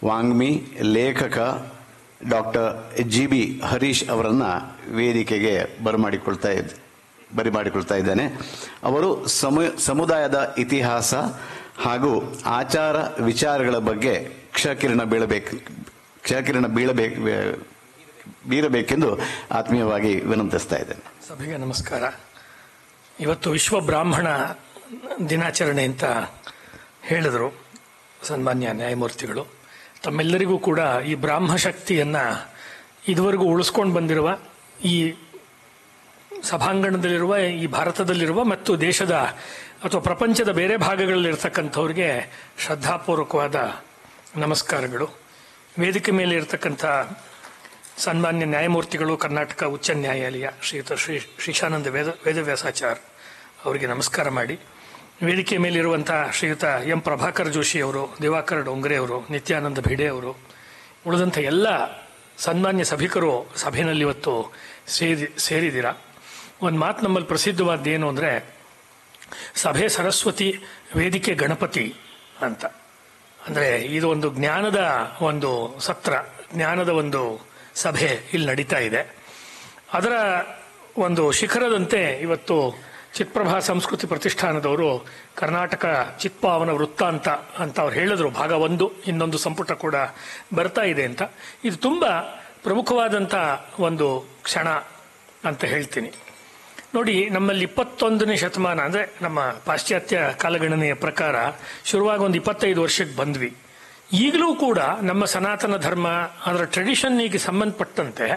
ವಾಂಗ್ಮಿ, ಲೇಖಕ ಡಾಕ್ಟರ್ ಜಿ.ಬಿ. ಹರೀಶ್ ಅವರನ್ನು ವೇದಿಕೆಗೆ ಬರಿಮಾಡಿಕೊಳ್ತಾ ಇದ್ದೇನೆ. ಅವರು ಸಮುದಾಯದ ಇತಿಹಾಸ ಹಾಗೂ ಆಚಾರ ವಿಚಾರಗಳ ಬಗ್ಗೆ ಕ್ಷಕಿರಣ ಬೀರಬೇಕೆಂದು ಆತ್ಮೀಯವಾಗಿ ವಿನಂತಿಸ್ತಾ ಇದ್ದೇನೆ. ಸಭೆಗೆ ನಮಸ್ಕಾರ. ಇವತ್ತು ವಿಶ್ವ ಬ್ರಾಹ್ಮಣ ದಿನಾಚರಣೆ ಅಂತ ಹೇಳಿದ್ರು ಸನ್ಮಾನ್ಯ ನ್ಯಾಯಮೂರ್ತಿಗಳು. ತಮ್ಮೆಲ್ಲರಿಗೂ ಕೂಡ ಈ ಬ್ರಾಹ್ಮ ಶಕ್ತಿಯನ್ನ ಇದುವರೆಗೂ ಉಳಿಸ್ಕೊಂಡು ಬಂದಿರುವ ಈ ಸಭಾಂಗಣದಲ್ಲಿರುವ ಈ ಭಾರತದಲ್ಲಿರುವ ಮತ್ತು ದೇಶದ ಅಥವಾ ಪ್ರಪಂಚದ ಬೇರೆ ಭಾಗಗಳಲ್ಲಿರ್ತಕ್ಕಂಥವ್ರಿಗೆ ಶ್ರದ್ಧಾಪೂರ್ವಕವಾದ ನಮಸ್ಕಾರಗಳು. ವೇದಿಕೆ ಮೇಲೆ ಇರತಕ್ಕಂಥ ಸನ್ಮಾನ್ಯ ನ್ಯಾಯಮೂರ್ತಿಗಳು, ಕರ್ನಾಟಕ ಉಚ್ಚ ನ್ಯಾಯಾಲಯ ಶ್ರೀಯುತ ಶ್ರೀಶಾನಂದ ವೇದವ್ಯಾಸಾಚಾರ್ ಅವರಿಗೆ ನಮಸ್ಕಾರ ಮಾಡಿ, ವೇದಿಕೆ ಮೇಲಿರುವಂತಹ ಶ್ರೀಯುತ ಎಂ ಪ್ರಭಾಕರ್ ಜೋಶಿ ಅವರು, ದಿವಾಕರ್ ಡೋಂಗ್ರೆ ಅವರು, ನಿತ್ಯಾನಂದ ಭಿಡೆ ಅವರು, ಉಳಿದಂಥ ಎಲ್ಲ ಸನ್ಮಾನ್ಯ ಸಭಿಕರು ಸಭೆಯಲ್ಲಿ ಇವತ್ತು ಸೇರಿದ್ದೀರಾ. ಒಂದು ಮಾತು ನಮ್ಮಲ್ಲಿ ಪ್ರಸಿದ್ಧವಾದ್ದೇನು ಅಂದರೆ, ಸಭೆ ಸರಸ್ವತಿ, ವೇದಿಕೆ ಗಣಪತಿ ಅಂತ. ಅಂದರೆ ಇದು ಒಂದು ಜ್ಞಾನದ ಒಂದು ಸತ್ರ, ಜ್ಞಾನದ ಒಂದು ಸಭೆ ಇಲ್ಲಿ ನಡೀತಾ ಇದೆ. ಅದರ ಒಂದು ಶಿಖರದಂತೆ ಇವತ್ತು ಚಿತ್ಪ್ರಭಾ ಸಂಸ್ಕೃತಿ ಪ್ರತಿಷ್ಠಾನದವರು ಕರ್ನಾಟಕ ಚಿತ್ಪಾವನ ವೃತ್ತಾಂತ ಅಂತ ಅವ್ರು ಹೇಳಿದ್ರು. ಭಾಗ 1 ಇನ್ನೊಂದು ಸಂಪುಟ ಕೂಡ ಬರ್ತಾ ಇದೆ ಅಂತ. ಇದು ತುಂಬ ಪ್ರಮುಖವಾದಂಥ ಒಂದು ಕ್ಷಣ ಅಂತ ಹೇಳ್ತೀನಿ. ನೋಡಿ, ನಮ್ಮಲ್ಲಿ 21ನೇ ಶತಮಾನ ಅಂದರೆ ನಮ್ಮ ಪಾಶ್ಚಾತ್ಯ ಕಾಲಗಣನೆಯ ಪ್ರಕಾರ ಶುರುವಾಗಿ ಒಂದು 25 ವರ್ಷಕ್ಕೆ ಬಂದ್ವಿ. ಈಗಲೂ ಕೂಡ ನಮ್ಮ ಸನಾತನ ಧರ್ಮ ಅದರ ಟ್ರೆಡಿಷನ್ನಿಗೆ ಸಂಬಂಧಪಟ್ಟಂತೆ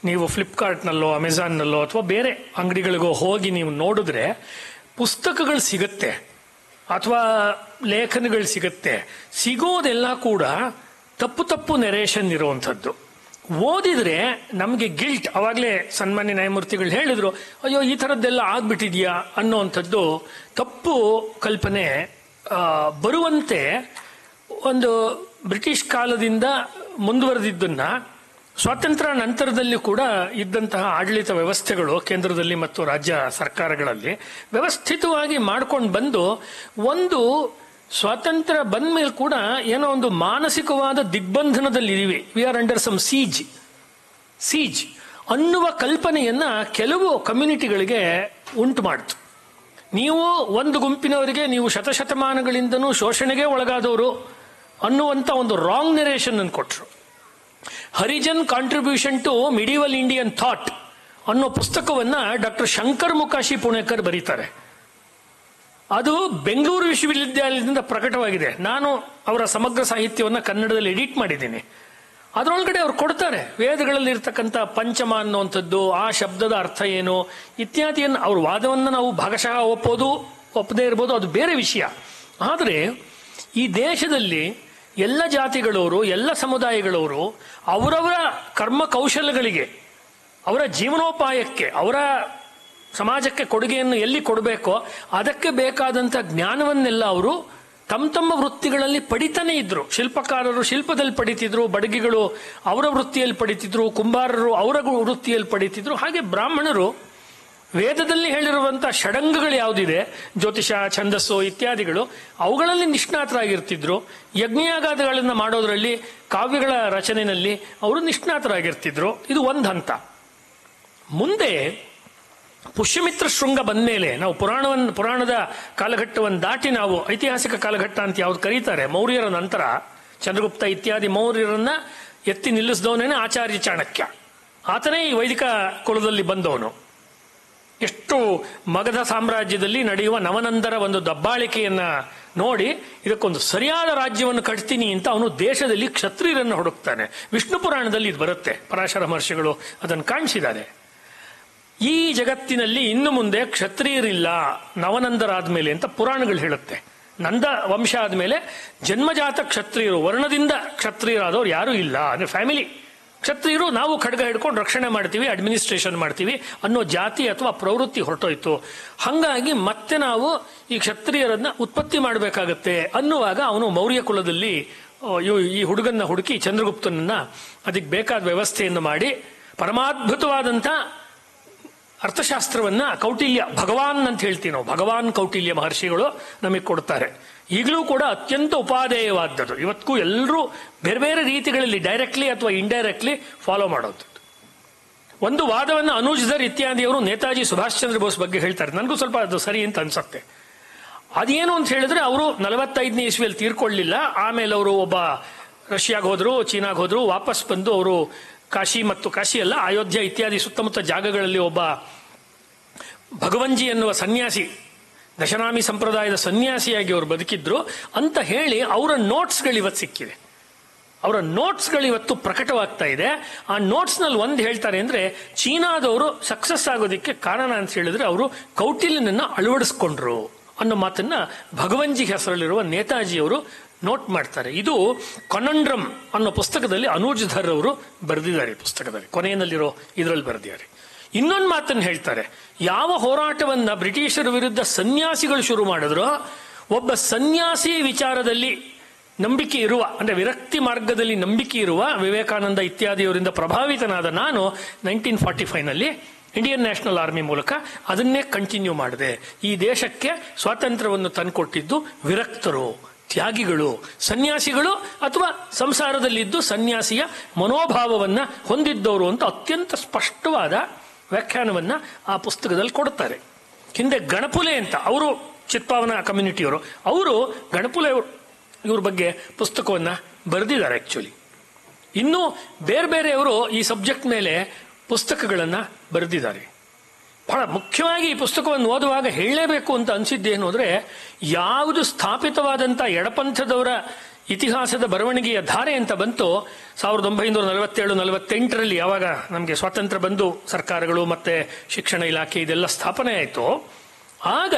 ನೀವು ಫ್ಲಿಪ್ಕಾರ್ಟ್ನಲ್ಲೋ ಅಮೆಝಾನ್ನಲ್ಲೋ ಅಥವಾ ಬೇರೆ ಅಂಗಡಿಗಳಿಗೋ ಹೋಗಿ ನೀವು ನೋಡಿದ್ರೆ ಪುಸ್ತಕಗಳು ಸಿಗುತ್ತೆ ಅಥವಾ ಲೇಖನಗಳು ಸಿಗುತ್ತೆ. ಸಿಗೋದೆಲ್ಲ ಕೂಡ ತಪ್ಪು ನೆರೇಷನ್ ಇರುವಂಥದ್ದು. ಓದಿದ್ರೆ ನಮಗೆ ಗಿಲ್ಟ್. ಅವಾಗಲೇ ಸನ್ಮಾನ್ಯ ನ್ಯಾಯಮೂರ್ತಿಗಳು ಹೇಳಿದ್ರು, ಅಯ್ಯೋ ಈ ಥರದ್ದೆಲ್ಲ ಆಗ್ಬಿಟ್ಟಿದ್ಯಾ ಅನ್ನೋವಂಥದ್ದು ತಪ್ಪು ಕಲ್ಪನೆ ಬರುವಂತೆ ಒಂದು ಬ್ರಿಟಿಷ್ ಕಾಲದಿಂದ ಮುಂದುವರೆದಿದ್ದನ್ನ ಸ್ವಾತಂತ್ರ್ಯ ನಂತರದಲ್ಲಿ ಕೂಡ ಇದ್ದಂತಹ ಆಡಳಿತ ವ್ಯವಸ್ಥೆಗಳು ಕೇಂದ್ರದಲ್ಲಿ ಮತ್ತು ರಾಜ್ಯ ಸರ್ಕಾರಗಳಲ್ಲಿ ವ್ಯವಸ್ಥಿತವಾಗಿ ಮಾಡ್ಕೊಂಡು ಬಂದು ಒಂದು ಸ್ವಾತಂತ್ರ್ಯ ಬಂದ ಮೇಲೆ ಕೂಡ ಏನೋ ಒಂದು ಮಾನಸಿಕವಾದ ದಿಗ್ಬಂಧನದಲ್ಲಿ ಇದೀವಿ. We are under some siege ಅನ್ನುವ ಕಲ್ಪನೆಯನ್ನ ಕೆಲವು ಕಮ್ಯುನಿಟಿಗಳಿಗೆ ಉಂಟು ಮಾಡ್ತು. ನೀವು ಒಂದು ಗುಂಪಿನವರಿಗೆ ನೀವು ಶತಶತಮಾನಗಳಿಂದನೂ ಶೋಷಣೆಗೆ ಒಳಗಾದವರು ಅನ್ನುವಂಥ ಒಂದು ರಾಂಗ್ ನೆರೇಷನ್ ಅನ್ನು ಕೊಟ್ಟರು. Harijan contribution to medieval Indian thought ಅನ್ನೋ ಪುಸ್ತಕವನ್ನ ಡಾಕ್ಟರ್ ಶಂಕರ್ ಮುಕಾಶಿ ಪುಣೇಕರ್ ಬರೀತಾರೆ. ಅದು ಬೆಂಗಳೂರು ವಿಶ್ವವಿದ್ಯಾಲಯದಿಂದ ಪ್ರಕಟವಾಗಿದೆ. ನಾನು ಅವರ ಸಮಗ್ರ ಸಾಹಿತ್ಯವನ್ನು ಕನ್ನಡದಲ್ಲಿ ಎಡಿಟ್ ಮಾಡಿದ್ದೀನಿ. ಅದರೊಳಗಡೆ ಅವ್ರು ಕೊಡ್ತಾರೆ ವೇದಗಳಲ್ಲಿ ಇರ್ತಕ್ಕಂಥ ಪಂಚಮ ಅನ್ನುವಂಥದ್ದು, ಆ ಶಬ್ದದ ಅರ್ಥ ಏನು ಇತ್ಯಾದಿಯನ್ನು. ಅವ್ರ ವಾದವನ್ನು ನಾವು ಭಾಗಶಃ ಒಪ್ಪದೇ ಇರ್ಬೋದು, ಅದು ಬೇರೆ ವಿಷಯ. ಆದರೆ ಈ ದೇಶದಲ್ಲಿ ಎಲ್ಲ ಜಾತಿಗಳವರು, ಎಲ್ಲ ಸಮುದಾಯಗಳವರು ಅವರವರ ಕರ್ಮ ಕೌಶಲ್ಯಗಳಿಗೆ, ಅವರ ಜೀವನೋಪಾಯಕ್ಕೆ, ಅವರ ಸಮಾಜಕ್ಕೆ ಕೊಡುಗೆಯನ್ನು ಎಲ್ಲಿ ಕೊಡಬೇಕೋ ಅದಕ್ಕೆ ಬೇಕಾದಂಥ ಜ್ಞಾನವನ್ನೆಲ್ಲ ಅವರು ತಮ್ಮ ವೃತ್ತಿಗಳಲ್ಲಿ ಪಡಿತಾನೆ ಇದ್ರು. ಶಿಲ್ಪಕಾರರು ಶಿಲ್ಪದಲ್ಲಿ ಪಡಿತಿದ್ರು, ಬಡಗಿಗಳು ಅವರ ವೃತ್ತಿಯಲ್ಲಿ ಪಡಿತಿದ್ರು, ಕುಂಬಾರರು ಅವರ ವೃತ್ತಿಯಲ್ಲಿ ಪಡಿತಿದ್ರು. ಹಾಗೆ ಬ್ರಾಹ್ಮಣರು ವೇದದಲ್ಲಿ ಹೇಳಿರುವಂಥ ಷಡಂಗಗಳು ಯಾವುದಿದೆ, ಜ್ಯೋತಿಷ, ಛಂದಸ್ಸು ಇತ್ಯಾದಿಗಳು, ಅವುಗಳಲ್ಲಿ ನಿಷ್ಣಾತರಾಗಿರ್ತಿದ್ರು. ಯಜ್ಞಯಾಗಾದಿಗಳನ್ನು ಮಾಡೋದರಲ್ಲಿ, ಕಾವ್ಯಗಳ ರಚನೆಯಲ್ಲಿ ಅವರು ನಿಷ್ಣಾತರಾಗಿರ್ತಿದ್ರು. ಇದು ಒಂದು ಹಂತ. ಮುಂದೆ ಪುಷ್ಯಮಿತ್ರ ಶೃಂಗ ಬಂದ ಮೇಲೆ ನಾವು ಪುರಾಣದ ಕಾಲಘಟ್ಟವನ್ನು ದಾಟಿ ನಾವು ಐತಿಹಾಸಿಕ ಕಾಲಘಟ್ಟ ಅಂತ ಯಾವ್ದು ಕರೀತಾರೆ, ಮೌರ್ಯರ ನಂತರ ಚಂದ್ರಗುಪ್ತ ಇತ್ಯಾದಿ ಮೌರ್ಯರನ್ನ ಎತ್ತಿ ನಿಲ್ಲಿಸಿದವನೇನೆ ಆಚಾರ್ಯ ಚಾಣಕ್ಯ. ಆತನೇ ಈ ವೈದಿಕ ಕುಲದಲ್ಲಿ ಬಂದವನು. ಎಷ್ಟು ಮಗಧ ಸಾಮ್ರಾಜ್ಯದಲ್ಲಿ ನಡೆಯುವ ನವನಂದರ ಒಂದು ದಬ್ಬಾಳಿಕೆಯನ್ನ ನೋಡಿ ಇದಕ್ಕೊಂದು ಸರಿಯಾದ ರಾಜ್ಯವನ್ನು ಕಟ್ತೀನಿ ಅಂತ ಅವನು ದೇಶದಲ್ಲಿ ಕ್ಷತ್ರಿಯರನ್ನು ಹುಡುಕ್ತಾನೆ. ವಿಷ್ಣು ಪುರಾಣದಲ್ಲಿ ಇದು ಬರುತ್ತೆ, ಪರಾಶರ ಮಹರ್ಷಿಗಳು ಅದನ್ನು ಕಾಣಿಸಿದ್ದಾರೆ. ಈ ಜಗತ್ತಿನಲ್ಲಿ ಇನ್ನು ಮುಂದೆ ಕ್ಷತ್ರಿಯರಿಲ್ಲ ನವನಂದರಾದ್ಮೇಲೆ ಅಂತ ಪುರಾಣಗಳು ಹೇಳುತ್ತೆ. ನಂದ ವಂಶ ಆದ್ಮೇಲೆ ಜನ್ಮಜಾತ ಕ್ಷತ್ರಿಯರು, ವರ್ಣದಿಂದ ಕ್ಷತ್ರಿಯರಾದವ್ರು ಯಾರೂ ಇಲ್ಲ. ಅಂದ್ರೆ ಫ್ಯಾಮಿಲಿ ಕ್ಷತ್ರಿಯರು, ನಾವು ಖಡ್ಗ ಹಿಡ್ಕೊಂಡು ರಕ್ಷಣೆ ಮಾಡ್ತೀವಿ, ಅಡ್ಮಿನಿಸ್ಟ್ರೇಷನ್ ಮಾಡ್ತೀವಿ ಅನ್ನೋ ಜಾತಿ ಅಥವಾ ಪ್ರವೃತ್ತಿ ಹೊರಟೋಯ್ತು. ಹಾಗಾಗಿ ಮತ್ತೆ ನಾವು ಈ ಕ್ಷತ್ರಿಯರನ್ನ ಉತ್ಪತ್ತಿ ಮಾಡಬೇಕಾಗತ್ತೆ ಅನ್ನುವಾಗ ಅವನು ಮೌರ್ಯ ಕುಲದಲ್ಲಿ ಈ ಹುಡುಗನ್ನ ಹುಡುಕಿ ಚಂದ್ರಗುಪ್ತನನ್ನ ಅದಕ್ಕೆ ಬೇಕಾದ ವ್ಯವಸ್ಥೆಯನ್ನು ಮಾಡಿ ಪರಮಾದ್ಭುತವಾದಂಥ ಅರ್ಥಶಾಸ್ತ್ರವನ್ನ ಕೌಟಿಲ್ಯ, ಭಗವಾನ್ ಅಂತ ಹೇಳ್ತೀವಿ ನಾವು, ಭಗವಾನ್ ಕೌಟಿಲ್ಯ ಮಹರ್ಷಿಗಳು ನಮಗೆ ಕೊಡ್ತಾರೆ. ಈಗಲೂ ಕೂಡ ಅತ್ಯಂತ ಉಪಾದೇಯವಾದದ್ದು. ಇವತ್ತಿಗೂ ಎಲ್ಲರೂ ಬೇರೆ ಬೇರೆ ರೀತಿಗಳಲ್ಲಿ ಡೈರೆಕ್ಟ್ಲಿ ಅಥವಾ ಇಂಡೈರೆಕ್ಟ್ಲಿ ಫಾಲೋ ಮಾಡೋದು. ಒಂದು ವಾದವನ್ನು ಅನುಜ್ಧರ್ ಇತ್ಯಾದಿಯವರು ನೇತಾಜಿ ಸುಭಾಷ್ ಚಂದ್ರ ಬೋಸ್ ಬಗ್ಗೆ ಹೇಳ್ತಾರೆ. ನನಗೂ ಸ್ವಲ್ಪ ಅದು ಸರಿ ಅಂತ ಅನ್ಸುತ್ತೆ. ಅದೇನು ಅಂತ ಹೇಳಿದ್ರೆ, ಅವರು 45ನೇ ಇಸ್ವಿಯಲ್ಲಿ ತೀರ್ಕೊಳ್ಳಿಲ್ಲ. ಆಮೇಲೆ ಅವರು ಒಬ್ಬ ರಷ್ಯಾಗೆ ಹೋದ್ರು, ಚೀನಾಗೆ ಹೋದ್ರು, ವಾಪಸ್ ಬಂದು ಅವರು ಕಾಶಿ ಮತ್ತು ಕಾಶಿ ಅಲ್ಲ, ಅಯೋಧ್ಯ ಇತ್ಯಾದಿ ಸುತ್ತಮುತ್ತ ಜಾಗಗಳಲ್ಲಿ ಒಬ್ಬ ಭಗವಂಜಿ ಎನ್ನುವ ಸನ್ಯಾಸಿ, ದಶನಾಮಿ ಸಂಪ್ರದಾಯದ ಸನ್ಯಾಸಿಯಾಗಿ ಅವರು ಬದುಕಿದ್ರು ಅಂತ ಹೇಳಿ ಅವರ ನೋಟ್ಸ್ಗಳು ಇವತ್ತು ಸಿಕ್ಕಿದೆ. ಅವರ ನೋಟ್ಸ್ಗಳು ಇವತ್ತು ಪ್ರಕಟವಾಗ್ತಾ ಇದೆ. ಆ ನೋಟ್ಸ್ನಲ್ಲಿ ಒಂದು ಹೇಳ್ತಾರೆ ಅಂದ್ರೆ, ಚೀನಾದವರು ಸಕ್ಸಸ್ ಆಗೋದಕ್ಕೆ ಕಾರಣ ಅಂತ ಹೇಳಿದ್ರೆ ಅವರು ಕೌಟಿಲ್ಯನನ್ನ ಅಳವಡಿಸ್ಕೊಂಡ್ರು ಅನ್ನೋ ಮಾತನ್ನ ಭಗವಂಜಿ ಹೆಸರಲ್ಲಿರುವ ನೇತಾಜಿಯವರು ನೋಟ್ ಮಾಡ್ತಾರೆ. ಇದು ಕೊನಂಡ್ರಮ್ ಅನ್ನೋ ಪುಸ್ತಕದಲ್ಲಿ ಅನುಜ್ಧರ್ ಅವರು ಬರೆದಿದ್ದಾರೆ. ಪುಸ್ತಕದಲ್ಲಿ ಕೊನೆಯಲ್ಲಿರೋ ಇದರಲ್ಲಿ ಬರೆದಿದ್ದಾರೆ. ಇನ್ನೊಂದು ಮಾತನ್ನು ಹೇಳ್ತಾರೆ, ಯಾವ ಹೋರಾಟವನ್ನ ಬ್ರಿಟಿಷರ ವಿರುದ್ಧ ಸನ್ಯಾಸಿಗಳು ಶುರು ಮಾಡಿದ್ರು, ಒಬ್ಬ ಸನ್ಯಾಸಿ ವಿಚಾರದಲ್ಲಿ ನಂಬಿಕೆ ಇರುವ, ಅಂದ್ರೆ ವಿರಕ್ತಿ ಮಾರ್ಗದಲ್ಲಿ ನಂಬಿಕೆ ಇರುವ ವಿವೇಕಾನಂದ ಇತ್ಯಾದಿಯವರಿಂದ ಪ್ರಭಾವಿತನಾದ ನಾನು 1945ನಲ್ಲಿ ಇಂಡಿಯನ್ ನ್ಯಾಷನಲ್ ಆರ್ಮಿ ಮೂಲಕ ಅದನ್ನೇ ಕಂಟಿನ್ಯೂ ಮಾಡಿದೆ. ಈ ದೇಶಕ್ಕೆ ಸ್ವಾತಂತ್ರ್ಯವನ್ನು ತಂದುಕೊಟ್ಟಿದ್ದು ವಿರಕ್ತರು, ತ್ಯಾಗಿಗಳು, ಸನ್ಯಾಸಿಗಳು ಅಥವಾ ಸಂಸಾರದಲ್ಲಿದ್ದು ಸನ್ಯಾಸಿಯ ಮನೋಭಾವವನ್ನ ಹೊಂದಿದ್ದವರು ಅಂತ ಅತ್ಯಂತ ಸ್ಪಷ್ಟವಾದ ವ್ಯಾಖ್ಯಾನವನ್ನ ಆ ಪುಸ್ತಕದಲ್ಲಿ ಕೊಡುತ್ತಾರೆ. ಹಿಂದೆ ಗಣಪುಲೆ ಅಂತ, ಅವರು ಚಿತ್ಪಾವನ ಕಮ್ಯುನಿಟಿಯವರು, ಅವರು ಗಣಪುಲೆ ಇವ್ರ ಬಗ್ಗೆ ಪುಸ್ತಕವನ್ನ ಬರೆದಿದ್ದಾರೆ. ಆಕ್ಚುಲಿ ಇನ್ನೂ ಬೇರೆ ಬೇರೆಯವರು ಈ ಸಬ್ಜೆಕ್ಟ್ ಮೇಲೆ ಪುಸ್ತಕಗಳನ್ನ ಬರೆದಿದ್ದಾರೆ. ಬಹಳ ಮುಖ್ಯವಾಗಿ ಈ ಪುಸ್ತಕವನ್ನು ಓದುವಾಗ ಹೇಳಲೇಬೇಕು ಅಂತ ಅನಿಸಿದ್ದೇನು ಅಂದ್ರೆ, ಯಾವುದು ಸ್ಥಾಪಿತವಾದಂಥ ಎಡಪಂಥದವರ ಇತಿಹಾಸದ ಬರವಣಿಗೆಯ ಧಾರೆ ಅಂತ ಬಂತು 1947-48ರಲ್ಲಿ, ಯಾವಾಗ ನಮಗೆ ಸ್ವಾತಂತ್ರ್ಯ ಬಂದು ಸರ್ಕಾರಗಳು ಮತ್ತೆ ಶಿಕ್ಷಣ ಇಲಾಖೆ ಇದೆಲ್ಲ ಸ್ಥಾಪನೆ ಆಯಿತು, ಆಗ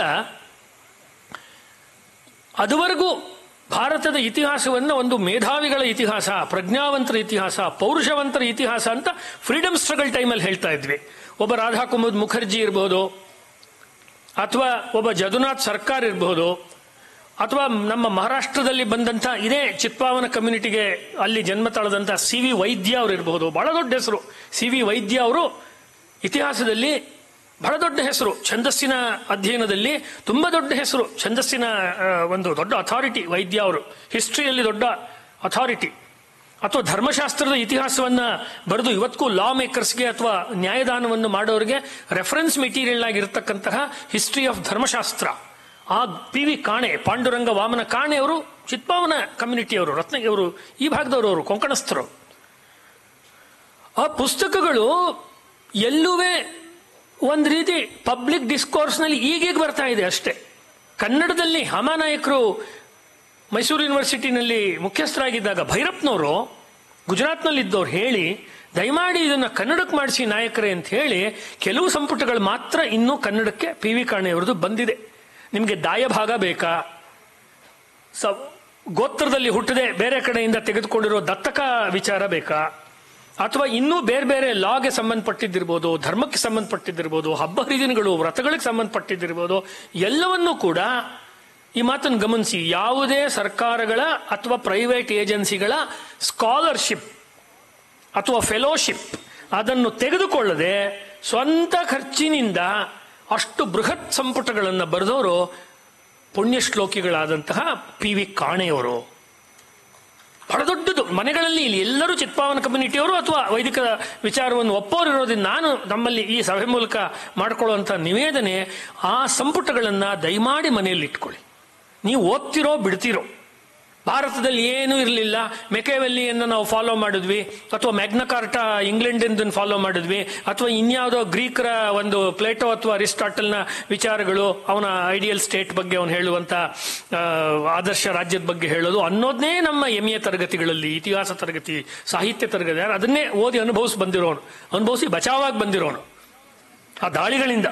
ಅದುವರೆಗೂ ಭಾರತದ ಇತಿಹಾಸವನ್ನು ಒಂದು ಮೇಧಾವಿಗಳ ಇತಿಹಾಸ, ಪ್ರಜ್ಞಾವಂತರ ಇತಿಹಾಸ, ಪೌರುಷವಂತರ ಇತಿಹಾಸ ಅಂತ ಫ್ರೀಡಮ್ ಸ್ಟ್ರಗಲ್ ಟೈಮಲ್ಲಿ ಹೇಳ್ತಾ ಇದ್ವಿ. ಒಬ್ಬ ರಾಧಾ ಕುಮುದ್ ಮುಖರ್ಜಿ ಇರಬಹುದು, ಅಥವಾ ಒಬ್ಬ ಜದುನಾಥ್ ಸರ್ಕಾರ್ ಇರಬಹುದು, ಅಥವಾ ನಮ್ಮ ಮಹಾರಾಷ್ಟ್ರದಲ್ಲಿ ಬಂದಂಥ ಇದೇ ಚಿತ್ಪಾವನ ಕಮ್ಯುನಿಟಿಗೆ ಅಲ್ಲಿ ಜನ್ಮ ತಾಳದಂಥ CV ವೈದ್ಯ ಅವರು ಇರಬಹುದು. ಬಹಳ ದೊಡ್ಡ ಹೆಸರು CV ವೈದ್ಯ ಅವರು, ಇತಿಹಾಸದಲ್ಲಿ ಬಹಳ ದೊಡ್ಡ ಹೆಸರು, ಛಂದಸ್ಸಿನ ಅಧ್ಯಯನದಲ್ಲಿ ತುಂಬಾ ದೊಡ್ಡ ಹೆಸರು, ಛಂದಸ್ಸಿನ ಒಂದು ದೊಡ್ಡ ಅಥಾರಿಟಿ ವೈದ್ಯ ಅವರು, ಹಿಸ್ಟ್ರಿಯಲ್ಲಿ ದೊಡ್ಡ ಅಥಾರಿಟಿ. ಅಥವಾ ಧರ್ಮಶಾಸ್ತ್ರದ ಇತಿಹಾಸವನ್ನ ಬರೆದು ಇವತ್ತಿಗೂ ಲಾ ಮೇಕರ್ಸ್ಗೆ ಅಥವಾ ನ್ಯಾಯದಾನವನ್ನು ಮಾಡೋರಿಗೆ ರೆಫರೆನ್ಸ್ ಮೆಟೀರಿಯಲ್ ಆಗಿರತಕ್ಕಂತಹ ಹಿಸ್ಟ್ರಿ ಆಫ್ ಧರ್ಮಶಾಸ್ತ್ರ, ಆ PV ಕಾಣೆ, ಪಾಂಡುರಂಗ ವಾಮನ ಕಾಣೆ ಅವರು ಚಿತ್ಪಾವನ ಕಮ್ಯುನಿಟಿಯವರು, ರತ್ನಗಿರಿಯವರು, ಈ ಭಾಗದವರು, ಕೊಂಕಣಸ್ಥರು. ಆ ಪುಸ್ತಕಗಳು ಎಲ್ಲೂವೇ ಒಂದು ರೀತಿ ಪಬ್ಲಿಕ್ ಡಿಸ್ಕೋರ್ಸ್ನಲ್ಲಿ ಈಗೀಗ ಬರ್ತಾ ಇದೆ ಅಷ್ಟೇ. ಕನ್ನಡದಲ್ಲಿ ಹಾಮಾನಾಯಕರು ಮೈಸೂರು ಯೂನಿವರ್ಸಿಟಿನಲ್ಲಿ ಮುಖ್ಯಸ್ಥರಾಗಿದ್ದಾಗ ಭೈರಪ್ಪನವರು ಗುಜರಾತ್ನಲ್ಲಿದ್ದವ್ರು ಹೇಳಿ, ದಯಮಾಡಿ ಇದನ್ನ ಕನ್ನಡಕ್ಕೆ ಮಾಡಿಸಿ ನಾಯಕರೇ ಅಂತ ಹೇಳಿ ಕೆಲವು ಸಂಪುಟಗಳು ಮಾತ್ರ ಇನ್ನೂ ಕನ್ನಡಕ್ಕೆ PV ಕಾಣೆಯವರದು ಬಂದಿದೆ. ನಿಮಗೆ ದಾಯಭಾಗ ಬೇಕಾ, ಗೋತ್ರದಲ್ಲಿ ಹುಟ್ಟದೆ ಬೇರೆ ಕಡೆಯಿಂದ ತೆಗೆದುಕೊಂಡಿರೋ ದತ್ತಕ ವಿಚಾರ ಬೇಕಾ, ಅಥವಾ ಇನ್ನೂ ಬೇರೆ ಬೇರೆ ಲಾಗೆ ಸಂಬಂಧಪಟ್ಟಿದ್ದಿರ್ಬೋದು, ಧರ್ಮಕ್ಕೆ ಸಂಬಂಧಪಟ್ಟಿದ್ದಿರ್ಬೋದು, ಹಬ್ಬ ಹರಿದಿನಗಳು, ವ್ರತಗಳಿಗೆ ಸಂಬಂಧಪಟ್ಟಿದ್ದಿರ್ಬೋದು, ಎಲ್ಲವನ್ನೂ ಕೂಡ ಈ ಮಾತನ್ನು ಗಮನಿಸಿ, ಯಾವುದೇ ಸರ್ಕಾರಗಳ ಅಥವಾ ಪ್ರೈವೇಟ್ ಏಜೆನ್ಸಿಗಳ ಸ್ಕಾಲರ್ಶಿಪ್ ಅಥವಾ ಫೆಲೋಶಿಪ್ ಅದನ್ನು ತೆಗೆದುಕೊಳ್ಳದೆ ಸ್ವಂತ ಖರ್ಚಿನಿಂದ ಅಷ್ಟು ಬೃಹತ್ ಸಂಪುಟಗಳನ್ನು ಬರೆದವರು ಪುಣ್ಯಶ್ಲೋಕಿಗಳಾದಂತಹ PV ಕಾಣೆಯವರು. ಬಹಳ ದೊಡ್ಡದು. ಮನೆಗಳಲ್ಲಿ ಇಲ್ಲಿ ಎಲ್ಲರೂ ಚಿತ್ಪಾವನ ಕಮ್ಯುನಿಟಿಯವರು ಅಥವಾ ವೈದಿಕ ವಿಚಾರವನ್ನು ಒಪ್ಪೋರು ಇರೋದ್ರಿಂದ ನಾನು ನಮ್ಮಲ್ಲಿ ಈ ಸಭೆ ಮೂಲಕ ಮಾಡಿಕೊಳ್ಳುವಂಥ ನಿವೇದನೆ, ಆ ಸಂಪುಟಗಳನ್ನು ದಯಮಾಡಿ ಮನೆಯಲ್ಲಿ ಇಟ್ಕೊಳ್ಳಿ. ನೀವು ಓದ್ತಿರೋ ಬಿಡ್ತಿರೋ, ಭಾರತದಲ್ಲಿ ಏನೂ ಇರಲಿಲ್ಲ, ಮೆಕೆವೆಲ್ಲಿಯನ್ನು ನಾವು ಫಾಲೋ ಮಾಡಿದ್ವಿ, ಅಥವಾ ಮ್ಯಾಗ್ನಾ ಕಾರ್ಟಾ ಇಂಗ್ಲೆಂಡಿಂದ ಫಾಲೋ ಮಾಡಿದ್ವಿ, ಅಥವಾ ಇನ್ಯಾವುದೋ ಗ್ರೀಕರ ಒಂದು ಪ್ಲೇಟೋ ಅಥವಾ ಅರಿಸ್ಟಾಟಲ್ನ ವಿಚಾರಗಳು, ಅವನ ಐಡಿಯಲ್ ಸ್ಟೇಟ್ ಬಗ್ಗೆ ಅವನು ಹೇಳುವಂತ ಆದರ್ಶ ರಾಜ್ಯದ ಬಗ್ಗೆ ಹೇಳೋದು ಅನ್ನೋದನ್ನೇ ನಮ್ಮ MA ತರಗತಿಗಳಲ್ಲಿ, ಇತಿಹಾಸ ತರಗತಿ, ಸಾಹಿತ್ಯ ತರಗತಿ, ಅದನ್ನೇ ಓದಿ ಅನುಭವಿಸಿ ಬಚಾವಾಗಿ ಬಂದಿರೋನು. ಆ ದಾಳಿಗಳಿಂದ,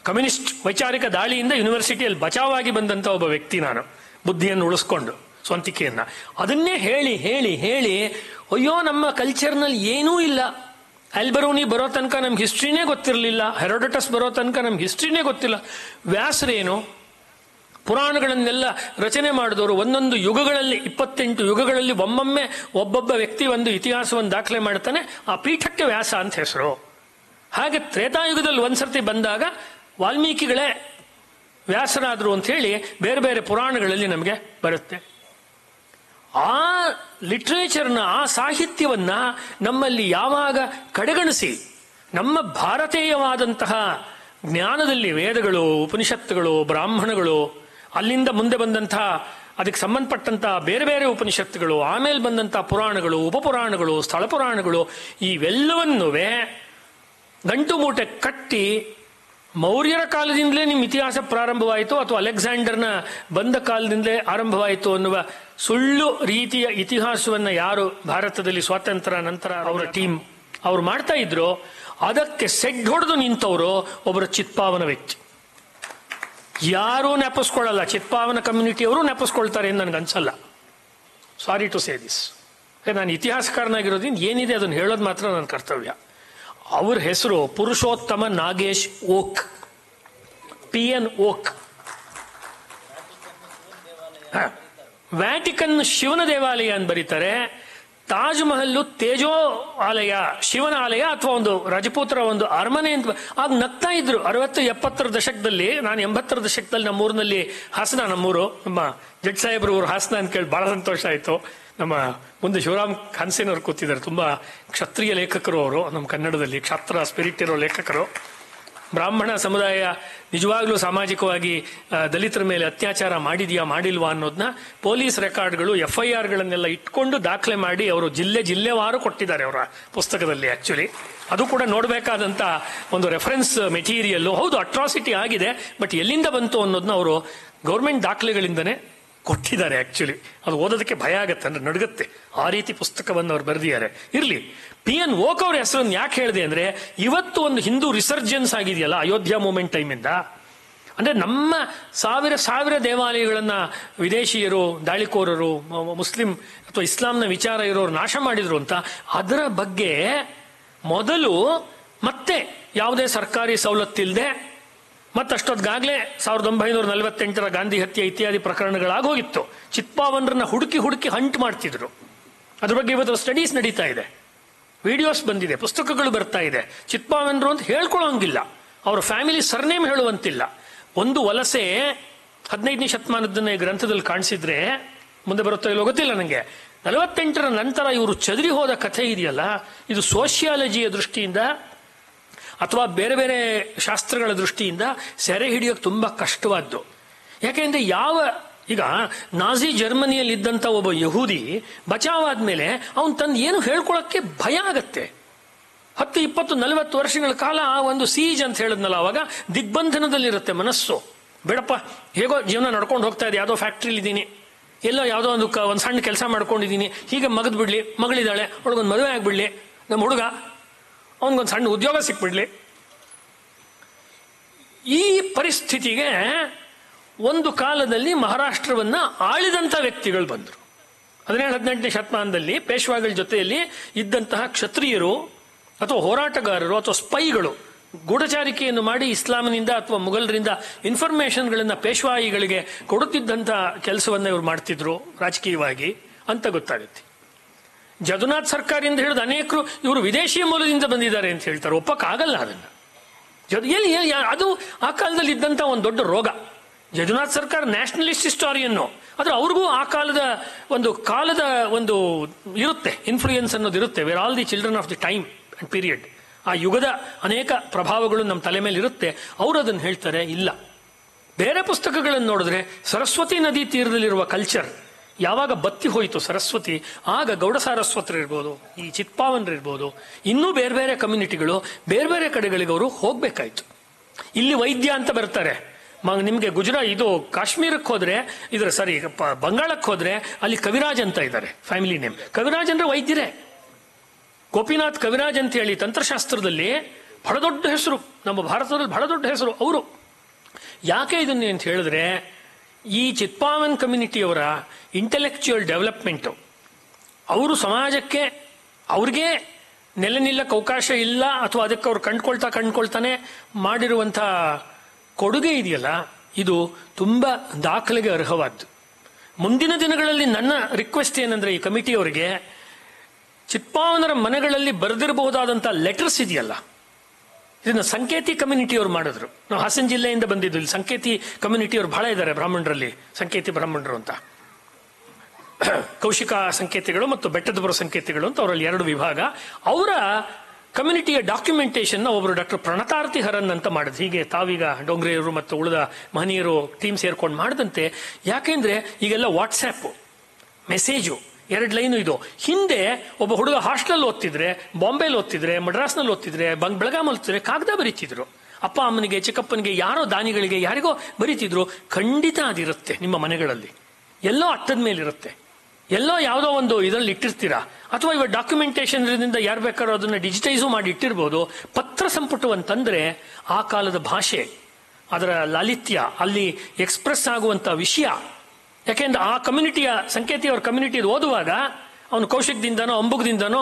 ಕಮ್ಯುನಿಸ್ಟ್ ವೈಚಾರಿಕ ದಾಳಿಯಿಂದ ಯೂನಿವರ್ಸಿಟಿಯಲ್ಲಿ ಬಚಾವಾಗಿ ಬಂದಂತ ಒಬ್ಬ ವ್ಯಕ್ತಿ ನಾನು, ಬುದ್ಧಿಯನ್ನು ಉಳಿಸ್ಕೊಂಡು ಸ್ವಂತಿಕೆಯನ್ನ. ಅದನ್ನೇ ಹೇಳಿ ಹೇಳಿ ಹೇಳಿ ಅಯ್ಯೋ ನಮ್ಮ ಕಲ್ಚರ್ನಲ್ಲಿ ಏನೂ ಇಲ್ಲ, ಆಲ್ಬರೋನಿ ಬರೋ ತನಕ ನಮ್ಗೆ ಹಿಸ್ಟ್ರಿನೇ ಗೊತ್ತಿರಲಿಲ್ಲ, ಹೆರೋಡಟಸ್ ಬರೋ ತನಕ ನಮ್ಗೆ ಹಿಸ್ಟ್ರಿನೇ ಗೊತ್ತಿಲ್ಲ. ವ್ಯಾಸರೇನು ಪುರಾಣಗಳನ್ನೆಲ್ಲ ರಚನೆ ಮಾಡಿದವರು ಒಂದೊಂದು ಯುಗಗಳಲ್ಲಿ, 28 ಯುಗಗಳಲ್ಲಿ ಒಮ್ಮೊಮ್ಮೆ ಒಬ್ಬೊಬ್ಬ ವ್ಯಕ್ತಿ ಒಂದು ಇತಿಹಾಸವನ್ನು ದಾಖಲೆ ಮಾಡ್ತಾನೆ. ಆ ಪೀಠಕ್ಕೆ ವ್ಯಾಸ ಅಂತ ಹೆಸರು. ಹಾಗೆ ತ್ರೇತಾಯುಗದಲ್ಲಿ ಒಂದ್ಸರ್ತಿ ಬಂದಾಗ ವಾಲ್ಮೀಕಿಗಳೇ ವ್ಯಾಸರಾದರು ಅಂತ ಹೇಳಿ ಬೇರೆ ಬೇರೆ ಪುರಾಣಗಳಲ್ಲಿ ನಮಗೆ ಬರುತ್ತೆ. ಆ ಲಿಟ್ರೇಚರ್ನ, ಆ ಸಾಹಿತ್ಯವನ್ನ ನಮ್ಮಲ್ಲಿ ಯಾವಾಗ ಕಡೆಗಣಿಸಿ ನಮ್ಮ ಭಾರತೀಯವಾದಂತಹ ಜ್ಞಾನದಲ್ಲಿ ವೇದಗಳು, ಉಪನಿಷತ್ತುಗಳು, ಬ್ರಾಹ್ಮಣಗಳು, ಅಲ್ಲಿಂದ ಮುಂದೆ ಬಂದಂತಹ ಅದಕ್ಕೆ ಸಂಬಂಧಪಟ್ಟಂತಹ ಬೇರೆ ಬೇರೆ ಉಪನಿಷತ್ತುಗಳು, ಆಮೇಲೆ ಬಂದಂತಹ ಪುರಾಣಗಳು, ಉಪಪುರಾಣಗಳು, ಸ್ಥಳ ಪುರಾಣಗಳು, ಇವೆಲ್ಲವನ್ನೂ ಗಂಟು ಮೂಟೆ ಕಟ್ಟಿ ಮೌರ್ಯರ ಕಾಲದಿಂದಲೇ ನಿಮ್ಮ ಇತಿಹಾಸ ಪ್ರಾರಂಭವಾಯಿತು ಅಥವಾ ಅಲೆಕ್ಸಾಂಡರ್ನ ಬಂದ ಕಾಲದಿಂದಲೇ ಆರಂಭವಾಯಿತು ಅನ್ನುವ ಸುಳ್ಳು ರೀತಿಯ ಇತಿಹಾಸವನ್ನು ಯಾರು ಭಾರತದಲ್ಲಿ ಸ್ವಾತಂತ್ರ್ಯ ನಂತರ ಅವರ ಟೀಮ್ ಅವ್ರು ಮಾಡ್ತಾ ಇದ್ರು, ಅದಕ್ಕೆ ಸೆಡ್ ಹೊಡೆದು ನಿಂತವರು ಒಬ್ಬರು ಚಿತ್ಪಾವನ ವ್ಯಕ್ತಿ. ಯಾರೂ ನೆನಪಿಸ್ಕೊಳ್ಳಲ್ಲ. ಚಿತ್ಪಾವನ ಕಮ್ಯುನಿಟಿಯವರು ನೆನಪಿಸ್ಕೊಳ್ತಾರೆ ಅಂತ ನನಗೆ ಅನ್ಸಲ್ಲ. Sorry to say this. ನಾನು ಇತಿಹಾಸಕಾರನಾಗಿರೋದ್ರಿಂದ ಏನಿದೆ ಅದನ್ನು ಹೇಳೋದು ಮಾತ್ರ ನನ್ನ ಕರ್ತವ್ಯ. ಅವ್ರ ಹೆಸರು ಪುರುಷೋತ್ತಮ ನಾಗೇಶ್ ಓಕ್, PN ಓಕ್. ವ್ಯಾಟಿಕನ್ ಶಿವನ ದೇವಾಲಯ ಅಂತ ಬರೀತಾರೆ. ತಾಜ್ ಮಹಲ್ ತೇಜೋ ಆಲಯ, ಶಿವನ ಆಲಯ ಅಥವಾ ಒಂದು ರಜಪೂತರ ಒಂದು ಅರಮನೆ ಅಂತ ಆಗ ನಗ್ತಾ ಇದ್ರು. 60-70 ದಶಕದಲ್ಲಿ. ನಾನು 80 ದಶಕದಲ್ಲಿ ನಮ್ಮೂರಿನಲ್ಲಿ, ಹಾಸನ ನಮ್ಮೂರು, ನಮ್ಮ ಜಡ್ ಸಾಹೇಬ್ರ ಊರು ಹಾಸನ ಅಂತ ಕೇಳಿ ಬಹಳ ಸಂತೋಷ ಆಯಿತು. ನಮ್ಮ ಮುಂದೆ ಶಿವರಾಮ್ ಖಾನ್ಸೇನವ್ರು ಕೂತಿದ್ದಾರೆ, ತುಂಬಾ ಕ್ಷತ್ರಿಯ ಲೇಖಕರು ಅವರು, ನಮ್ಮ ಕನ್ನಡದಲ್ಲಿ ಕ್ಷತ್ರ ಸ್ಪಿರಿಟ್ ಇರೋ ಲೇಖಕರು. ಬ್ರಾಹ್ಮಣ ಸಮುದಾಯ ನಿಜವಾಗ್ಲೂ ಸಾಮಾಜಿಕವಾಗಿ ದಲಿತರ ಮೇಲೆ ಅತ್ಯಾಚಾರ ಮಾಡಿದೆಯಾ ಮಾಡಿಲ್ವಾ ಅನ್ನೋದನ್ನ ಪೊಲೀಸ್ ರೆಕಾರ್ಡ್ಗಳು, FIRಗಳನ್ನೆಲ್ಲ ಇಟ್ಕೊಂಡು ದಾಖಲೆ ಮಾಡಿ ಅವರು ಜಿಲ್ಲೆವಾರು ಕೊಟ್ಟಿದ್ದಾರೆ ಅವರ ಪುಸ್ತಕದಲ್ಲಿ. ಆಕ್ಚುಲಿ ಅದು ಕೂಡ ನೋಡಬೇಕಾದಂತ ಒಂದು ರೆಫರೆನ್ಸ್ ಮೆಟೀರಿಯಲ್. ಹೌದು, ಅಟ್ರಾಸಿಟಿ ಆಗಿದೆ, ಬಟ್ ಎಲ್ಲಿಂದ ಬಂತು ಅನ್ನೋದನ್ನ ಅವರು ಗೌರ್ಮೆಂಟ್ ದಾಖಲೆಗಳಿಂದನೇ ಕೊಟ್ಟಿದ್ದಾರೆ. ಆಕ್ಚುಲಿ ಅದು ಓದೋದಕ್ಕೆ ಭಯ ಆಗತ್ತೆ, ಅಂದ್ರೆ ನಡುಗತ್ತೆ. ಆ ರೀತಿ ಪುಸ್ತಕವನ್ನು ಅವ್ರು ಬರೆದಿದ್ದಾರೆ. ಇರ್ಲಿ, PN ಓಕ್ ಅವ್ರ ಹೆಸರನ್ನು ಯಾಕೆ ಹೇಳಿದೆ ಅಂದ್ರೆ, ಇವತ್ತು ಒಂದು ಹಿಂದೂ ರಿಸರ್ಜೆನ್ಸ್ ಆಗಿದೆಯಲ್ಲ ಅಯೋಧ್ಯ ಮೂವ್ಮೆಂಟ್ ಟೈಮಿಂದ, ಅಂದ್ರೆ ನಮ್ಮ ಸಾವಿರ ದೇವಾಲಯಗಳನ್ನ ವಿದೇಶಿಯರು, ದಾಳಿಕೋರರು, ಮುಸ್ಲಿಂ ಅಥವಾ ಇಸ್ಲಾಂನ ವಿಚಾರ ಇರೋರು ನಾಶ ಮಾಡಿದ್ರು ಅಂತ, ಅದರ ಬಗ್ಗೆ ಮೊದಲು ಮತ್ತೆ ಯಾವುದೇ ಸರ್ಕಾರಿ ಸವಲತ್ತಿಲ್ಲದೆ ಮತ್ತಷ್ಟೊದ್ಗಾಗಲೇ 1948ರ ಗಾಂಧಿ ಹತ್ಯೆ ಇತ್ಯಾದಿ ಪ್ರಕರಣಗಳಾಗೋಗಿತ್ತು. ಚಿತ್ಪಾವನರನ್ನ ಹುಡುಕಿ ಹಂಟ್ ಮಾಡ್ತಿದ್ರು. ಅದ್ರ ಬಗ್ಗೆ ಇವತ್ತು ಸ್ಟಡೀಸ್ ನಡೀತಾ ಇದೆ, ವಿಡಿಯೋಸ್ ಬಂದಿದೆ, ಪುಸ್ತಕಗಳು ಬರ್ತಾ ಇದೆ. ಚಿತ್ಪಾವನರು ಅಂತ ಹೇಳ್ಕೊಳ್ಳೋಂಗಿಲ್ಲ, ಅವರ ಫ್ಯಾಮಿಲಿ ಸರ್ನೇಮ್ ಹೇಳುವಂತಿಲ್ಲ. ಒಂದು ವಲಸೆ 15ನೇ ಶತಮಾನದನ್ನ ಈ ಗ್ರಂಥದಲ್ಲಿ ಕಾಣಿಸಿದ್ರೆ, ಮುಂದೆ ಬರುತ್ತೋ ಇಲ್ಲೋ ಗೊತ್ತಿಲ್ಲ ನನಗೆ, 48ರ ನಂತರ ಇವರು ಚದರಿ ಹೋದ ಕಥೆ ಇದೆಯಲ್ಲ, ಇದು ಸೋಷಿಯಾಲಜಿಯ ದೃಷ್ಟಿಯಿಂದ ಅಥವಾ ಬೇರೆ ಬೇರೆ ಶಾಸ್ತ್ರಗಳ ದೃಷ್ಟಿಯಿಂದ ಸೆರೆ ಹಿಡಿಯೋಕೆ ತುಂಬಾ ಕಷ್ಟವಾದ್ದು. ಯಾಕೆಂದ್ರೆ ಈಗ ನಾಜಿ ಜರ್ಮನಿಯಲ್ಲಿ ಇದ್ದಂತ ಒಬ್ಬ ಯಹೂದಿ ಬಚಾವಾದ್ಮೇಲೆ ಅವನು ತಂದು ಏನು ಹೇಳ್ಕೊಳಕ್ಕೆ ಭಯ ಆಗತ್ತೆ. 10, 20, 40 ವರ್ಷಗಳ ಕಾಲ ಒಂದು ಸೀಜ್ ಅಂತ ಹೇಳಿದ್ನಲ್ಲ, ಅವಾಗ ದಿಗ್ಬಂಧನದಲ್ಲಿರುತ್ತೆ ಮನಸ್ಸು. ಬೇಡಪ್ಪ, ಹೇಗೋ ಜೀವನ ನಡ್ಕೊಂಡು ಹೋಗ್ತಾ ಇದೆ, ಯಾವುದೋ ಫ್ಯಾಕ್ಟ್ರಿಲಿ ಇದ್ದೀನಿ, ಎಲ್ಲೋ ಯಾವುದೋ ಒಂದು ಸಣ್ಣ ಕೆಲಸ ಮಾಡ್ಕೊಂಡಿದ್ದೀನಿ, ಹೀಗೆ ಮಗದ್ ಬಿಡ್ಲಿ, ಮಗಳಿದ್ದಾಳೆ, ಅವಳಿಗೊಂದು ಮದುವೆ ಆಗ್ಬಿಡ್ಲಿ, ನಮ್ಮ ಹುಡುಗ ಅವನಿಗೊಂದು ಸಣ್ಣ ಉದ್ಯೋಗ ಸಿಕ್ಬಿಡ್ಲಿ. ಈ ಪರಿಸ್ಥಿತಿಗೆ ಒಂದು ಕಾಲದಲ್ಲಿ ಮಹಾರಾಷ್ಟ್ರವನ್ನ ಆಳಿದಂಥ ವ್ಯಕ್ತಿಗಳು ಬಂದರು. 17-18ನೇ ಶತಮಾನದಲ್ಲಿ ಪೇಶ್ವಾಗಳ ಜೊತೆಯಲ್ಲಿ ಇದ್ದಂತಹ ಕ್ಷತ್ರಿಯರು ಅಥವಾ ಹೋರಾಟಗಾರರು ಅಥವಾ ಸ್ಪೈಗಳು ಗೂಢಚಾರಿಕೆಯನ್ನು ಮಾಡಿ ಇಸ್ಲಾಮಿನಿಂದ ಅಥವಾ ಮುಘಲರಿಂದ ಇನ್ಫಾರ್ಮೇಶನ್ಗಳನ್ನ ಪೇಶ್ವಾಯಿಗಳಿಗೆ ಕೊಡುತ್ತಿದ್ದಂಥ ಕೆಲಸವನ್ನ ಇವರು ಮಾಡ್ತಿದ್ರು ರಾಜಕೀಯವಾಗಿ ಅಂತ ಗೊತ್ತಾಗುತ್ತೆ. ಜದುನಾಥ್ ಸರ್ಕಾರಿಂದ ಹಿಡಿದು ಅನೇಕರು ಇವರು ವಿದೇಶಿಯ ಮೂಲದಿಂದ ಬಂದಿದ್ದಾರೆ ಅಂತ ಹೇಳ್ತಾರೆ. ಒಪ್ಪಕ್ಕಾಗಲ್ಲ ಅದನ್ನ. ಅದು ಆ ಕಾಲದಲ್ಲಿ ಇದ್ದಂತ ಒಂದು ದೊಡ್ಡ ರೋಗ. ಜದುನಾಥ್ ಸರ್ಕಾರ ನ್ಯಾಷನಲಿಸ್ಟ್ ಹಿಸ್ಟಾರಿಯನ್ನು, ಆದ್ರೆ ಅವ್ರಿಗೂ ಆ ಕಾಲದ ಒಂದು ಇರುತ್ತೆ, ಇನ್ಫ್ಲೂಯೆನ್ಸ್ ಅನ್ನೋದು ಇರುತ್ತೆ. Where all the children of the time and period. ಆ ಯುಗದ ಅನೇಕ ಪ್ರಭಾವಗಳು ನಮ್ಮ ತಲೆ ಮೇಲೆ ಇರುತ್ತೆ. ಅವರು ಅದನ್ನು ಹೇಳ್ತಾರೆ ಇಲ್ಲ. ಬೇರೆ ಪುಸ್ತಕಗಳನ್ನು ನೋಡಿದ್ರೆ ಸರಸ್ವತಿ ನದಿ ತೀರದಲ್ಲಿರುವ ಕಲ್ಚರ್ ಯಾವಾಗ ಬತ್ತಿ ಹೋಯಿತು ಸರಸ್ವತಿ, ಆಗ ಗೌಡ ಸಾರಸ್ವತರಿರ್ಬೋದು, ಈ ಚಿತ್ಪಾವನರಿರ್ಬೋದು, ಇನ್ನೂ ಬೇರೆ ಬೇರೆ ಕಮ್ಯುನಿಟಿಗಳು ಬೇರೆ ಬೇರೆ ಕಡೆಗಳಿಗೆ ಅವರು ಹೋಗ್ಬೇಕಾಯ್ತು. ಇಲ್ಲಿ ವೈದ್ಯ ಅಂತ ಬರ್ತಾರೆ. ನಿಮ್ಗೆ ಇದು ಕಾಶ್ಮೀರಕ್ಕೆ ಹೋದ್ರೆ, ಬಂಗಾಳಕ್ಕೆ ಹೋದ್ರೆ ಅಲ್ಲಿ ಕವಿರಾಜ್ ಅಂತ ಇದ್ದಾರೆ, ಫ್ಯಾಮಿಲಿ ನೇಮ್. ಕವಿರಾಜ್ ಅಂದ್ರೆ ವೈದ್ಯರೇ. ಗೋಪಿನಾಥ್ ಕವಿರಾಜ್ ಅಂತ ಹೇಳಿ ತಂತ್ರಶಾಸ್ತ್ರದಲ್ಲಿ ಬಹಳ ದೊಡ್ಡ ಹೆಸರು, ನಮ್ಮ ಭಾರತದಲ್ಲಿ ಬಹಳ ದೊಡ್ಡ ಹೆಸರು ಅವರು. ಯಾಕೆ ಇದನ್ನೇ ಅಂತ ಹೇಳಿದ್ರೆ, ಈ ಚಿತ್ಪಾವನ್ ಕಮ್ಯುನಿಟಿಯವರ ಇಂಟೆಲೆಕ್ಚುಯಲ್ ಡೆವಲಪ್ಮೆಂಟು, ಅವರು ಸಮಾಜಕ್ಕೆ ಅವ್ರಿಗೆ ನೆಲೆ ನಿಲ್ಲಕ್ಕೆ ಅವಕಾಶ ಇಲ್ಲ ಅಥವಾ ಅದಕ್ಕೆ ಅವ್ರು ಕಂಡ್ಕೊಳ್ತಾನೆ ಮಾಡಿರುವಂಥ ಕೊಡುಗೆ ಇದೆಯಲ್ಲ, ಇದು ತುಂಬ ದಾಖಲೆಗೆ ಅರ್ಹವಾದ್ದು. ಮುಂದಿನ ದಿನಗಳಲ್ಲಿ ನನ್ನ ರಿಕ್ವೆಸ್ಟ್ ಏನಂದ್ರೆ, ಈ ಕಮಿಟಿಯವರಿಗೆ ಚಿತ್ಪಾವನರ ಮನೆಗಳಲ್ಲಿ ಬರೆದಿರಬಹುದಾದಂಥ ಲೆಟರ್ಸ್ ಇದೆಯಲ್ಲ, ಇದನ್ನ ಸಂಕೇತಿ ಕಮ್ಯುನಿಟಿಯವರು ಮಾಡಿದ್ರು. ನಾವು ಹಾಸನ ಜಿಲ್ಲೆಯಿಂದ ಬಂದಿದ್ದು. ಇಲ್ಲಿ ಸಂಕೇತಿ ಕಮ್ಯುನಿಟಿಯವರು ಬಹಳ ಇದ್ದಾರೆ ಬ್ರಾಹ್ಮಣರಲ್ಲಿ, ಸಂಕೇತಿ ಬ್ರಾಹ್ಮಣರು ಅಂತ. ಕೌಶಿಕ ಸಂಕೇತಿಗಳು ಮತ್ತು ಬೆಟ್ಟದಪುರ ಸಂಕೇತಿಗಳು ಅಂತ ಅವರಲ್ಲಿ 2 ವಿಭಾಗ. ಅವರ ಕಮ್ಯುನಿಟಿಯ ಡಾಕ್ಯುಮೆಂಟೇಶನ್ ಒಬ್ಬರು ಡಾಕ್ಟರ್ ಪ್ರಣತಾರ್ತಿ ಹರನ್ ಅಂತ ಮಾಡಿದ್ರು. ಹೀಗೆ ತಾವೀಗ ಡೋಂಗ್ರೆಯವರು ಮತ್ತು ಉಳಿದ ಮಹನೀಯರು ಟೀಮ್ ಸೇರ್ಕೊಂಡು ಮಾಡಿದಂತೆ. ಯಾಕೆಂದ್ರೆ ಈಗೆಲ್ಲ ವಾಟ್ಸ್ಆ್ಯಪ್ ಮೆಸೇಜು 2 ಲೈನು ಇದು. ಹಿಂದೆ ಒಬ್ಬ ಹುಡುಗ ಹಾಸ್ಟೆಲ್ ಓದ್ತಿದ್ರೆ, ಬಾಂಬೆಲಿ ಓದ್ತಿದ್ರೆ, ಮಡ್ರಾಸ್ನಲ್ಲಿ ಓದ್ತಿದ್ರೆ, ಬೆಳಗಾಮಲ್ಲಿ ಓದ್ತಿದ್ರೆ ಕಾಗದ ಬರೀತಿದ್ರು. ಅಪ್ಪ ಅಮ್ಮನಿಗೆ, ಚಿಕ್ಕಪ್ಪನಿಗೆ, ಯಾರೋ ದಾನಿಗಳಿಗೆ, ಯಾರಿಗೋ ಬರೀತಿದ್ರು. ಖಂಡಿತ ಅದಿರುತ್ತೆ ನಿಮ್ಮ ಮನೆಗಳಲ್ಲಿ, ಎಲ್ಲೋ ಅಟ್ಟದ ಮೇಲಿರುತ್ತೆ, ಎಲ್ಲೋ ಯಾವುದೋ ಒಂದು ಇದರಲ್ಲಿ ಇಟ್ಟಿರ್ತೀರಾ. ಅಥವಾ ಇವಾಗ ಡಾಕ್ಯುಮೆಂಟೇಶನ್ ಯಾರು ಬೇಕಾದ್ರೂ ಅದನ್ನ ಡಿಜಿಟೈಸು ಮಾಡಿ ಇಟ್ಟಿರ್ಬೋದು. ಪತ್ರ ಸಂಪುಟ ಅಂತಂದ್ರೆ ಆ ಕಾಲದ ಭಾಷೆ, ಅದರ ಲಾಲಿತ್ಯ, ಅಲ್ಲಿ ಎಕ್ಸ್ಪ್ರೆಸ್ ಆಗುವಂತ ವಿಷಯ. ಯಾಕೆಂದ್ರೆ ಆ ಕಮ್ಯುನಿಟಿಯ ಸಂಕೇತಿಯವರ ಕಮ್ಯುನಿಟಿ ಓದುವಾಗ ಅವನು ಕೌಶಿಕದಿಂದನೋ ಅಂಬುಗದಿಂದನೋ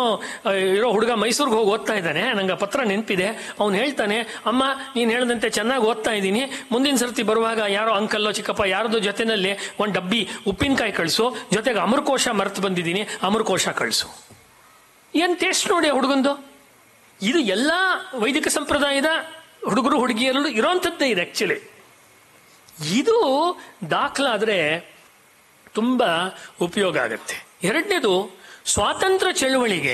ಇರೋ ಹುಡುಗ ಮೈಸೂರಿಗೆ ಹೋಗಿ ಓದ್ತಾ ಇದ್ದಾನೆ. ನಂಗೆ ಪತ್ರ ನೆನಪಿದೆ. ಅವನು ಹೇಳ್ತಾನೆ, ಅಮ್ಮ ನೀನು ಹೇಳ್ದಂತೆ ಚೆನ್ನಾಗಿ ಓದ್ತಾ ಇದ್ದೀನಿ, ಮುಂದಿನ ಸರ್ತಿ ಬರುವಾಗ ಯಾರೋ ಅಂಕಲ್ಲೋ ಚಿಕ್ಕಪ್ಪ ಯಾರದೋ ಜೊತೆನಲ್ಲಿ 1 ಡಬ್ಬಿ ಉಪ್ಪಿನಕಾಯಿ ಕಳಿಸು, ಜೊತೆಗೆ ಅಮೃಕೋಶ ಮರೆತು ಬಂದಿದ್ದೀನಿ, ಅಮೃಕೋಶ ಕಳಿಸು. ಏನ್ ಟೇಸ್ಟ್ ನೋಡಿ ಆ ಹುಡುಗಂದು. ಇದು ಎಲ್ಲ ವೈದಿಕ ಸಂಪ್ರದಾಯದ ಹುಡುಗರು ಹುಡುಗಿಯರು ಇರೋಂಥದ್ದೇ ಇದೆ ಆಕ್ಚುಲಿ. ಇದು ದಾಖಲಾದ್ರೆ ತುಂಬಾ ಉಪಯೋಗ ಆಗತ್ತೆ. 2ನೇದು, ಸ್ವಾತಂತ್ರ್ಯ ಚಳುವಳಿಗೆ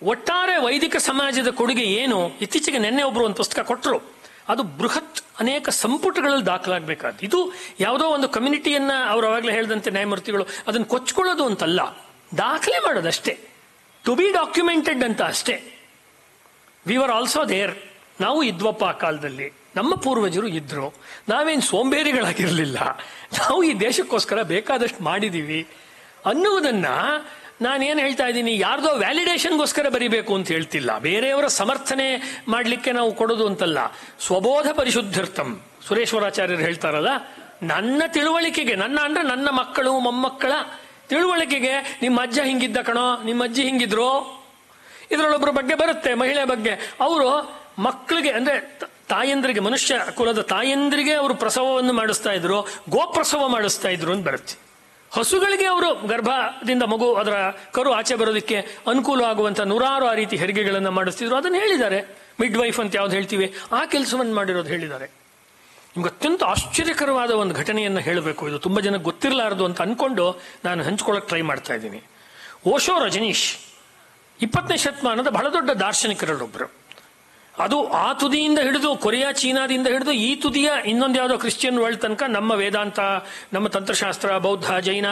ಒಟ್ಟಾರೆ ವೈದಿಕ ಸಮಾಜದ ಕೊಡುಗೆ ಏನು. ಇತ್ತೀಚೆಗೆ ನಿನ್ನೆ ಒಬ್ರು ಒಂದು ಪುಸ್ತಕ ಕೊಟ್ಟರು. ಅದು ಬೃಹತ್ ಅನೇಕ ಸಂಪುಟಗಳಲ್ಲಿ ದಾಖಲಾಗಬೇಕಾದ. ಇದು ಯಾವುದೋ ಒಂದು ಕಮ್ಯುನಿಟಿಯನ್ನ ಅವರು ಅವಾಗಲೇ ಹೇಳಿದಂತೆ ನ್ಯಾಯಮೂರ್ತಿಗಳು ಅದನ್ನು ಕೊಚ್ಕೊಳ್ಳೋದು ಅಂತಲ್ಲ, ದಾಖಲೆ ಮಾಡೋದಷ್ಟೇ. ಟು ಬಿ ಡಾಕ್ಯುಮೆಂಟೆಡ್ ಅಂತ ಅಷ್ಟೇ. We are also there. ನಾವು ಇದ್ವಪ್ಪ ಆ ಕಾಲದಲ್ಲಿ, ನಮ್ಮ ಪೂರ್ವಜರು ಇದ್ರು, ನಾವೇನು ಸೋಂಬೇರಿಗಳಾಗಿರ್ಲಿಲ್ಲ, ನಾವು ಈ ದೇಶಕ್ಕೋಸ್ಕರ ಬೇಕಾದಷ್ಟು ಮಾಡಿದೀವಿ ಅನ್ನುವುದನ್ನ ನಾನೇನು ಹೇಳ್ತಾ ಇದ್ದೀನಿ. ಯಾರ್ದೋ ವ್ಯಾಲಿಡೇಷನ್ಗೋಸ್ಕರ ಬರಿಬೇಕು ಅಂತ ಹೇಳ್ತಿಲ್ಲ, ಬೇರೆಯವರ ಸಮರ್ಥನೆ ಮಾಡಲಿಕ್ಕೆ ನಾವು ಕೊಡೋದು ಅಂತಲ್ಲ. ಸ್ವಬೋಧ ಪರಿಶುದ್ಧರ್ಥಂ ಸುರೇಶ್ವರಾಚಾರ್ಯರು ಹೇಳ್ತಾರಲ್ಲ, ನನ್ನ ತಿಳುವಳಿಕೆಗೆ, ನನ್ನ ಮಕ್ಕಳು ಮೊಮ್ಮಕ್ಕಳ ತಿಳುವಳಿಕೆಗೆ, ನಿಮ್ಮ ಅಜ್ಜ ಹಿಂಗಿದ್ದ ಕಣೋ, ನಿಮ್ಮ ಅಜ್ಜಿ ಹಿಂಗಿದ್ರು. ಇದರಲ್ಲೊಬ್ಬರ ಬಗ್ಗೆ ಬರುತ್ತೆ, ಮಹಿಳೆ ಬಗ್ಗೆ. ಅವರು ಮಕ್ಕಳಿಗೆ ಅಂದ್ರೆ ತಾಯಂದ್ರಿಗೆ, ಮನುಷ್ಯ ಕುಲದ ತಾಯಂದ್ರಿಗೆ ಅವರು ಪ್ರಸವವನ್ನು ಮಾಡಿಸ್ತಾ ಇದ್ರು, ಗೋಪ್ರಸವ ಮಾಡಿಸ್ತಾ ಇದ್ರು ಅಂತ ಬರುತ್ತೆ. ಹಸುಗಳಿಗೆ ಅವರು ಗರ್ಭದಿಂದ ಮಗು ಅದರ ಕರು ಆಚೆ ಬರೋದಕ್ಕೆ ಅನುಕೂಲ ಆಗುವಂತ 100 ಆ ರೀತಿ ಹೆರಿಗೆಗಳನ್ನು ಮಾಡಿಸ್ತಿದ್ರು. ಅದನ್ನು ಹೇಳಿದ್ದಾರೆ. ಮಿಡ್ ವೈಫ್ ಅಂತ ಯಾವ್ದು ಹೇಳ್ತೀವಿ, ಆ ಕೆಲಸವನ್ನು ಮಾಡಿರೋದು ಹೇಳಿದ್ದಾರೆ. ನಿಮ್ಗೆ ಅತ್ಯಂತ ಆಶ್ಚರ್ಯಕರವಾದ ಒಂದು ಘಟನೆಯನ್ನು ಹೇಳಬೇಕು. ಇದು ತುಂಬಾ ಜನ ಗೊತ್ತಿರಲಾರದು ಅಂತ ಅನ್ಕೊಂಡು ನಾನು ಹಂಚ್ಕೊಳ್ಳೋಕೆ ಟ್ರೈ ಮಾಡ್ತಾ ಇದ್ದೀನಿ. ಓಶೋ ರಜನೀಶ್ 20ನೇ ಶತಮಾನದ ಬಹಳ ದೊಡ್ಡ ದಾರ್ಶನಿಕರಲ್ಲೊಬ್ಬರು. ಅದು ಆ ತುದಿಯಿಂದ ಹಿಡಿದು ಕೊರಿಯಾ ಚೀನಾದಿಂದ ಹಿಡಿದು ಈ ತುದಿಯ ಇನ್ನೊಂದು ಯಾವುದೋ ಕ್ರಿಶ್ಚಿಯನ್ ವರ್ಲ್ಡ್ ತನಕ ನಮ್ಮ ವೇದಾಂತ, ನಮ್ಮ ತಂತ್ರಶಾಸ್ತ್ರ, ಬೌದ್ಧ, ಜೈನ,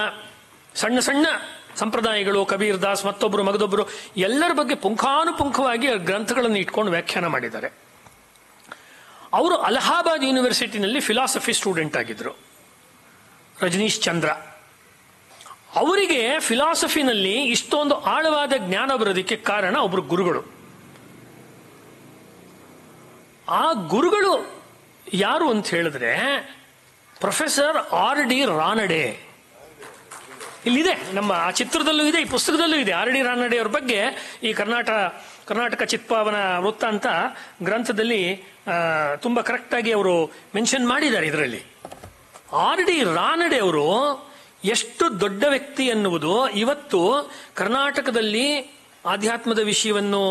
ಸಣ್ಣ ಸಣ್ಣ ಸಂಪ್ರದಾಯಗಳು, ಕಬೀರ್ ದಾಸ್, ಮತ್ತೊಬ್ಬರು ಮಗದೊಬ್ಬರು, ಎಲ್ಲರ ಬಗ್ಗೆ ಪುಂಖಾನುಪುಂಖವಾಗಿ ಗ್ರಂಥಗಳನ್ನು ಇಟ್ಕೊಂಡು ವ್ಯಾಖ್ಯಾನ ಮಾಡಿದ್ದಾರೆ. ಅವರು ಅಲಹಾಬಾದ್ ಯೂನಿವರ್ಸಿಟಿನಲ್ಲಿ ಫಿಲಾಸಫಿ ಸ್ಟೂಡೆಂಟ್ ಆಗಿದ್ರು, ರಜನೀಶ್ ಚಂದ್ರ. ಅವರಿಗೆ ಫಿಲಾಸಫಿನಲ್ಲಿ ಇಷ್ಟೊಂದು ಆಳವಾದ ಜ್ಞಾನ ಬರೋದಕ್ಕೆ ಕಾರಣ ಒಬ್ರು ಗುರುಗಳು. ಆ ಗುರುಗಳು ಯಾರು ಅಂತ ಹೇಳಿದ್ರೆ ಪ್ರೊಫೆಸರ್ R.D. ರಾನಡೆ. ಇಲ್ಲಿದೆ, ನಮ್ಮ ಆ ಚಿತ್ರದಲ್ಲೂ ಇದೆ, ಈ ಪುಸ್ತಕದಲ್ಲೂ ಇದೆ. R.D. ರಾನಡೆ ಅವ್ರ ಬಗ್ಗೆ ಈ ಕರ್ನಾಟಕ ಚಿತ್ಪಾವನ ವೃತ್ತ ಅಂತ ಗ್ರಂಥದಲ್ಲಿ ತುಂಬಾ ಕರೆಕ್ಟ್ ಆಗಿ ಅವರು ಮೆನ್ಷನ್ ಮಾಡಿದ್ದಾರೆ. ಇದರಲ್ಲಿ R.D. ರಾನಡೆ ಅವರು ಎಷ್ಟು ದೊಡ್ಡ ವ್ಯಕ್ತಿ ಎನ್ನುವುದು ಇವತ್ತು ಕರ್ನಾಟಕದಲ್ಲಿ ಆಧ್ಯಾತ್ಮದ ವಿಷಯವನ್ನು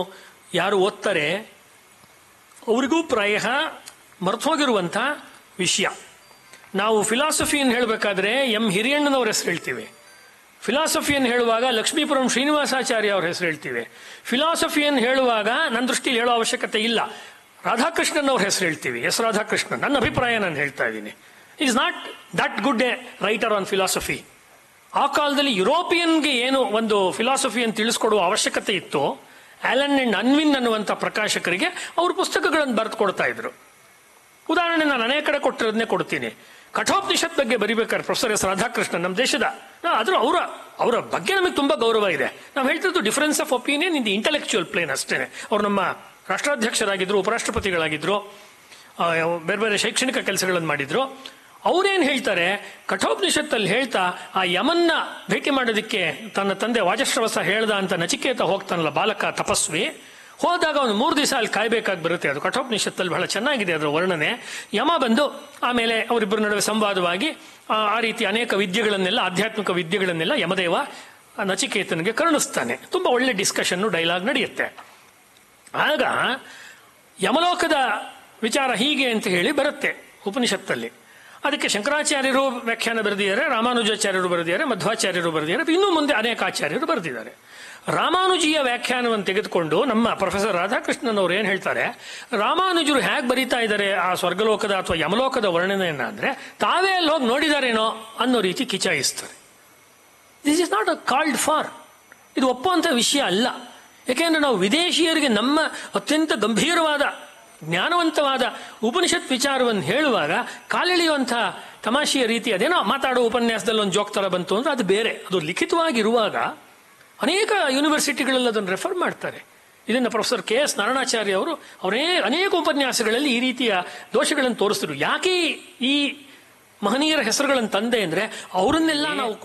ಯಾರು ಓದ್ತಾರೆ ಅವರಿಗೂ ಪ್ರಾಯ ಮರ್ತೋಗಿರುವಂಥ ವಿಷಯ. ನಾವು ಫಿಲಾಸಫಿಯನ್ನು ಹೇಳಬೇಕಾದ್ರೆ ಎಂ ಹಿರಿಯಣ್ಣನವ್ರ ಹೆಸರು ಹೇಳ್ತೀವಿ. ಫಿಲಾಸಫಿಯನ್ನು ಹೇಳುವಾಗ ಲಕ್ಷ್ಮೀಪುರಂ ಶ್ರೀನಿವಾಸಾಚಾರ್ಯ ಅವ್ರ ಹೆಸರು ಹೇಳ್ತೀವಿ. ಫಿಲಾಸಫಿಯನ್ನು ಹೇಳುವಾಗ ನನ್ನ ದೃಷ್ಟಿಯಲ್ಲಿ ಹೇಳೋ ಅವಶ್ಯಕತೆ ಇಲ್ಲ, ರಾಧಾಕೃಷ್ಣನ್ ಅವ್ರ ಹೆಸರು ಹೇಳ್ತೀವಿ. ಎಸ್ ರಾಧಾಕೃಷ್ಣನ್. ನನ್ನ ಅಭಿಪ್ರಾಯ ನಾನು ಹೇಳ್ತಾ ಇದ್ದೀನಿ. Is not that good A writer on philosophy. ಆ ಕಾಲದಲ್ಲಿ ಯುರೋಪಿಯನ್ಗೆ ಏನು ಒಂದು ಫಿಲಾಸಫಿಯನ್ನು ತಿಳಿಸ್ಕೊಡುವ ಅವಶ್ಯಕತೆ ಇತ್ತು, ಆಲನ್ ಅಂಡ್ ಅನ್ವಿನ್ ಅನ್ನುವಂಥ ಪ್ರಕಾಶಕರಿಗೆ ಅವರು ಪುಸ್ತಕಗಳನ್ನು ಬರೆದು ಕೊಡ್ತಾ ಇದ್ರು. ಉದಾಹರಣೆ ನಾನು ಅನೇಕ ಕಡೆ ಕೊಟ್ಟಿರೋದನ್ನೇ ಕೊಡ್ತೀನಿ. ಕಠೋಪನಿಷತ್ ಬಗ್ಗೆ ಬರಿಬೇಕಾದ್ರೆ ಪ್ರೊಫೆಸರ್ ಎಸ್ ರಾಧಾಕೃಷ್ಣನ್ ನಮ್ಮ ದೇಶದ, ಆದ್ರೂ ಅವರ ಬಗ್ಗೆ ನಮಗೆ ತುಂಬಾ ಗೌರವ ಇದೆ. ನಾವು ಹೇಳ್ತಿದ್ದು difference of opinion in the intellectual plane ಅಷ್ಟೇನೆ. ಅವರು ನಮ್ಮ ರಾಷ್ಟ್ರಾಧ್ಯಕ್ಷರಾಗಿದ್ರು, ಉಪರಾಷ್ಟ್ರಪತಿಗಳಾಗಿದ್ರು, ಬೇರೆ ಬೇರೆ ಶೈಕ್ಷಣಿಕ ಕೆಲಸಗಳನ್ನು ಮಾಡಿದ್ರು. ಅವ್ರೇನ್ ಹೇಳ್ತಾರೆ, ಕಠೋಪನಿಷತ್ತಲ್ಲಿ ಹೇಳ್ತಾ ಆ ಯಮನ್ನ ಭೇಟಿ ಮಾಡೋದಕ್ಕೆ ತನ್ನ ತಂದೆ ವಾಜಶ್ರವಸ ಹೇಳ್ದ ಅಂತ ನಚಿಕೇತ ಹೋಗ್ತಾನಲ್ಲ, ಬಾಲಕ ತಪಸ್ವಿ, ಹೋದಾಗ ಅವನು 3 ದಿವಸ ಅಲ್ಲಿ ಕಾಯ್ಬೇಕಾಗಿ ಬರುತ್ತೆ. ಅದು ಕಠೋಪನಿಷತ್ತಲ್ಲಿ ಬಹಳ ಚೆನ್ನಾಗಿದೆ ಅದರ ವರ್ಣನೆ. ಯಮ ಬಂದು ಆಮೇಲೆ ಅವರಿಬ್ಬರ ನಡುವೆ ಸಂವಾದವಾಗಿ ಆ ರೀತಿ ಅನೇಕ ವಿದ್ಯೆಗಳನ್ನೆಲ್ಲ, ಆಧ್ಯಾತ್ಮಿಕ ವಿದ್ಯೆಗಳನ್ನೆಲ್ಲ ಯಮದೇವ ನಚಿಕೇತನಿಗೆ ಕರುಣಿಸ್ತಾನೆ. ತುಂಬಾ ಒಳ್ಳೆ ಡಿಸ್ಕಷನ್, ಡೈಲಾಗ್ ನಡೆಯುತ್ತೆ. ಆಗ ಯಮಲೋಕದ ವಿಚಾರ ಹೀಗೆ ಅಂತ ಹೇಳಿ ಬರುತ್ತೆ ಉಪನಿಷತ್ತಲ್ಲಿ. ಅದಕ್ಕೆ ಶಂಕರಾಚಾರ್ಯರು ವ್ಯಾಖ್ಯಾನ ಬರೆದಿದ್ದಾರೆ, ರಾಮಾನುಜಾಚಾರ್ಯರು ಬರೆದಿದ್ದಾರೆ, ಮಧ್ವಾಚಾರ್ಯರು ಬರೆದಿದ್ದಾರೆ, ಇನ್ನೂ ಮುಂದೆ ಅನೇಕ ಆಚಾರ್ಯರು ಬರೆದಿದ್ದಾರೆ. ರಾಮಾನುಜಿಯ ವ್ಯಾಖ್ಯಾನವನ್ನು ತೆಗೆದುಕೊಂಡು ನಮ್ಮ ಪ್ರೊಫೆಸರ್ ರಾಧಾಕೃಷ್ಣನ್ ಅವರು ಏನು ಹೇಳ್ತಾರೆ, ರಾಮಾನುಜರು ಹೇಗೆ ಬರೀತಾ ಇದ್ದಾರೆ ಆ ಸ್ವರ್ಗಲೋಕದ ಅಥವಾ ಯಮಲೋಕದ ವರ್ಣನೆಯನ್ನ ಅಂದ್ರೆ ತಾವೇ ಅಲ್ಲಿ ಹೋಗಿ ನೋಡಿದಾರೇನೋ ಅನ್ನೋ ರೀತಿ ಕಿಚಾಯಿಸ್ತಾರೆ. This is not a called for, ಇದು ಒಪ್ಪುವಂಥ ವಿಷಯ ಅಲ್ಲ. ಯಾಕೆಂದ್ರೆ ನಾವು ವಿದೇಶಿಯರಿಗೆ ನಮ್ಮ ಅತ್ಯಂತ ಗಂಭೀರವಾದ ಜ್ಞಾನವಂತವಾದ ಉಪನಿಷತ್ ವಿಚಾರವನ್ನು ಹೇಳುವಾಗ ಕಾಲೆಳೆಯುವಂಥ ತಮಾಷೆಯ ರೀತಿ ಅದೇನೋ ಮಾತಾಡೋ ಉಪನ್ಯಾಸದಲ್ಲಿ ಒಂದು ಜೋಕ್ ಥರ ಬಂತು ಅಂದ್ರೆ ಅದು ಬೇರೆ. ಅದು ಲಿಖಿತವಾಗಿರುವಾಗ ಅನೇಕ ಯೂನಿವರ್ಸಿಟಿಗಳಲ್ಲಿ ಅದನ್ನು ರೆಫರ್ ಮಾಡ್ತಾರೆ. ಇದನ್ನು ಪ್ರೊಫೆಸರ್ KS ನಾರಾಯಣಾಚಾರ್ಯ ಅವರು ಅನೇಕ ಉಪನ್ಯಾಸಗಳಲ್ಲಿ ಈ ರೀತಿಯ ದೋಷಗಳನ್ನು ತೋರಿಸಿದ್ರು. ಯಾಕೆ ಈ ಮಹನೀಯರ ಹೆಸರುಗಳನ್ನು ತಂದೆ ಅಂದರೆ ಅವರನ್ನೆಲ್ಲ ನಾವು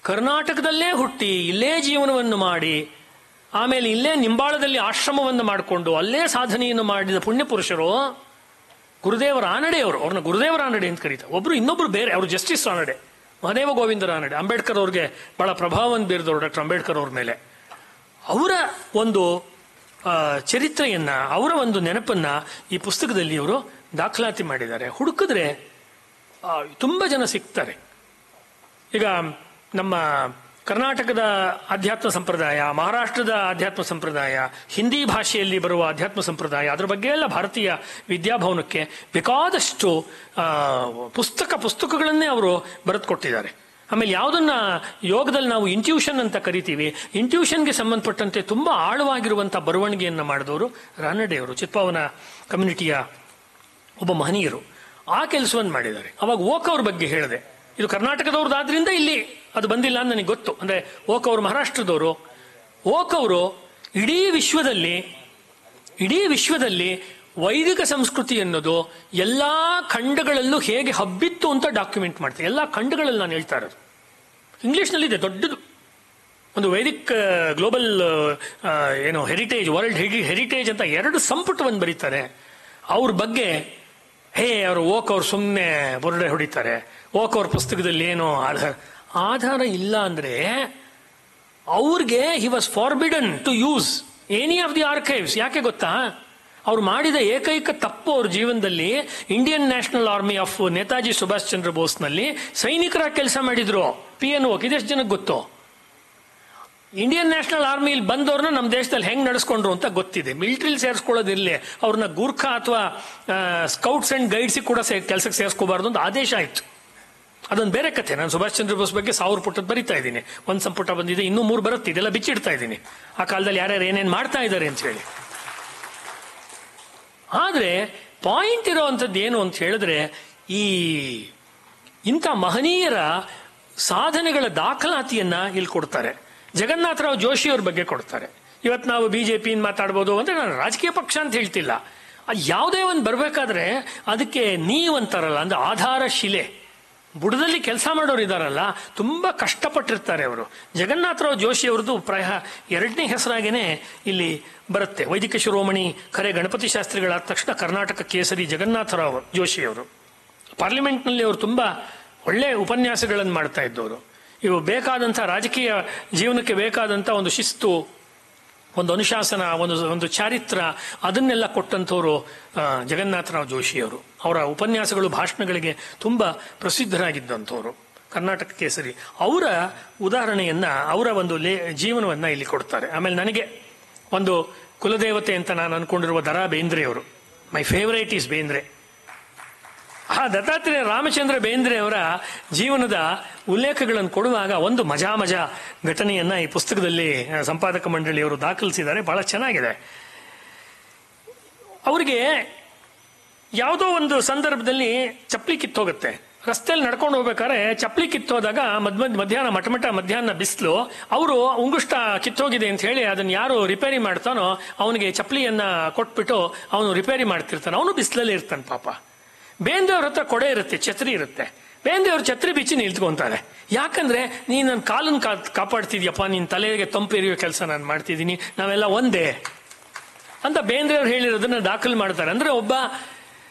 ಕರ್ನಾಟಕದಲ್ಲೇ ಹುಟ್ಟಿ ಇಲ್ಲೇ ಜೀವನವನ್ನು ಮಾಡಿ ಆಮೇಲೆ ಇಲ್ಲೇ ನಿಂಬಾಳದಲ್ಲಿ ಆಶ್ರಮವನ್ನು ಮಾಡಿಕೊಂಡು ಅಲ್ಲೇ ಸಾಧನೆಯನ್ನು ಮಾಡಿದ ಪುಣ್ಯ ಪುರುಷರು ಗುರುದೇವರ ಆನಡೆ ಅವರು. ಅವ್ರನ್ನ ಗುರುದೇವರ ಆನಡೆ ಅಂತ ಕರೀತಾರೆ. ಇನ್ನೊಬ್ರು ಬೇರೆ, ಅವರು ಜಸ್ಟಿಸ್ ಆನಡೆ, ಮಹದೇವ ಗೋವಿಂದರ ಆನಡೆ. ಅಂಬೇಡ್ಕರ್ ಅವ್ರಿಗೆ ಬಹಳ ಪ್ರಭಾವವನ್ನು ಬೀರಿದವರು ಡಾಕ್ಟರ್ ಅಂಬೇಡ್ಕರ್ ಅವ್ರ ಮೇಲೆ. ಅವರ ಒಂದು ಚರಿತ್ರೆಯನ್ನ, ಅವರ ಒಂದು ನೆನಪನ್ನ ಈ ಪುಸ್ತಕದಲ್ಲಿ ಅವರು ದಾಖಲಾತಿ ಮಾಡಿದ್ದಾರೆ. ಹುಡುಕಿದ್ರೆ ತುಂಬ ಜನ ಸಿಗ್ತಾರೆ. ಈಗ ನಮ್ಮ ಕರ್ನಾಟಕದ ಅಧ್ಯಾತ್ಮ ಸಂಪ್ರದಾಯ, ಮಹಾರಾಷ್ಟ್ರದ ಅಧ್ಯಾತ್ಮ ಸಂಪ್ರದಾಯ, ಹಿಂದಿ ಭಾಷೆಯಲ್ಲಿ ಬರುವ ಅಧ್ಯಾತ್ಮ ಸಂಪ್ರದಾಯ, ಅದರ ಬಗ್ಗೆ ಎಲ್ಲ ಭಾರತೀಯ ವಿದ್ಯಾಭವನಕ್ಕೆ ಬೇಕಾದಷ್ಟು ಪುಸ್ತಕಗಳನ್ನೇ ಅವರು ಬರೆದುಕೊಟ್ಟಿದ್ದಾರೆ. ಆಮೇಲೆ ಯಾವುದನ್ನ ಯೋಗದಲ್ಲಿ ನಾವು ಇಂಟ್ಯೂಷನ್ ಅಂತ ಕರಿತೀವಿ, ಇಂಟ್ಯೂಷನ್ಗೆ ಸಂಬಂಧಪಟ್ಟಂತೆ ತುಂಬಾ ಆಳವಾಗಿರುವಂಥ ಬರವಣಿಗೆಯನ್ನು ಮಾಡಿದವರು ರಾನಡೆಯವರು, ಚಿತ್ಪಾವನ ಕಮ್ಯುನಿಟಿಯ ಒಬ್ಬ ಮಹನೀಯರು. ಆ ಕೆಲಸವನ್ನು ಮಾಡಿದ್ದಾರೆ. ಅವಾಗ ಓಕ್ ಅವ್ರ ಬಗ್ಗೆ ಹೇಳಿದೆ. ಇದು ಕರ್ನಾಟಕದವ್ರದ್ದಾದ್ರಿಂದ ಇಲ್ಲಿ ಅದು ಬಂದಿಲ್ಲ ಅಂತ ನನಗೆ ಗೊತ್ತು. ಅಂದ್ರೆ ಓಕ್ ಅವರು ಮಹಾರಾಷ್ಟ್ರದವರು. ಓಕ್ ಅವರು ಇಡೀ ವಿಶ್ವದಲ್ಲಿ ವೈದಿಕ ಸಂಸ್ಕೃತಿ ಅನ್ನೋದು ಎಲ್ಲಾ ಖಂಡಗಳಲ್ಲೂ ಹೇಗೆ ಹಬ್ಬಿತ್ತು ಅಂತ ಡಾಕ್ಯುಮೆಂಟ್ ಮಾಡ್ತಾರೆ. ಎಲ್ಲಾ ಖಂಡಗಳಲ್ಲಿ ನಾನು ಹೇಳ್ತಾ ಇರೋದು ಇಂಗ್ಲಿಷ್ನಲ್ಲಿದೆ, ದೊಡ್ಡದು ಒಂದು Vaidik global heritage, world heritage ಅಂತ 2 ಸಂಪುಟವನ್ನು ಬರೀತಾರೆ. ಅವ್ರ ಬಗ್ಗೆ ಅವರು ಓಕ್ ಅವ್ರು ಸುಮ್ಮನೆ ಬುರುಡೆ ಹೊಡಿತಾರೆ. ಓಕ್ ಅವ್ರ ಪುಸ್ತಕದಲ್ಲಿ ಏನೋ ಆಧಾರ ಇಲ್ಲ ಅಂದ್ರೆ ಅವ್ರಿಗೆ he was forbidden to use any of the archives. ಯಾಕೆ ಗೊತ್ತಾ, ಅವ್ರು ಮಾಡಿದ ಏಕೈಕ ತಪ್ಪು ಅವ್ರ ಜೀವನದಲ್ಲಿ Indian national army of Netaji Subhash Chandra ಬೋಸ್ನಲ್ಲಿ ಸೈನಿಕರಾಗಿ ಕೆಲಸ ಮಾಡಿದ್ರು. PNO ಇದೆಷ್ಟು ಜನಕ್ಕೆ ಗೊತ್ತು? ಇಂಡಿಯನ್ ನ್ಯಾಷನಲ್ ಆರ್ಮಿಲಿ ಬಂದವ್ರನ್ನ ನಮ್ಮ ದೇಶದಲ್ಲಿ ಹೆಂಗ್ ನಡೆಸ್ಕೊಂಡ್ರು ಅಂತ ಗೊತ್ತಿದೆ. ಮಿಲಿಟರಿಲಿ ಸೇರಿಸ್ಕೊಳ್ಳೋದಿರಲಿ, ಅವ್ರನ್ನ ಗೂರ್ಖಾ ಅಥವಾ ಸ್ಕೌಟ್ಸ್ ಅಂಡ್ ಗೈಡ್ಸಿಗೆ ಕೂಡ ಕೆಲಸಕ್ಕೆ ಸೇರಿಸ್ಕೋಬಾರ್ದು ಅಂತ ಆದೇಶ ಆಯ್ತು. ಅದೊಂದು ಬೇರೆ ಕಥೆ. ನಾನು ಸುಭಾಷ್ ಚಂದ್ರ ಬೋಸ್ ಬಗ್ಗೆ 1000 ಪುಟದ ಬರಿತಾ ಇದ್ದೀನಿ. ಒಂದು ಸಂಪುಟ ಬಂದಿದೆ, ಇನ್ನೂ 3 ಬರುತ್ತೆ. ಇದೆಲ್ಲ ಬಿಚ್ಚಿಡ್ತಾ ಇದ್ದೀನಿ ಆ ಕಾಲದಲ್ಲಿ ಯಾರ್ಯಾರು ಏನೇನು ಮಾಡ್ತಾ ಇದ್ದಾರೆ ಅಂತ ಹೇಳಿ. ಆದ್ರೆ ಪಾಯಿಂಟ್ ಇರೋವಂಥದ್ದು ಏನು ಅಂತ ಹೇಳಿದ್ರೆ, ಈ ಇಂಥ ಮಹನೀಯರ ಸಾಧನೆಗಳ ದಾಖಲಾತಿಯನ್ನ ಇಲ್ಲಿ ಕೊಡ್ತಾರೆ. ಜಗನ್ನಾಥರಾವ್ ಜೋಶಿಯವ್ರ ಬಗ್ಗೆ ಕೊಡ್ತಾರೆ. ಇವತ್ತು ನಾವು BJP ಮಾತಾಡ್ಬೋದು ಅಂದ್ರೆ ನಾನು ರಾಜಕೀಯ ಪಕ್ಷ ಅಂತ ಹೇಳ್ತಿಲ್ಲ. ಯಾವುದೇ ಒಂದು ಬರಬೇಕಾದ್ರೆ ಅದಕ್ಕೆ ನೀವಂತಾರಲ್ಲ, ಅಂದ್ರೆ ಆಧಾರ ಶಿಲೆ, ಬುಡದಲ್ಲಿ ಕೆಲಸ ಮಾಡೋರು ಇದಾರಲ್ಲ, ತುಂಬಾ ಕಷ್ಟಪಟ್ಟಿರ್ತಾರೆ ಅವರು. ಜಗನ್ನಾಥರಾವ್ ಜೋಶಿ ಅವ್ರದ್ದು ಪ್ರಾಯ 2ನೇ ಹೆಸರಾಗೇನೆ ಇಲ್ಲಿ ಬರುತ್ತೆ. ವೈದಿಕ ಶಿರೋಮಣಿ ಖರೆ ಗಣಪತಿ ಶಾಸ್ತ್ರಿಗಳಾದ ತಕ್ಷಣ ಕರ್ನಾಟಕ ಕೇಸರಿ ಜಗನ್ನಾಥರಾವ್ ಜೋಶಿ ಅವರು. ಪಾರ್ಲಿಮೆಂಟ್ನಲ್ಲಿ ಅವರು ತುಂಬಾ ಒಳ್ಳೆ ಉಪನ್ಯಾಸಗಳನ್ನು ಮಾಡ್ತಾ ಇದ್ದವರು. ಇವು ಬೇಕಾದಂಥ ರಾಜಕೀಯ ಜೀವನಕ್ಕೆ ಬೇಕಾದಂಥ ಒಂದು ಶಿಸ್ತು, ಒಂದು ಅನುಶಾಸನ, ಒಂದು ಚಾರಿತ್ರ, ಅದನ್ನೆಲ್ಲ ಕೊಟ್ಟಂಥವ್ರು ಜಗನ್ನಾಥರಾವ್ ಜೋಶಿಯವರು. ಅವರ ಉಪನ್ಯಾಸಗಳು, ಭಾಷಣಗಳಿಗೆ ತುಂಬ ಪ್ರಸಿದ್ಧರಾಗಿದ್ದಂಥವ್ರು. ಕರ್ನಾಟಕ ಕೇಸರಿ ಅವರ ಉದಾಹರಣೆಯನ್ನ, ಅವರ ಒಂದು ಜೀವನವನ್ನ ಇಲ್ಲಿ ಕೊಡ್ತಾರೆ. ಆಮೇಲೆ ನನಗೆ ಒಂದು ಕುಲದೇವತೆ ಅಂತ ನಾನು ಅನ್ಕೊಂಡಿರುವ ದರಾ ಬೇಂದ್ರೆಯವರು. My favourite is Bendre. ಆ ದತ್ತಾತ್ರೇಯ ರಾಮಚಂದ್ರ ಬೇಂದ್ರೆ ಅವರ ಜೀವನದ ಉಲ್ಲೇಖಗಳನ್ನು ಕೊಡುವಾಗ ಒಂದು ಮಜಾ ಘಟನೆಯನ್ನ ಈ ಪುಸ್ತಕದಲ್ಲಿ ಸಂಪಾದಕ ಮಂಡಳಿಯವರು ದಾಖಲಿಸಿದ್ದಾರೆ. ಬಹಳ ಚೆನ್ನಾಗಿದೆ. ಅವರಿಗೆ ಯಾವುದೋ ಒಂದು ಸಂದರ್ಭದಲ್ಲಿ ಚಪ್ಪಲಿ ಕಿತ್ತೋಗುತ್ತೆ. ರಸ್ತೆಯಲ್ಲಿ ನಡ್ಕೊಂಡು ಹೋಗ್ಬೇಕಾದ್ರೆ ಚಪ್ಪಲಿ ಕಿತ್ತೋದಾಗ ಮಧ್ಯಾಹ್ನ ಬಿಸಿಲು, ಅವರು ಉಂಗುಷ್ಟ ಕಿತ್ತೋಗಿದೆ ಅಂತ ಹೇಳಿ ಅದನ್ನ ಯಾರು ರಿಪೇರಿ ಮಾಡ್ತಾನೋ ಅವನಿಗೆ ಚಪ್ಪಲಿಯನ್ನ ಕೊಟ್ಬಿಟ್ಟು ಅವನು ರಿಪೇರಿ ಮಾಡ್ತಿರ್ತಾನೆ. ಅವನು ಬಿಸಿಲಲ್ಲಿ ಇರ್ತಾನೆ ಪಾಪ. ಬೇಂದ್ರೆಯವ್ರ ಹತ್ರ ಕೊಡೆ ಇರುತ್ತೆ, ಛತ್ರಿ ಇರುತ್ತೆ. ಬೇಂದ್ರೆಯವ್ರ ಛತ್ರಿ ಬಿಚ್ಚಿ ನಿಲ್ತ್ಕೊಂತಾರೆ. ಯಾಕಂದ್ರೆ ನೀನ್ ನನ್ನ ಕಾಲನ್ನು ಕಾಪಾಡ್ತಿದ್ಯಪ್ಪ, ನಿನ್ ತಲೆಗೆ ತಂಪೆರಿಯೋ ಕೆಲಸ ನಾನು ಮಾಡ್ತಿದ್ದೀನಿ, ನಾವೆಲ್ಲ ಒಂದೇ ಅಂತ ಬೇಂದ್ರೆಯವ್ರು ಹೇಳಿರೋದನ್ನ ದಾಖಲು ಮಾಡ್ತಾರೆ. ಅಂದ್ರೆ ಒಬ್ಬ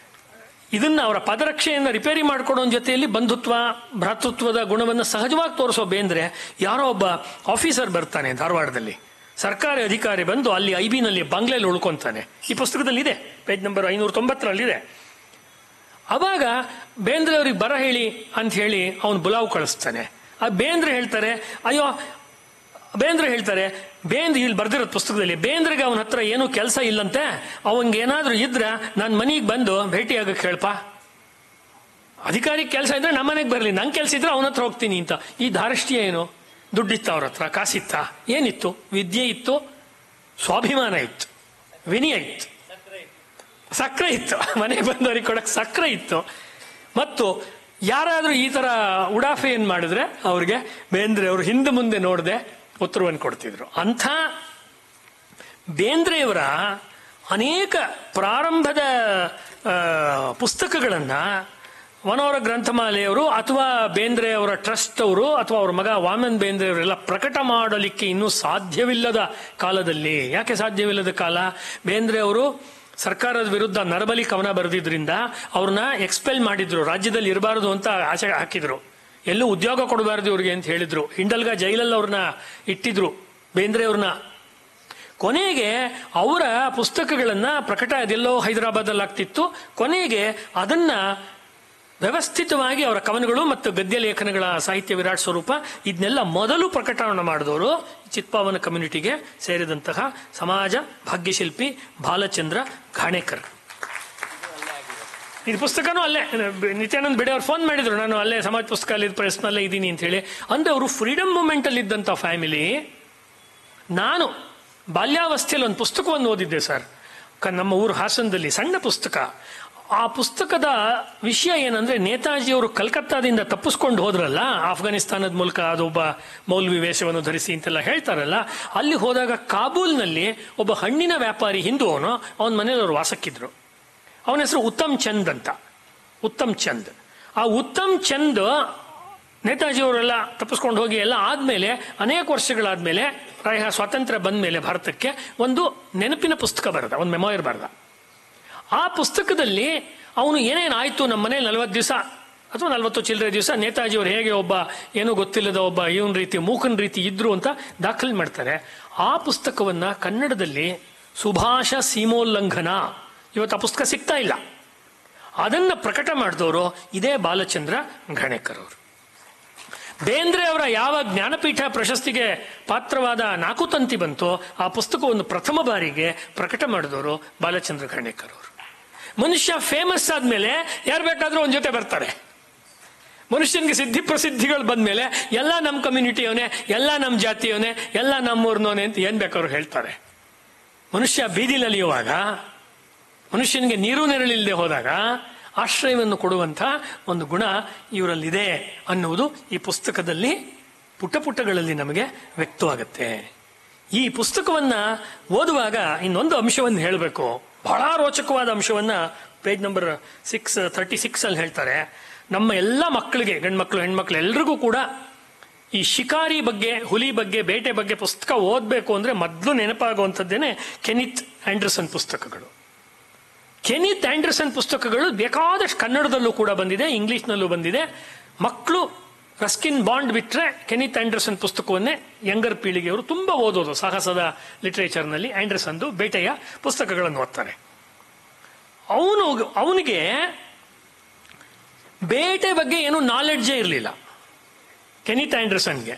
ಇದನ್ನ ಅವರ ಪದರಕ್ಷೆಯನ್ನ ರಿಪೇರಿ ಮಾಡ್ಕೊಡೋ ಜೊತೆಯಲ್ಲಿ ಬಂಧುತ್ವ, ಭ್ರಾತೃತ್ವದ ಗುಣವನ್ನು ಸಹಜವಾಗಿ ತೋರಿಸೋ ಬೇಂದ್ರೆ, ಯಾರೋ ಒಬ್ಬ ಆಫೀಸರ್ ಬರ್ತಾನೆ ಧಾರವಾಡದಲ್ಲಿ, ಸರ್ಕಾರಿ ಅಧಿಕಾರಿ ಬಂದು ಅಲ್ಲಿ ಐಬಿನಲ್ಲಿ ಬಂಗ್ಲೆಯಲ್ಲಿ ಉಳ್ಕೊಂತಾನೆ. ಈ ಪುಸ್ತಕದಲ್ಲಿ ಇದೆ, ಪೇಜ್ ನಂಬರ್ 590 ಅವಾಗ ಬೇಂದ್ರೆ ಅವ್ರಿಗೆ ಬರ ಹೇಳಿ ಅಂತ ಹೇಳಿ ಅವನು ಬುಲಾವ್ ಕಳಿಸ್ತಾನೆ. ಆ ಬೇಂದ್ರೆ ಹೇಳ್ತಾರೆ ಇಲ್ಲಿ ಬರ್ದಿರೋದು ಪುಸ್ತಕದಲ್ಲಿ, ಬೇಂದ್ರೆಗೆ ಅವನ ಹತ್ರ ಏನೂ ಕೆಲಸ ಇಲ್ಲಂತೆ, ಅವಂಗೇನಾದ್ರೂ ಇದ್ರ ನನ್ನ ಮನೆಗೆ ಬಂದು ಭೇಟಿಯಾಗಕ್ಕೆ ಹೇಳ್ಪ. ಅಧಿಕಾರಿಗೆ ಕೆಲಸ ಇದ್ರೆ ನಮ್ಮ ಮನೆಗೆ ಬರಲಿ, ನಂಗೆ ಕೆಲಸ ಇದ್ರೆ ಅವನ ಹತ್ರ ಹೋಗ್ತೀನಿ ಅಂತ. ಈ ಧಾರಷ್ಟ್ಯ ಏನು? ದುಡ್ಡಿತ್ತ ಅವ್ರ ಹತ್ರ, ಕಾಸಿತ್ತ, ಏನಿತ್ತು? ವಿದ್ಯೆ ಇತ್ತು, ಸ್ವಾಭಿಮಾನ ಇತ್ತು, ವಿನಯ ಇತ್ತು, ಸಕ್ಕರೆ ಇತ್ತು, ಮನೆಗೆ ಬಂದವರಿಗೆ ಕೊಡಕ್ಕೆ ಸಕ್ಕರೆ ಇತ್ತು. ಮತ್ತು ಯಾರಾದ್ರೂ ಈ ತರ ಉಡಾಫೆ ಏನ್ ಮಾಡಿದ್ರೆ ಅವ್ರಿಗೆ ಬೇಂದ್ರೆ ಅವರು ಹಿಂದೆ ಮುಂದೆ ನೋಡದೆ ಉತ್ತರವನ್ನು ಕೊಡ್ತಿದ್ರು. ಅಂಥ ಬೇಂದ್ರೆಯವರ ಅನೇಕ ಪ್ರಾರಂಭದ ಪುಸ್ತಕಗಳನ್ನ ವನವರ ಗ್ರಂಥಮಾಲೆಯವರು ಅಥವಾ ಬೇಂದ್ರೆ ಅವರ ಟ್ರಸ್ಟ್ ಅವರು ಅಥವಾ ಅವ್ರ ಮಗ ವಾಮನ್ ಬೇಂದ್ರೆ ಅವರೆಲ್ಲ ಪ್ರಕಟ ಮಾಡಲಿಕ್ಕೆ ಇನ್ನೂ ಸಾಧ್ಯವಿಲ್ಲದ ಕಾಲದಲ್ಲಿ. ಯಾಕೆ ಸಾಧ್ಯವಿಲ್ಲದ ಕಾಲ? ಬೇಂದ್ರೆ ಅವರು ಸರ್ಕಾರದ ವಿರುದ್ಧ ನರಬಲಿ ಕವನ ಬರೆದಿದ್ರಿಂದ ಅವ್ರನ್ನ ಎಕ್ಸ್ಪೆಲ್ ಮಾಡಿದ್ರು, ರಾಜ್ಯದಲ್ಲಿ ಇರಬಾರದು ಅಂತ ಆಚೆ ಹಾಕಿದ್ರು, ಎಲ್ಲೂ ಉದ್ಯೋಗ ಕೊಡಬಾರದು ಇವ್ರಿಗೆ ಅಂತ ಹೇಳಿದ್ರು. ಹಿಂಡಲ್ಗ ಜೈಲಲ್ಲಿ ಅವ್ರನ್ನ ಇಟ್ಟಿದ್ರು ಬೇಂದ್ರೆ ಅವ್ರನ್ನ. ಕೊನೆಗೆ ಅವರ ಪುಸ್ತಕಗಳನ್ನ ಪ್ರಕಟ ಅದೆಲ್ಲೋ ಹೈದರಾಬಾದಲ್ಲಿ ಆಗ್ತಿತ್ತು. ಕೊನೆಗೆ ಅದನ್ನ ವ್ಯವಸ್ಥಿತವಾಗಿ ಅವರ ಕವನಗಳು ಮತ್ತು ಗದ್ಯ ಲೇಖನಗಳ ಸಾಹಿತ್ಯ ವಿರಾಟ್ ಸ್ವರೂಪ ಇದನ್ನೆಲ್ಲ ಮೊದಲು ಪ್ರಕಟಣೆ ಮಾಡಿದವರು ಚಿತ್ಪಾವನ ಕಮ್ಯುನಿಟಿಗೆ ಸೇರಿದಂತಹ ಸಮಾಜ ಭಾಗ್ಯಶಿಲ್ಪಿ ಬಾಲಚಂದ್ರ ಘಾಣೇಕರ್. ಇದು ಪುಸ್ತಕನೂ ಅಲ್ಲೇ ನಿತ್ಯಾನಂದ್ ಬಿಡೆ ಅವ್ರು ಫೋನ್ ಮಾಡಿದ್ರು, ನಾನು ಅಲ್ಲೇ ಸಮಾಜ ಪುಸ್ತಕ ಪ್ರೆಸ್ನಲ್ಲೇ ಇದ್ದೀನಿ ಅಂತ ಹೇಳಿ. ಅಂದ್ರೆ ಅವರು ಫ್ರೀಡಮ್ ಮೂವ್ಮೆಂಟ್ ಅಲ್ಲಿ ಇದ್ದಂಥ ಫ್ಯಾಮಿಲಿ. ನಾನು ಬಾಲ್ಯಾವಸ್ಥೆಯಲ್ಲಿ ಒಂದು ಪುಸ್ತಕವನ್ನು ಓದಿದ್ದೆ ಸರ್, ನಮ್ಮ ಊರು ಹಾಸನದಲ್ಲಿ, ಸಣ್ಣ ಪುಸ್ತಕ. ಆ ಪುಸ್ತಕದ ವಿಷಯ ಏನಂದ್ರೆ, ನೇತಾಜಿಯವರು ಕಲ್ಕತ್ತಾದಿಂದ ತಪ್ಪಿಸ್ಕೊಂಡು ಹೋದ್ರಲ್ಲ ಆಫ್ಘಾನಿಸ್ತಾನದ ಮೂಲಕ, ಅದೊಬ್ಬ ಮೌಲ್ವಿ ವೇಷವನ್ನು ಧರಿಸಿ ಅಂತೆಲ್ಲ ಹೇಳ್ತಾರಲ್ಲ, ಅಲ್ಲಿ ಹೋದಾಗ ಕಾಬೂಲ್ನಲ್ಲಿ ಒಬ್ಬ ಹಣ್ಣಿನ ವ್ಯಾಪಾರಿ ಹಿಂದೂ ಅವನ ಮನೇಲಿ ಅವರು ವಾಸಕ್ಕಿದ್ರು. ಅವನ ಹೆಸರು ಉತ್ತಮ್ ಚಂದ್ ಅಂತ. ಉತ್ತಮ್ ಚಂದ್. ಆ ಉತ್ತಮ್ ಚಂದ್ ನೇತಾಜಿಯವರೆಲ್ಲ ತಪ್ಪಿಸ್ಕೊಂಡು ಹೋಗಿ ಎಲ್ಲ ಆದ್ಮೇಲೆ ಅನೇಕ ವರ್ಷಗಳಾದ್ಮೇಲೆ, ಪ್ರಾಯ ಸ್ವಾತಂತ್ರ್ಯ ಬಂದ ಮೇಲೆ ಭಾರತಕ್ಕೆ ಒಂದು ನೆನಪಿನ ಪುಸ್ತಕ ಬರೆದ, ಒಂದು ಮೆಮೋಯರ್ ಬರೆದ. ಆ ಪುಸ್ತಕದಲ್ಲಿ ಅವನು ಏನೇನಾಯ್ತು ನಮ್ಮ ಮನೇಲಿ 40 ದಿವಸ ಅಥವಾ 40 ಚಿಲ್ಲರೆ ದಿವಸ ನೇತಾಜಿಯವರು ಹೇಗೆ ಒಬ್ಬ ಏನೂ ಗೊತ್ತಿಲ್ಲದ ಒಬ್ಬ ಇವನ್ ರೀತಿ ಮೂಕನ್ ರೀತಿ ಇದ್ರು ಅಂತ ದಾಖಲೆ ಮಾಡ್ತಾರೆ. ಆ ಪುಸ್ತಕವನ್ನ ಕನ್ನಡದಲ್ಲಿ ಸುಭಾಷ ಸೀಮೋಲ್ಲಂಘನ, ಇವತ್ತು ಆ ಪುಸ್ತಕ ಸಿಗ್ತಾ ಇಲ್ಲ, ಅದನ್ನ ಪ್ರಕಟ ಮಾಡಿದವರು ಇದೇ ಬಾಲಚಂದ್ರ ಘಾಣೇಕರ್ ಅವರು. ಬೇಂದ್ರೆ ಅವರ ಯಾವ ಜ್ಞಾನಪೀಠ ಪ್ರಶಸ್ತಿಗೆ ಪಾತ್ರವಾದ ನಾಕುತಂತಿ ಬಂತೋ ಆ ಪುಸ್ತಕವನ್ನು ಪ್ರಥಮ ಬಾರಿಗೆ ಪ್ರಕಟ ಮಾಡಿದವರು ಬಾಲಚಂದ್ರ ಘಾಣೇಕರ್ ಅವರು. ಮನುಷ್ಯ ಫೇಮಸ್ ಆದ್ಮೇಲೆ ಯಾರು ಬೇಕಾದ್ರೂ ಒಂದ್ ಜೊತೆ ಬರ್ತಾರೆ. ಮನುಷ್ಯನಿಗೆ ಸಿದ್ಧಿ ಪ್ರಸಿದ್ಧಿಗಳು ಬಂದ್ಮೇಲೆ ಎಲ್ಲ ನಮ್ಮ ಕಮ್ಯುನಿಟಿಯವನೇ, ಎಲ್ಲ ನಮ್ಮ ಜಾತಿಯವನೇ, ಎಲ್ಲ ನಮ್ಮೂರ್ನವನೇ ಅಂತ ಏನ್ ಬೇಕಾದ್ರು ಹೇಳ್ತಾರೆ. ಮನುಷ್ಯ ಬೀದಿಲಲಿಯುವಾಗ, ಮನುಷ್ಯನಿಗೆ ನೀರು ನೆರಳಿಲ್ಲದೆ ಹೋದಾಗ ಆಶ್ರಯವನ್ನು ಕೊಡುವಂಥ ಒಂದು ಗುಣ ಇವರಲ್ಲಿದೆ ಅನ್ನುವುದು ಈ ಪುಸ್ತಕದಲ್ಲಿ ಪುಟ್ಟ ಪುಟ್ಟಗಳಲ್ಲಿ ನಮಗೆ ವ್ಯಕ್ತವಾಗುತ್ತೆ. ಈ ಪುಸ್ತಕವನ್ನ ಓದುವಾಗ ಇನ್ನೊಂದು ಅಂಶವನ್ನು ಹೇಳಬೇಕು, ಬಹಳ ರೋಚಕವಾದ ಅಂಶವನ್ನ ಪೇಜ್ ನಂಬರ್ 636 ಅಲ್ಲಿ ಹೇಳ್ತಾರೆ. ನಮ್ಮ ಎಲ್ಲ ಮಕ್ಕಳಿಗೆ, ಗಂಡ್ಮಕ್ಳು ಹೆಣ್ಮಕ್ಳು ಎಲ್ರಿಗೂ ಕೂಡ ಈ ಶಿಕಾರಿ ಬಗ್ಗೆ, ಹುಲಿ ಬಗ್ಗೆ, ಬೇಟೆ ಬಗ್ಗೆ ಪುಸ್ತಕ ಓದಬೇಕು ಅಂದ್ರೆ ಮೊದಲು ನೆನಪಾಗುವಂಥದ್ದೇನೆ ಕೆನಿತ್ ಆಂಡರ್ಸನ್ ಪುಸ್ತಕಗಳು. ಕೆನಿತ್ ಆಂಡರ್ಸನ್ ಪುಸ್ತಕಗಳು ಬೇಕಾದಷ್ಟು ಕನ್ನಡದಲ್ಲೂ ಕೂಡ ಬಂದಿದೆ, ಇಂಗ್ಲಿಷ್ನಲ್ಲೂ ಬಂದಿದೆ. ಮಕ್ಕಳು ರಸ್ಕಿನ್ ಬಾಂಡ್ ಬಿಟ್ರೆ ಕೆನಿತ್ ಆಂಡರ್ಸನ್ ಪುಸ್ತಕವನ್ನೇ ಯಂಗರ್ ಪೀಳಿಗೆಯವರು ತುಂಬಾ ಓದೋದು. ಸಾಹಸದ ಲಿಟರೇಚರ್ನಲ್ಲಿ ಆಂಡರ್ಸನ್ದು ಬೇಟೆಯ ಪುಸ್ತಕಗಳನ್ನು ಓದ್ತಾರೆ. ಅವನಿಗೆ ಬೇಟೆ ಬಗ್ಗೆ ಏನು ನಾಲೆಡ್ಜೇ ಇರಲಿಲ್ಲ ಕೆನಿತ್ ಆಂಡರ್ಸನ್ಗೆ.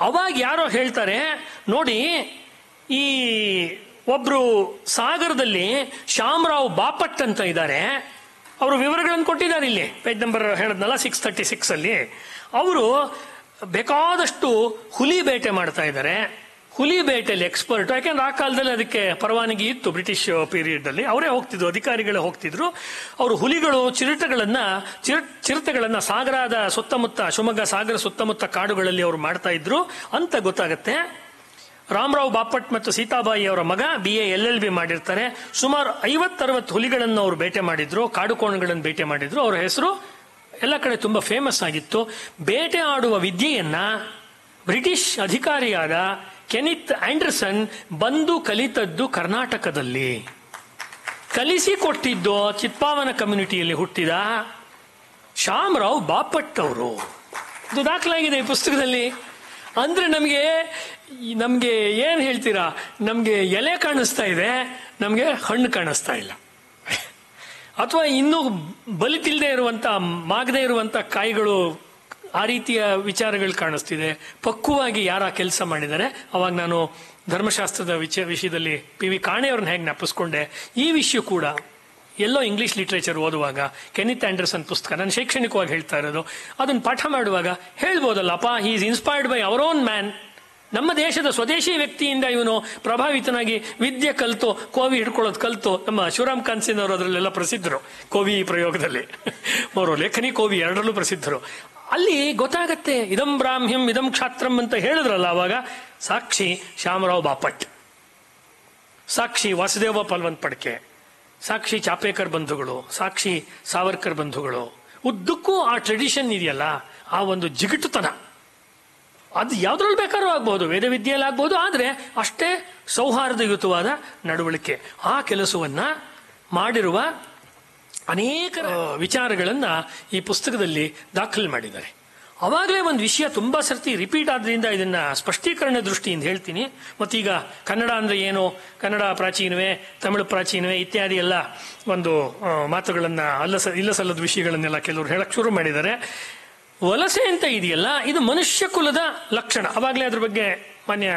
ಅವಾಗ ಯಾರೋ ಹೇಳ್ತಾರೆ, ನೋಡಿ ಈ ಒಬ್ರು ಸಾಗರದಲ್ಲಿ ಶ್ಯಾಮರಾವ್ ಬಾಪಟ್ ಅಂತ ಇದ್ದಾರೆ, ಅವರು ವಿವರಗಳನ್ನು ಕೊಟ್ಟಿದ್ದಾರೆ ಇಲ್ಲಿ ಪೇಜ್ ನಂಬರ್ ಹೇಳಿದ್ನಲ್ಲ 636 ಅಲ್ಲಿ. ಅವರು ಬೇಕಾದಷ್ಟು ಹುಲಿ ಬೇಟೆ ಮಾಡ್ತಾ ಇದ್ದಾರೆ, ಹುಲಿ ಬೇಟೆಯಲ್ಲಿ ಎಕ್ಸ್ಪರ್ಟ್. ಯಾಕೆಂದ್ರೆ ಆ ಕಾಲದಲ್ಲಿ ಅದಕ್ಕೆ ಪರವಾನಗಿ ಇತ್ತು, ಬ್ರಿಟಿಷ್ ಪೀರಿಯಡ್ ಅಲ್ಲಿ ಅವರೇ ಹೋಗ್ತಿದ್ರು, ಅಧಿಕಾರಿಗಳೇ ಹೋಗ್ತಿದ್ರು. ಅವರು ಹುಲಿಗಳು ಚಿರತೆಗಳನ್ನ ಸಾಗರದ ಸುತ್ತಮುತ್ತ, ಶಿವಮೊಗ್ಗ ಸಾಗರ ಸುತ್ತಮುತ್ತ ಕಾಡುಗಳಲ್ಲಿ ಅವರು ಮಾಡ್ತಾ ಇದ್ರು ಅಂತ ಗೊತ್ತಾಗತ್ತೆ. ರಾಮರಾವ್ ಬಾಪಟ್ ಮತ್ತು ಸೀತಾಬಾಯಿ ಅವರ ಮಗ BA LLB ಮಾಡಿರ್ತಾರೆ. ಸುಮಾರು 50-60 ಹುಲಿಗಳನ್ನು ಅವರು ಬೇಟೆ ಮಾಡಿದ್ರು, ಕಾಡುಕೋಣಗಳನ್ನು ಬೇಟೆ ಮಾಡಿದ್ರು. ಅವರ ಹೆಸರು ಎಲ್ಲ ಕಡೆ ತುಂಬಾ ಫೇಮಸ್ ಆಗಿತ್ತು. ಬೇಟೆ ಆಡುವ ವಿದ್ಯೆಯನ್ನ ಬ್ರಿಟಿಷ್ ಅಧಿಕಾರಿಯಾದ ಕೆನಿತ್ ಆಂಡರ್ಸನ್ ಬಂದು ಕಲಿತದ್ದು ಕರ್ನಾಟಕದಲ್ಲಿ. ಕಲಿಸಿಕೊಟ್ಟಿದ್ದು ಚಿತ್ಪಾವನ ಕಮ್ಯುನಿಟಿಯಲ್ಲಿ ಹುಟ್ಟಿದ ಶ್ಯಾಮರಾವ್ ಬಾಪಟ್ ಅವರು. ಇದು ದಾಖಲಾಗಿದೆ ಈ ಪುಸ್ತಕದಲ್ಲಿ. ಅಂದ್ರೆ ನಮಗೆ ಏನು ಹೇಳ್ತೀರಾ, ನಮಗೆ ಎಲೆ ಕಾಣಿಸ್ತಾ ಇದೆ, ನಮಗೆ ಹಣ್ಣು ಕಾಣಿಸ್ತಾ ಇಲ್ಲ. ಅಥವಾ ಇನ್ನೂ ಬಲಿತಿಲ್ಲದೆ ಇರುವಂತ, ಮಾಗದೇ ಇರುವಂತ ಕಾಯಿಗಳು, ಆ ರೀತಿಯ ವಿಚಾರಗಳು ಕಾಣಿಸ್ತಿದೆ. ಪಕ್ವವಾಗಿ ಯಾರ ಕೆಲಸ ಮಾಡಿದ್ದಾರೆ. ಅವಾಗ ನಾನು ಧರ್ಮಶಾಸ್ತ್ರದ ವಿಷಯದಲ್ಲಿ PV ಕಾಣೆಯವ್ರನ್ನ ಹೇಗೆ ಜ್ಞಾಪಿಸ್ಕೊಂಡೆ, ಈ ವಿಷಯ ಕೂಡ ಎಲ್ಲೋ ಇಂಗ್ಲಿಷ್ ಲಿಟ್ರೇಚರ್ ಓದುವಾಗ ಕೆನಿತ್ ಆಂಡರ್ಸನ್ ಪುಸ್ತಕ, ನಾನು ಶೈಕ್ಷಣಿಕವಾಗಿ ಹೇಳ್ತಾ ಇರೋದು, ಅದನ್ನು ಪಾಠ ಮಾಡುವಾಗ ಹೇಳ್ಬೋದಲ್ಲ, ಅಪ್ಪ he is inspired by our own man. ನಮ್ಮ ದೇಶದ ಸ್ವದೇಶಿ ವ್ಯಕ್ತಿಯಿಂದ ಇವನು ಪ್ರಭಾವಿತನಾಗಿ ವಿದ್ಯೆ ಕಲಿತು, ಕೋವಿ ಹಿಡ್ಕೊಳ್ಳೋದು ಕಲಿತು. ನಮ್ಮ ಶಿವರಾಮ್ ಕಾನ್ಸಿನ್ ಅವರು ಅದರಲ್ಲೆಲ್ಲ ಪ್ರಸಿದ್ಧರು, ಕೋವಿ ಪ್ರಯೋಗದಲ್ಲಿ. ಅವರು ಲೇಖನಿ ಕೋವಿ ಎರಡರಲ್ಲೂ ಪ್ರಸಿದ್ಧರು. ಅಲ್ಲಿ ಗೊತ್ತಾಗತ್ತೆ, ಇದಂ ಬ್ರಾಹ್ಮ್ಯಂ ಇದಂ ಕ್ಷಾತ್ರಂ ಅಂತ ಹೇಳಿದ್ರಲ್ಲ ಅವಾಗ. ಸಾಕ್ಷಿ ಶ್ಯಾಮರಾವ್ ಬಾಪಟ್, ಸಾಕ್ಷಿ ವಾಸುದೇವ ಪಲ್ವಂತ್ ಪಡ್ಕೆ, ಸಾಕ್ಷಿ ಚಾಪೇಕರ್ ಬಂಧುಗಳು, ಸಾಕ್ಷಿ ಸಾವರ್ಕರ್ ಬಂಧುಗಳು. ಉದ್ದಕ್ಕೂ ಆ ಟ್ರೆಡಿಷನ್ ಇದೆಯಲ್ಲ, ಆ ಒಂದು ಜಿಗುಟುತನ, ಅದು ಯಾವ್ದ್ರಲ್ಲಿ ಬೇಕಾದ್ರೂ ಆಗ್ಬಹುದು, ವೇದ ವಿದ್ಯೆಯಲ್ಲಿ ಆಗ್ಬಹುದು. ಆದ್ರೆ ಅಷ್ಟೇ ಸೌಹಾರ್ದಯುತವಾದ ನಡವಳಿಕೆ. ಆ ಕೆಲಸವನ್ನ ಮಾಡಿರುವ ಅನೇಕ ವಿಚಾರಗಳನ್ನ ಈ ಪುಸ್ತಕದಲ್ಲಿ ದಾಖಲೆ ಮಾಡಿದ್ದಾರೆ. ಅವಾಗಲೇ ಒಂದು ವಿಷಯ ತುಂಬಾ ಸರ್ತಿ ರಿಪೀಟ್ ಆದ್ರಿಂದ ಇದನ್ನ ಸ್ಪಷ್ಟೀಕರಣ ದೃಷ್ಟಿಯಿಂದ ಹೇಳ್ತೀನಿ. ಮತ್ತೀಗ ಕನ್ನಡ ಅಂದ್ರೆ ಏನು, ಕನ್ನಡ ಪ್ರಾಚೀನವೇ, ತಮಿಳು ಪ್ರಾಚೀನವೇ ಇತ್ಯಾದಿ ಎಲ್ಲ ಒಂದು ಮಾತುಗಳನ್ನ ಇಲ್ಲ ಸಲ್ಲದ ವಿಷಯಗಳನ್ನೆಲ್ಲ ಕೆಲವರು ಹೇಳಕ್ ಶುರು ಮಾಡಿದ್ದಾರೆ. ವಲಸೆ ಅಂತ ಇದೆಯಲ್ಲ, ಇದು ಮನುಷ್ಯ ಕುಲದ ಲಕ್ಷಣ. ಅವಾಗಲೇ ಅದ್ರ ಬಗ್ಗೆ ಮಾನ್ಯ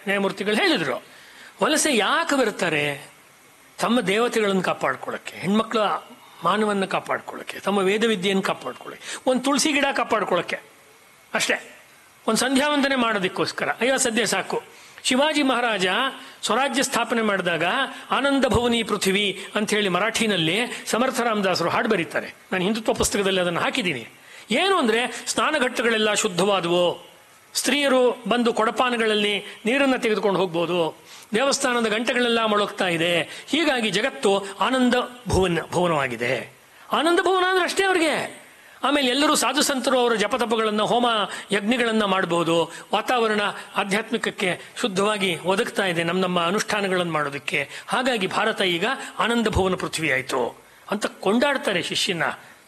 ನ್ಯಾಯಮೂರ್ತಿಗಳು ಹೇಳಿದ್ರು. ವಲಸೆ ಯಾಕೆ ಬರ್ತಾರೆ? ತಮ್ಮ ದೇವತೆಗಳನ್ನು ಕಾಪಾಡ್ಕೊಳ್ಳಕ್ಕೆ, ಹೆಣ್ಮಕ್ಳ ಮಾನವನ್ನ ಕಾಪಾಡ್ಕೊಳ್ಳಕ್ಕೆ, ತಮ್ಮ ವೇದ ವಿದ್ಯೆಯನ್ನು ಕಾಪಾಡ್ಕೊಳ್ಳಕ್ಕೆ, ಒಂದು ತುಳಸಿ ಗಿಡ ಕಾಪಾಡ್ಕೊಳ್ಳಕ್ಕೆ ಅಷ್ಟೇ, ಒಂದು ಸಂಧ್ಯಾವಂದನೆ ಮಾಡೋದಕ್ಕೋಸ್ಕರ. ಅಯ್ಯೋ ಸದ್ಯ ಸಾಕು. ಶಿವಾಜಿ ಮಹಾರಾಜ ಸ್ವರಾಜ್ಯ ಸ್ಥಾಪನೆ ಮಾಡಿದಾಗ ಆನಂದ ಭವನಿ ಪೃಥ್ವಿ ಅಂತ ಹೇಳಿ ಮರಾಠಿನಲ್ಲಿ ಸಮರ್ಥ ರಾಮದಾಸರು ಹಾಡು ಬರೀತಾರೆ. ನಾನು ಹಿಂದುತ್ವ ಪುಸ್ತಕದಲ್ಲಿ ಅದನ್ನು ಹಾಕಿದ್ದೀನಿ. ಏನು ಅಂದ್ರೆ, ಸ್ನಾನಘಟ್ಟಗಳೆಲ್ಲ ಶುದ್ಧವಾದವು, ಸ್ತ್ರೀಯರು ಬಂದು ಕೊಡಪಾನಗಳಲ್ಲಿ ನೀರನ್ನು ತೆಗೆದುಕೊಂಡು ಹೋಗ್ಬೋದು, ದೇವಸ್ಥಾನದ ಗಂಟೆಗಳೆಲ್ಲ ಮೊಳಗ್ತಾ ಇದೆ. ಹೀಗಾಗಿ ಜಗತ್ತು ಆನಂದ ಭುವನವಾಗಿದೆ. ಆನಂದ ಭುವನ ಅಂದ್ರೆ ಅಷ್ಟೇ ಅವ್ರಿಗೆ. ಆಮೇಲೆ ಎಲ್ಲರೂ ಸಾಧು ಸಂತರು ಅವರ ಜಪತಪಗಳನ್ನ, ಹೋಮ ಯಜ್ಞಗಳನ್ನ ಮಾಡಬಹುದು. ವಾತಾವರಣ ಆಧ್ಯಾತ್ಮಿಕಕ್ಕೆ ಶುದ್ಧವಾಗಿ ಒದಗ್ತಾ ಇದೆ ನಮ್ಮ ಅನುಷ್ಠಾನಗಳನ್ನು ಮಾಡೋದಕ್ಕೆ. ಹಾಗಾಗಿ ಭಾರತ ಈಗ ಆನಂದ ಭುವನ ಪೃಥ್ವಿ ಆಯ್ತು ಅಂತ ಕೊಂಡಾಡ್ತಾರೆ ಶಿಷ್ಯನ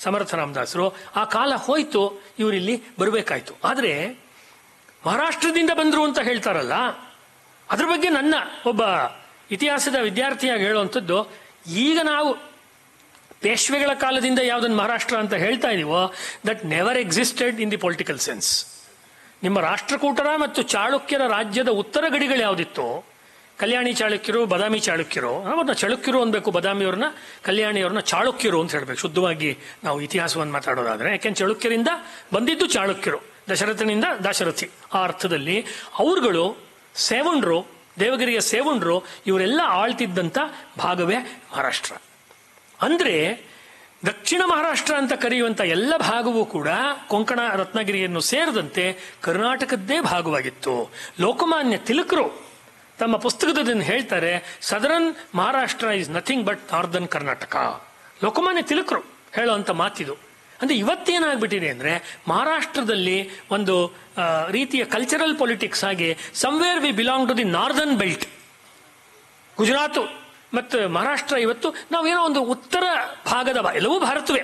ಸಮರ್ಥ ರಾಮದಾಸರು. ಆ ಕಾಲ ಹೋಯ್ತು, ಇವರಿಲ್ಲಿ ಬರಬೇಕಾಯ್ತು. ಆದ್ರೆ ಮಹಾರಾಷ್ಟ್ರದಿಂದ ಬಂದ್ರು ಅಂತ ಹೇಳ್ತಾರಲ್ಲ, ಅದ್ರ ಬಗ್ಗೆ ನನ್ನ ಒಬ್ಬ ಇತಿಹಾಸದ ವಿದ್ಯಾರ್ಥಿಯಾಗಿ ಹೇಳುವಂಥದ್ದು, ಈಗ ನಾವು ಪೇಶ್ವೆಗಳ ಕಾಲದಿಂದ ಯಾವುದನ್ನು ಮಹಾರಾಷ್ಟ್ರ ಅಂತ ಹೇಳ್ತಾ ಇದೀವೋ, that never existed in the political sense. ನಿಮ್ಮ ರಾಷ್ಟ್ರಕೂಟರ ಮತ್ತು ಚಾಳುಕ್ಯರ ರಾಜ್ಯದ ಉತ್ತರ ಗಡಿಗಳು ಯಾವುದಿತ್ತು, ಕಲ್ಯಾಣಿ ಚಾಳುಕ್ಯರು, ಬದಾಮಿ ಚಾಳುಕ್ಯರು, ಅವ್ರನ್ನ ಚಳುಕ್ಯರು ಅನ್ಬೇಕು, ಬದಾಮಿಯವ್ರನ್ನ, ಕಲ್ಯಾಣಿಯವ್ರನ್ನ ಚಾಳುಕ್ಯರು ಅಂತ ಹೇಳ್ಬೇಕು ಶುದ್ಧವಾಗಿ ನಾವು ಇತಿಹಾಸವನ್ನು ಮಾತಾಡೋದಾದ್ರೆ. ಯಾಕೆಂದ್ರೆ ಚಳುಕ್ಯರಿಂದ ಬಂದಿದ್ದು ಚಾಳುಕ್ಯರು, ದಶರಥನಿಂದ ದಾಶರಥಿ. ಆ ಅರ್ಥದಲ್ಲಿ ಅವರುಗಳು ಸೇವಣ್ರು, ದೇವಗಿರಿಯ ಸೇವಣ್ರು, ಇವರೆಲ್ಲ ಆಳ್ತಿದ್ದಂಥ ಭಾಗವೇ ಮಹಾರಾಷ್ಟ್ರ. ಅಂದ್ರೆ ದಕ್ಷಿಣ ಮಹಾರಾಷ್ಟ್ರ ಅಂತ ಕರೆಯುವಂಥ ಎಲ್ಲ ಭಾಗವೂ ಕೂಡ ಕೊಂಕಣ, ರತ್ನಗಿರಿಯನ್ನು ಸೇರಿದಂತೆ ಕರ್ನಾಟಕದ್ದೇ ಭಾಗವಾಗಿತ್ತು. ಲೋಕಮಾನ್ಯ ತಿಲಕರು ತಮ್ಮ ಪುಸ್ತಕದಲ್ಲಿ ಹೇಳ್ತಾರೆ, southern Maharashtra is nothing but northern Karnataka. Lokmanya ತಿಲಕರು ಹೇಳುವಂತ ಮಾತಿದು. ಅಂದ್ರೆ ಇವತ್ತೇನಾಗ್ಬಿಟ್ಟಿದೆ ಅಂದ್ರೆ, ಮಹಾರಾಷ್ಟ್ರದಲ್ಲಿ ಒಂದು ರೀತಿಯ ಕಲ್ಚರಲ್ ಪೊಲಿಟಿಕ್ಸ್ ಆಗಿ somewhere we belong to the northern belt. Gujarat ಮತ್ತು ಮಹಾರಾಷ್ಟ್ರ ಇವತ್ತು ನಾವೇನೋ ಒಂದು ಉತ್ತರ ಭಾಗದ, ಎಲ್ಲವೂ ಭಾರತವೇ,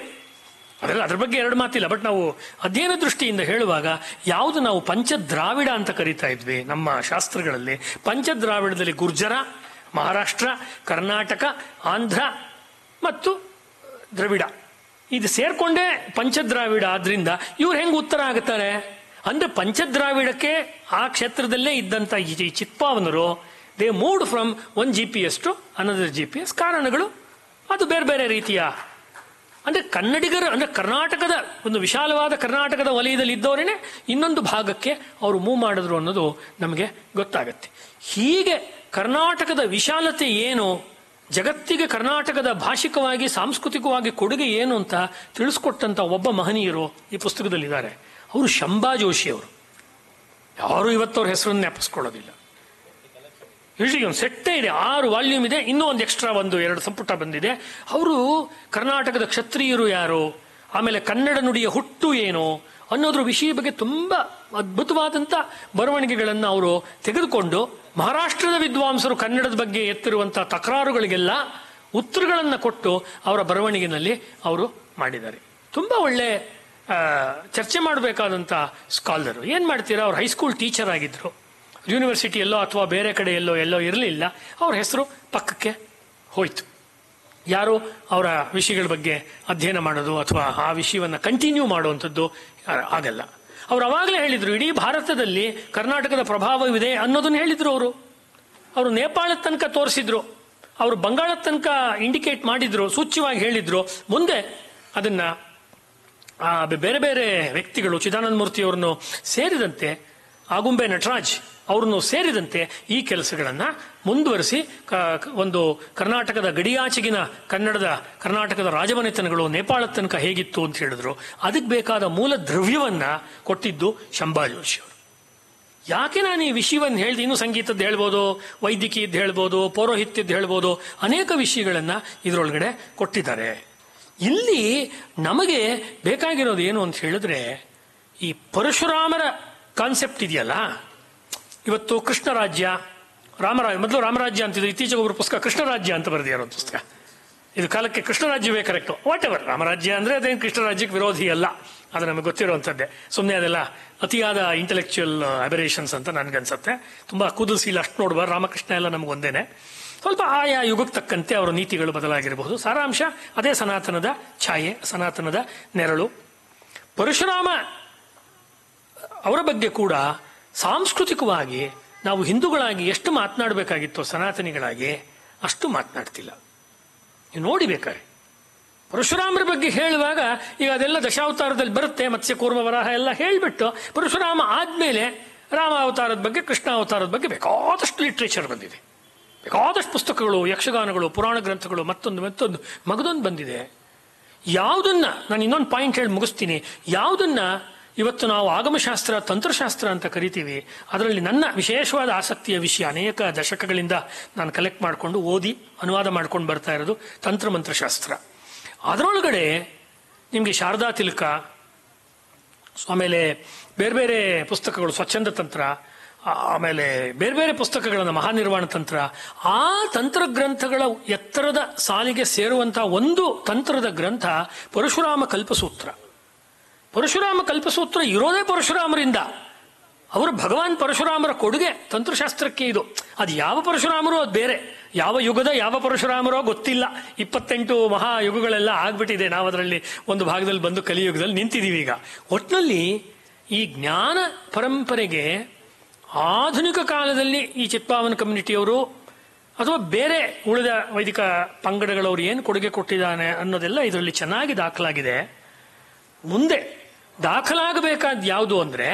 ಅದೆಲ್ಲ ಅದ್ರ ಬಗ್ಗೆ ಎರಡು ಮಾತಿಲ್ಲ. ಬಟ್ ನಾವು ಅಧ್ಯಯನ ದೃಷ್ಟಿಯಿಂದ ಹೇಳುವಾಗ ಯಾವುದು ನಾವು ಪಂಚದ್ರಾವಿಡ ಅಂತ ಕರಿತಾ ಇದ್ವಿ ನಮ್ಮ ಶಾಸ್ತ್ರಗಳಲ್ಲಿ, ಪಂಚದ್ರಾವಿಡದಲ್ಲಿ ಗುರ್ಜರ, ಮಹಾರಾಷ್ಟ್ರ, ಕರ್ನಾಟಕ, ಆಂಧ್ರ ಮತ್ತು ದ್ರವಿಡ, ಇದು ಸೇರ್ಕೊಂಡೇ ಪಂಚದ್ರಾವಿಡ. ಆದ್ರಿಂದ ಇವ್ರು ಹೆಂಗ್ ಉತ್ತರ ಆಗುತ್ತಾರೆ ಅಂದ್ರೆ, ಪಂಚದ್ರಾವಿಡಕ್ಕೆ ಆ ಕ್ಷೇತ್ರದಲ್ಲೇ ಇದ್ದಂತ ಈ ಚಿತ್ಪಾವನರು they moved from one GPS to another GPS. ಕಾರಣಗಳು ಅದು ಬೇರೆ ಬೇರೆ ರೀತಿಯ, ಅಂದ್ರೆ ಕನ್ನಡಿಗರು ಅಂದ್ರೆ ಕರ್ನಾಟಕದ ಒಂದು ವಿಶಾಲವಾದ ಕರ್ನಾಟಕದ ವಲಯದಲ್ಲಿ ಇದ್ದವರೇನೆ ಇನ್ನೊಂದು ಭಾಗಕ್ಕೆ ಅವರು ಮೂವ್ ಮಾಡಿದ್ರು ಅನ್ನೋದು ನಮಗೆ ಗೊತ್ತಾಗತ್ತೆ. ಹೀಗೆ ಕರ್ನಾಟಕದ ವಿಶಾಲತೆ ಏನು, ಜಗತ್ತಿಗೆ ಕರ್ನಾಟಕದ ಭಾಷಿಕವಾಗಿ ಸಾಂಸ್ಕೃತಿಕವಾಗಿ ಕೊಡುಗೆ ಏನು ಅಂತ ತಿಳಿಸ್ಕೊಟ್ಟಂತ ಒಬ್ಬ ಮಹನೀಯರು ಈ ಪುಸ್ತಕದಲ್ಲಿದ್ದಾರೆ. ಅವರು ಶಂಭಾ ಜೋಶಿ ಅವರು. ಯಾರು ಇವತ್ತವ್ರ ಹೆಸರನ್ನು ಜ್ಞಾಪಿಸ್ಕೊಳ್ಳೋದಿಲ್ಲ. ಯೂಶಲಿ ಒಂದು ಸೆಟ್ಟೇ ಇದೆ, 6 ವಾಲ್ಯೂಮ್ ಇದೆ, ಇನ್ನೂ ಒಂದು ಎಕ್ಸ್ಟ್ರಾ 1-2 ಸಂಪುಟ ಬಂದಿದೆ. ಅವರು ಕರ್ನಾಟಕದ ಕ್ಷತ್ರಿಯರು ಯಾರು, ಆಮೇಲೆ ಕನ್ನಡ ನುಡಿಯ ಹುಟ್ಟು ಏನು ಅನ್ನೋದ್ರ ವಿಷಯ ಬಗ್ಗೆ ತುಂಬಾ ಅದ್ಭುತವಾದಂಥ ಬರವಣಿಗೆಗಳನ್ನು ಅವರು ತೆಗೆದುಕೊಂಡು, ಮಹಾರಾಷ್ಟ್ರದ ವಿದ್ವಾಂಸರು ಕನ್ನಡದ ಬಗ್ಗೆ ಎತ್ತಿರುವಂತಹ ತಕರಾರುಗಳಿಗೆಲ್ಲ ಉತ್ತರಗಳನ್ನು ಕೊಟ್ಟು ಅವರ ಬರವಣಿಗೆನಲ್ಲಿ ಅವರು ಮಾಡಿದ್ದಾರೆ. ತುಂಬಾ ಒಳ್ಳೆ ಚರ್ಚೆ ಮಾಡಬೇಕಾದಂಥ ಸ್ಕಾಲರು. ಏನು ಮಾಡ್ತೀರಾ, ಅವ್ರು ಹೈಸ್ಕೂಲ್ ಟೀಚರ್ ಆಗಿದ್ದರು, ಯೂನಿವರ್ಸಿಟಿಯಲ್ಲೋ ಅಥವಾ ಬೇರೆ ಕಡೆ ಎಲ್ಲೋ ಇರಲಿಲ್ಲ, ಅವ್ರ ಹೆಸರು ಪಕ್ಕಕ್ಕೆ ಹೋಯಿತು. ಯಾರು ಅವರ ವಿಷಯಗಳ ಬಗ್ಗೆ ಅಧ್ಯಯನ ಮಾಡೋದು ಅಥವಾ ಆ ವಿಷಯವನ್ನು ಕಂಟಿನ್ಯೂ ಮಾಡುವಂಥದ್ದು ಆಗಲ್ಲ. ಅವ್ರು ಅವಾಗಲೇ ಹೇಳಿದರು, ಇಡೀ ಭಾರತದಲ್ಲಿ ಕರ್ನಾಟಕದ ಪ್ರಭಾವವಿದೆ ಅನ್ನೋದನ್ನು ಹೇಳಿದರು. ಅವರು ನೇಪಾಳದ ತನಕ ತೋರಿಸಿದ್ರು, ಅವರು ಬಂಗಾಳದ ತನಕ ಇಂಡಿಕೇಟ್ ಮಾಡಿದ್ರು, ಸೂಚ್ಯವಾಗಿ ಹೇಳಿದ್ರು. ಮುಂದೆ ಅದನ್ನು ಬೇರೆ ಬೇರೆ ವ್ಯಕ್ತಿಗಳು, ಚಿದಾನಂದ ಮೂರ್ತಿಯವ್ರನ್ನು ಸೇರಿದಂತೆ, ಆಗುಂಬೆ ನಟರಾಜ್ ಅವ್ರನ್ನು ಸೇರಿದಂತೆ ಈ ಕೆಲಸಗಳನ್ನು ಮುಂದುವರಿಸಿ ಒಂದು ಕರ್ನಾಟಕದ ಗಡಿಯಾಚೆಗಿನ ಕರ್ನಾಟಕದ ರಾಜಮನೆತನಗಳು ನೇಪಾಳದ ತನಕ ಹೇಗಿತ್ತು ಅಂತ ಹೇಳಿದ್ರು. ಅದಕ್ಕೆ ಬೇಕಾದ ಮೂಲ ದ್ರವ್ಯವನ್ನು ಕೊಟ್ಟಿದ್ದು ಶಂಭಾ ಜೋಶಿ ಅವರು. ಯಾಕೆ ನಾನು ಈ ವಿಷಯವನ್ನು ಹೇಳಿದೆ, ಇನ್ನೂ ಸಂಗೀತದ್ದು ಹೇಳ್ಬೋದು, ವೈದ್ಯಕೀಯದ್ದು ಹೇಳ್ಬೋದು, ಪೌರೋಹಿತ್ಯದ್ದು ಹೇಳ್ಬೋದು, ಅನೇಕ ವಿಷಯಗಳನ್ನು ಇದರೊಳಗಡೆ ಕೊಟ್ಟಿದ್ದಾರೆ. ಇಲ್ಲಿ ನಮಗೆ ಬೇಕಾಗಿರೋದು ಏನು ಅಂತ ಹೇಳಿದ್ರೆ, ಈ ಪರಶುರಾಮರ ಕಾನ್ಸೆಪ್ಟ್ ಇದೆಯಲ್ಲ. ಇವತ್ತು ಕೃಷ್ಣ ರಾಜ್ಯ, ಮೊದಲು ರಾಮರಾಜ್ಯ ಅಂತಿದ್ರು, ಇತ್ತೀಚೆಗೆ ಒಬ್ಬರು ಪುಸ್ತಕ ಕೃಷ್ಣರಾಜ್ಯ ಅಂತ ಬರೆದಿರೋ ಪುಸ್ತಕ. ಇದು ಕಾಲಕ್ಕೆ ಕೃಷ್ಣರಾಜ್ಯವೇ ಕರೆಕ್ಟು. ವಾಟ್ ಎವರ್, ರಾಮರಾಜ್ಯ ಅಂದರೆ ಅದೇನು ಕೃಷ್ಣ ರಾಜ್ಯಕ್ಕೆ ವಿರೋಧಿ ಅಲ್ಲ, ಅದು ನಮಗೆ ಗೊತ್ತಿರುವಂಥದ್ದೇ. ಸುಮ್ಮನೆ ಅದೆಲ್ಲ ಅತಿಯಾದ ಇಂಟೆಲೆಕ್ಚುಯಲ್ ಅಬರೇಷನ್ಸ್ ಅಂತ ನನಗನ್ಸುತ್ತೆ. ತುಂಬ ಕೂದಲಿಸಿಲ್ಲ, ಅಷ್ಟು ನೋಡ್ಬಾರ್ದು. ರಾಮಕೃಷ್ಣ ಎಲ್ಲ ನಮಗೊಂದೇನೆ. ಸ್ವಲ್ಪ ಆಯಾ ಯುಗಕ್ಕೆ ತಕ್ಕಂತೆ ಅವರ ನೀತಿಗಳು ಬದಲಾಗಿರಬಹುದು. ಸಾರಾಂಶ ಅದೇ ಸನಾತನದ ಛಾಯೆ, ಸನಾತನದ ನೆರಳು. ಪರಶುರಾಮ ಅವರ ಬಗ್ಗೆ ಕೂಡ ಸಾಂಸ್ಕೃತಿಕವಾಗಿ ನಾವು ಹಿಂದೂಗಳಾಗಿ ಎಷ್ಟು ಮಾತನಾಡಬೇಕಾಗಿತ್ತು, ಸನಾತನಿಗಳಾಗಿ ಅಷ್ಟು ಮಾತನಾಡ್ತಿಲ್ಲ. ನೀವು ನೋಡಿಬೇಕಾರೆ ಪರಶುರಾಮರ ಬಗ್ಗೆ ಹೇಳುವಾಗ ಈಗ ಅದೆಲ್ಲ ದಶಾವತಾರದಲ್ಲಿ ಬರುತ್ತೆ, ಮತ್ಸ್ಯ ಕೂರ್ಮ ವರಾಹ ಎಲ್ಲ ಹೇಳಿಬಿಟ್ಟು ಪರಶುರಾಮ ಆದಮೇಲೆ ರಾಮ ಅವತಾರದ ಬಗ್ಗೆ, ಕೃಷ್ಣ ಅವತಾರದ ಬಗ್ಗೆ ಬೇಕಾದಷ್ಟು ಲಿಟ್ರೇಚರ್ ಬಂದಿದೆ, ಬೇಕಾದಷ್ಟು ಪುಸ್ತಕಗಳು, ಯಕ್ಷಗಾನಗಳು, ಪುರಾಣ ಗ್ರಂಥಗಳು, ಮತ್ತೊಂದು ಮಗದೊಂದು ಬಂದಿದೆ. ಯಾವುದನ್ನ ನಾನು ಇನ್ನೊಂದು ಪಾಯಿಂಟ್ ಹೇಳಿ ಮುಗಿಸ್ತೀನಿ. ಯಾವುದನ್ನ ಇವತ್ತು ನಾವು ಆಗಮಶಾಸ್ತ್ರ, ತಂತ್ರಶಾಸ್ತ್ರ ಅಂತ ಕರಿತೀವಿ, ಅದರಲ್ಲಿ ನನ್ನ ವಿಶೇಷವಾದ ಆಸಕ್ತಿಯ ವಿಷಯ ಅನೇಕ ದಶಕಗಳಿಂದ ನಾನು ಕಲೆಕ್ಟ್ ಮಾಡಿಕೊಂಡು ಓದಿ ಅನುವಾದ ಮಾಡ್ಕೊಂಡು ಬರ್ತಾ ಇರೋದು ತಂತ್ರಮಂತ್ರಶಾಸ್ತ್ರ. ಅದರೊಳಗಡೆ ನಿಮಗೆ ಶಾರದಾ ತಿಲಕ, ಆಮೇಲೆ ಬೇರೆ ಬೇರೆ ಪುಸ್ತಕಗಳು, ಸ್ವಚ್ಛಂದ ತಂತ್ರ, ಆಮೇಲೆ ಬೇರೆ ಬೇರೆ ಪುಸ್ತಕಗಳನ್ನು, ಮಹಾನಿರ್ವಾಣ ತಂತ್ರ, ಆ ತಂತ್ರಗ್ರಂಥಗಳ ಎತ್ತರದ ಸಾಲಿಗೆ ಸೇರುವಂತಹ ಒಂದು ತಂತ್ರದ ಗ್ರಂಥ ಪರಶುರಾಮ ಕಲ್ಪಸೂತ್ರ. ಪರಶುರಾಮ ಕಲ್ಪಸೂತ್ರ ಇರೋದೇ ಪರಶುರಾಮರಿಂದ. ಅವರು ಭಗವಾನ್ ಪರಶುರಾಮರ ಕೊಡುಗೆ ತಂತ್ರಶಾಸ್ತ್ರಕ್ಕೆ ಇದು. ಅದು ಯಾವ ಪರಶುರಾಮರೋ ಅದು ಬೇರೆ, ಯಾವ ಯುಗದ ಯಾವ ಪರಶುರಾಮರೋ ಗೊತ್ತಿಲ್ಲ. 28 ಮಹಾಯುಗಗಳೆಲ್ಲ ಆಗ್ಬಿಟ್ಟಿದೆ. ನಾವು ಅದರಲ್ಲಿ ಒಂದು ಭಾಗದಲ್ಲಿ ಬಂದು ಕಲಿಯುಗದಲ್ಲಿ ನಿಂತಿದ್ದೀವಿ. ಈಗ ಒಟ್ಟಿನಲ್ಲಿ ಈ ಜ್ಞಾನ ಪರಂಪರೆಗೆ ಆಧುನಿಕ ಕಾಲದಲ್ಲಿ ಈ ಚಿತ್ಪಾವನ ಕಮ್ಯುನಿಟಿಯವರು ಅಥವಾ ಬೇರೆ ಉಳಿದ ವೈದಿಕ ಪಂಗಡಗಳವರು ಏನು ಕೊಡುಗೆ ಕೊಟ್ಟಿದ್ದಾನೆ ಅನ್ನೋದೆಲ್ಲ ಇದರಲ್ಲಿ ಚೆನ್ನಾಗಿ ದಾಖಲಾಗಿದೆ. ಮುಂದೆ ದಾಖಲಾಗಬೇಕಾದ ಯಾವುದು ಅಂದರೆ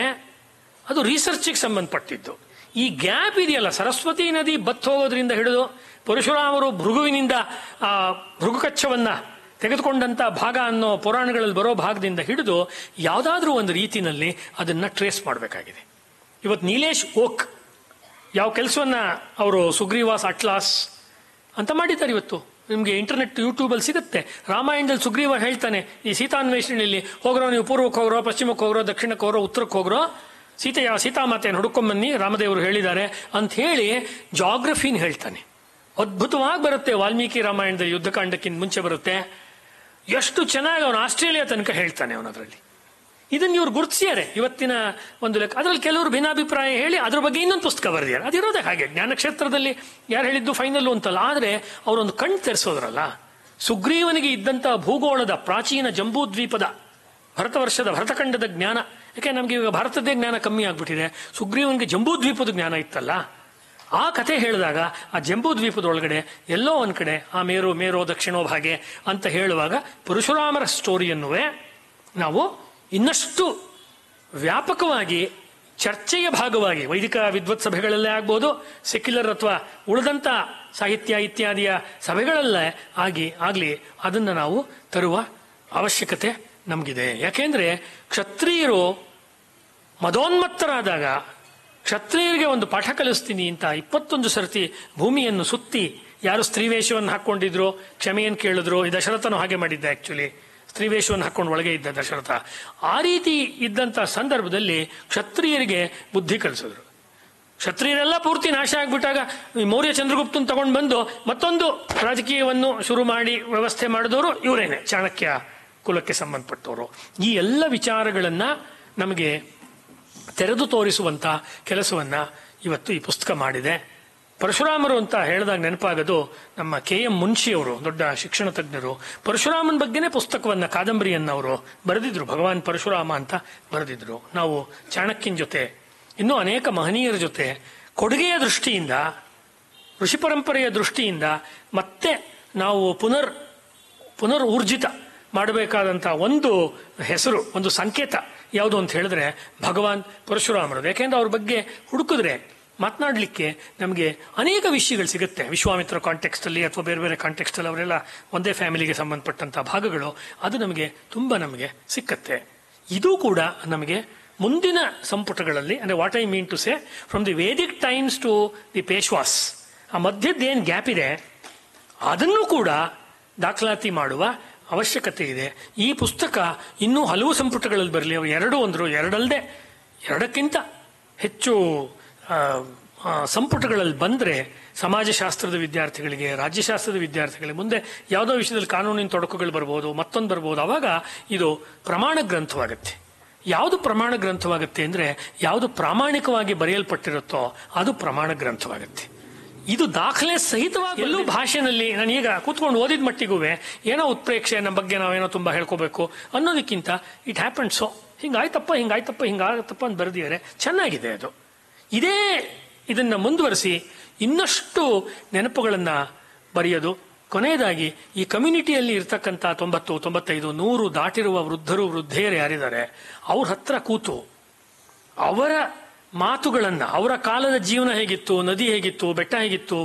ಅದು ರಿಸರ್ಚಿಗೆ ಸಂಬಂಧಪಟ್ಟಿದ್ದು. ಈ ಗ್ಯಾಪ್ ಇದೆಯಲ್ಲ, ಸರಸ್ವತಿ ನದಿ ಬತ್ತು ಹೋಗೋದ್ರಿಂದ ಹಿಡಿದು ಪರಶುರಾಮರು ಭೃಗುವಿನಿಂದ ಆ ಭೃಗುಕಚ್ಛವನ್ನು ತೆಗೆದುಕೊಂಡಂಥ ಭಾಗ ಅನ್ನೋ ಪುರಾಣಗಳಲ್ಲಿ ಬರೋ ಭಾಗದಿಂದ ಹಿಡಿದು ಯಾವುದಾದ್ರೂ ಒಂದು ರೀತಿಯಲ್ಲಿ ಅದನ್ನು ಟ್ರೇಸ್ ಮಾಡಬೇಕಾಗಿದೆ. ಇವತ್ತು ನೀಲೇಶ್ ಓಕ್ ಯಾವ ಕೆಲಸವನ್ನ ಅವರು ಸುಗ್ರೀವಾಸ್ ಅಟ್ಲಾಸ್ ಅಂತ ಮಾಡಿದ್ದಾರೆ. ಇವತ್ತು ನಿಮಗೆ ಇಂಟರ್ನೆಟ್ ಯೂಟ್ಯೂಬಲ್ಲಿ ಸಿಗುತ್ತೆ. ರಾಮಾಯಣದಲ್ಲಿ ಸುಗ್ರೀವ ಹೇಳ್ತಾನೆ, ಈ ಸೀತಾನ್ವೇಷಣೆಯಲ್ಲಿ ಹೋಗ್ರೋ, ನೀವು ಪೂರ್ವಕ್ಕೆ ಹೋಗ್ರೋ, ಪಶ್ಚಿಮಕ್ಕೆ ಹೋಗ್ರೋ, ದಕ್ಷಿಣಕ್ಕೆ ಹೋಗ್ರೋ, ಉತ್ತರಕ್ಕೆ ಹೋಗ್ರೋ, ಸೀತಾಮಾತೆಯನ್ನು ಹುಡುಕೊಂಬನ್ನಿ, ರಾಮದೇವರು ಹೇಳಿದ್ದಾರೆ ಅಂತ ಹೇಳಿ ಜಾಗ್ರಫಿನ ಹೇಳ್ತಾನೆ. ಅದ್ಭುತವಾಗಿ ಬರುತ್ತೆ. ವಾಲ್ಮೀಕಿ ರಾಮಾಯಣದಲ್ಲಿ ಯುದ್ಧಕಾಂಡಕ್ಕಿಂತ ಮುಂಚೆ ಬರುತ್ತೆ. ಎಷ್ಟು ಚೆನ್ನಾಗಿ ಅವನು ಆಸ್ಟ್ರೇಲಿಯಾ ತನಕ ಹೇಳ್ತಾನೆ ಅವನದರಲ್ಲಿ. ಇದನ್ನು ಇವ್ರು ಗುರುತಿಸಿದ್ದಾರೆ ಇವತ್ತಿನ ಒಂದು ಲೆಕ್ಕ. ಅದರಲ್ಲಿ ಕೆಲವರು ಭಿನ್ನಾಭಿಪ್ರಾಯ ಹೇಳಿ ಅದ್ರ ಬಗ್ಗೆ ಇನ್ನೊಂದು ಪುಸ್ತಕ ಬರೆದಿದ್ದಾರೆ. ಅದಿರೋದೇ ಹಾಗೆ. ಜ್ಞಾನಕ್ಷೇತ್ರದಲ್ಲಿ ಯಾರು ಹೇಳಿದ್ದು ಫೈನಲ್ಲು ಅಂತಲ್ಲ, ಆದರೆ ಅವರೊಂದು ಕಣ್ಣು ತೆರೆಸೋದ್ರಲ್ಲ. ಸುಗ್ರೀವನಿಗೆ ಇದ್ದಂಥ ಭೂಗೋಳದ ಪ್ರಾಚೀನ ಜಂಬೂದ್ವೀಪದ ಭರತವರ್ಷದ ಭರತಖಂಡದ ಜ್ಞಾನ, ಯಾಕೆ ನಮಗೆ ಇವಾಗ ಭಾರತದ್ದೇ ಜ್ಞಾನ ಕಮ್ಮಿ ಆಗ್ಬಿಟ್ಟಿದೆ. ಸುಗ್ರೀವನಿಗೆ ಜಂಬೂದ್ವೀಪದ ಜ್ಞಾನ ಇತ್ತಲ್ಲ, ಆ ಕಥೆ ಹೇಳಿದಾಗ ಆ ಜಂಬೂದ್ವೀಪದೊಳಗಡೆ ಎಲ್ಲೋ ಒಂದು ಕಡೆ ಆ ಮೇರೋ ದಕ್ಷಿಣೋ ಭಾಗೆ ಅಂತ ಹೇಳುವಾಗ ಪರಶುರಾಮರ ಸ್ಟೋರಿಯನ್ನುವೇ ನಾವು ಇನ್ನಷ್ಟು ವ್ಯಾಪಕವಾಗಿ ಚರ್ಚೆಯ ಭಾಗವಾಗಿ ವೈದಿಕ ವಿದ್ವತ್ ಸಭೆಗಳಲ್ಲೇ ಆಗ್ಬೋದು, ಸೆಕ್ಯುಲರ್ ಅಥವಾ ಉಳಿದಂಥ ಸಾಹಿತ್ಯ ಇತ್ಯಾದಿಯ ಸಭೆಗಳಲ್ಲೇ ಆಗಲಿ ಅದನ್ನು ನಾವು ತರುವ ಅವಶ್ಯಕತೆ ನಮಗಿದೆ. ಯಾಕೆಂದರೆ ಕ್ಷತ್ರಿಯರು ಮದೋನ್ಮತ್ತರಾದಾಗ ಕ್ಷತ್ರಿಯರಿಗೆ ಒಂದು ಪಾಠ ಕಲಿಸ್ತೀನಿ ಅಂತ 21 ಸರ್ತಿ ಭೂಮಿಯನ್ನು ಸುತ್ತಿ ಯಾರು ಸ್ತ್ರೀವೇಷವನ್ನು ಹಾಕ್ಕೊಂಡಿದ್ರು, ಕ್ಷಮೆಯನ್ನು ಕೇಳಿದ್ರು. ಈ ದಶರಥನು ಹಾಗೆ ಮಾಡಿದ್ದ. ಆ್ಯಕ್ಚುಲಿ ಸ್ತ್ರೀವೇಷವನ್ನು ಹಾಕ್ಕೊಂಡು ಒಳಗೆ ಇದ್ದ ದಶರಥ. ಆ ರೀತಿ ಇದ್ದಂಥ ಸಂದರ್ಭದಲ್ಲಿ ಕ್ಷತ್ರಿಯರಿಗೆ ಬುದ್ಧಿ ಕಲಿಸಿದ್ರು. ಕ್ಷತ್ರಿಯರೆಲ್ಲ ಪೂರ್ತಿ ನಾಶ ಆಗಿಬಿಟ್ಟಾಗ ಈ ಮೌರ್ಯ ಚಂದ್ರಗುಪ್ತನ್ ತಗೊಂಡು ಬಂದು ಮತ್ತೊಂದು ರಾಜಕೀಯವನ್ನು ಶುರು ಮಾಡಿ ವ್ಯವಸ್ಥೆ ಮಾಡಿದವರು ಇವರೇನೆ, ಚಾಣಕ್ಯ ಕುಲಕ್ಕೆ ಸಂಬಂಧಪಟ್ಟವರು. ಈ ಎಲ್ಲ ವಿಚಾರಗಳನ್ನು ನಮಗೆ ತೆರೆದು ತೋರಿಸುವಂಥ ಕೆಲಸವನ್ನು ಇವತ್ತು ಈ ಪುಸ್ತಕ ಮಾಡಿದೆ. ಪರಶುರಾಮರು ಅಂತ ಹೇಳಿದಾಗ ನೆನಪಾಗೋದು ನಮ್ಮ KM ಮುನ್ಷಿಯವರು, ದೊಡ್ಡ ಶಿಕ್ಷಣ ತಜ್ಞರು. ಪರಶುರಾಮನ ಬಗ್ಗೆನೇ ಪುಸ್ತಕವನ್ನು, ಕಾದಂಬರಿಯನ್ನು ಅವರು ಬರೆದಿದ್ರು. ಭಗವಾನ್ ಪರಶುರಾಮ ಅಂತ ಬರೆದಿದ್ರು. ನಾವು ಚಾಣಕ್ಯನ ಜೊತೆ, ಇನ್ನೂ ಅನೇಕ ಮಹನೀಯರ ಜೊತೆ ಕೊಡುಗೆಯ ದೃಷ್ಟಿಯಿಂದ, ಋಷಿ ಪರಂಪರೆಯ ದೃಷ್ಟಿಯಿಂದ ಮತ್ತೆ ನಾವು ಪುನರ್ ಊರ್ಜಿತ ಮಾಡಬೇಕಾದಂಥ ಒಂದು ಹೆಸರು, ಒಂದು ಸಂಕೇತ ಯಾವುದು ಅಂತ ಹೇಳಿದ್ರೆ ಭಗವಾನ್ ಪರಶುರಾಮರದು. ಯಾಕೆಂದ್ರೆ ಅವ್ರ ಬಗ್ಗೆ ಹುಡುಕಿದ್ರೆ ಮಾತನಾಡಲಿಕ್ಕೆ ನಮಗೆ ಅನೇಕ ವಿಷಯಗಳು ಸಿಗುತ್ತೆ. ವಿಶ್ವಾಮಿತ್ರ ಕಾಂಟೆಕ್ಸ್ಟಲ್ಲಿ ಅಥವಾ ಬೇರೆ ಬೇರೆ ಕಾಂಟೆಕ್ಸ್ಟಲ್ಲಿ ಅವರೆಲ್ಲ ಒಂದೇ ಫ್ಯಾಮಿಲಿಗೆ ಸಂಬಂಧಪಟ್ಟಂಥ ಭಾಗಗಳು ಅದು ನಮಗೆ ಸಿಕ್ಕತ್ತೆ. ಇದು ಕೂಡ ನಮಗೆ ಮುಂದಿನ ಸಂಪುಟಗಳಲ್ಲಿ, ಅಂದರೆ what I mean to say, from the Vedic times to the Peshwas, ಆ ಮಧ್ಯದ್ದೇನು ಗ್ಯಾಪ್ ಇದೆ ಅದನ್ನು ಕೂಡ ದಾಖಲಾತಿ ಮಾಡುವ ಅವಶ್ಯಕತೆ ಇದೆ. ಈ ಪುಸ್ತಕ ಇನ್ನೂ ಹಲವು ಸಂಪುಟಗಳಲ್ಲಿ ಬರಲಿ. ಅವರು ಎರಡಲ್ಲದೆ ಎರಡಕ್ಕಿಂತ ಹೆಚ್ಚು ಸಂಪುಟಗಳಲ್ಲಿ ಬಂದರೆ ಸಮಾಜಶಾಸ್ತ್ರದ ವಿದ್ಯಾರ್ಥಿಗಳಿಗೆ, ರಾಜ್ಯಶಾಸ್ತ್ರದ ವಿದ್ಯಾರ್ಥಿಗಳಿಗೆ, ಮುಂದೆ ಯಾವುದೋ ವಿಷಯದಲ್ಲಿ ಕಾನೂನಿನ ತೊಡಕುಗಳು ಬರ್ಬೋದು, ಮತ್ತೊಂದು ಬರ್ಬೋದು. ಆವಾಗ ಇದು ಪ್ರಮಾಣ ಗ್ರಂಥವಾಗುತ್ತೆ. ಯಾವುದು ಪ್ರಮಾಣ ಗ್ರಂಥವಾಗುತ್ತೆ ಅಂದರೆ ಯಾವುದು ಪ್ರಾಮಾಣಿಕವಾಗಿ ಬರೆಯಲ್ಪಟ್ಟಿರುತ್ತೋ ಅದು ಪ್ರಮಾಣ ಗ್ರಂಥವಾಗುತ್ತೆ. ಇದು ದಾಖಲೆ ಸಹಿತವಾಗಿ ಎಲ್ಲೂ ಭಾಷೆನಲ್ಲಿ ನಾನೀಗ ಕೂತ್ಕೊಂಡು ಓದಿದ ಮಟ್ಟಿಗೂ ಏನೋ ಉತ್ಪ್ರೇಕ್ಷೆ, ನಮ್ಮ ಬಗ್ಗೆ ನಾವೇನೋ ತುಂಬ ಹೇಳ್ಕೋಬೇಕು ಅನ್ನೋದಕ್ಕಿಂತ ಇಟ್ ಹ್ಯಾಪನ್ ಸೊ, ಹಿಂಗಾಯ್ತಪ್ಪ ಅಂತ ಬರೆದಿದ್ದಾರೆ. ಚೆನ್ನಾಗಿದೆ ಅದು. ಇದನ್ನು ಮುಂದುವರಿಸಿ ಇನ್ನಷ್ಟು ನೆನಪುಗಳನ್ನು ಬರೆಯೋದು. ಕೊನೆಯದಾಗಿ ಈ ಕಮ್ಯುನಿಟಿಯಲ್ಲಿ ಇರ್ತಕ್ಕಂಥ 90, 95, 100 ದಾಟಿರುವ ವೃದ್ಧರು ವೃದ್ಧೆಯರು ಯಾರಿದ್ದಾರೆ ಅವ್ರ ಹತ್ರ ಕೂತು ಅವರ ಮಾತುಗಳನ್ನು, ಅವರ ಕಾಲದ ಜೀವನ ಹೇಗಿತ್ತು, ನದಿ ಹೇಗಿತ್ತು, ಬೆಟ್ಟ ಹೇಗಿತ್ತು,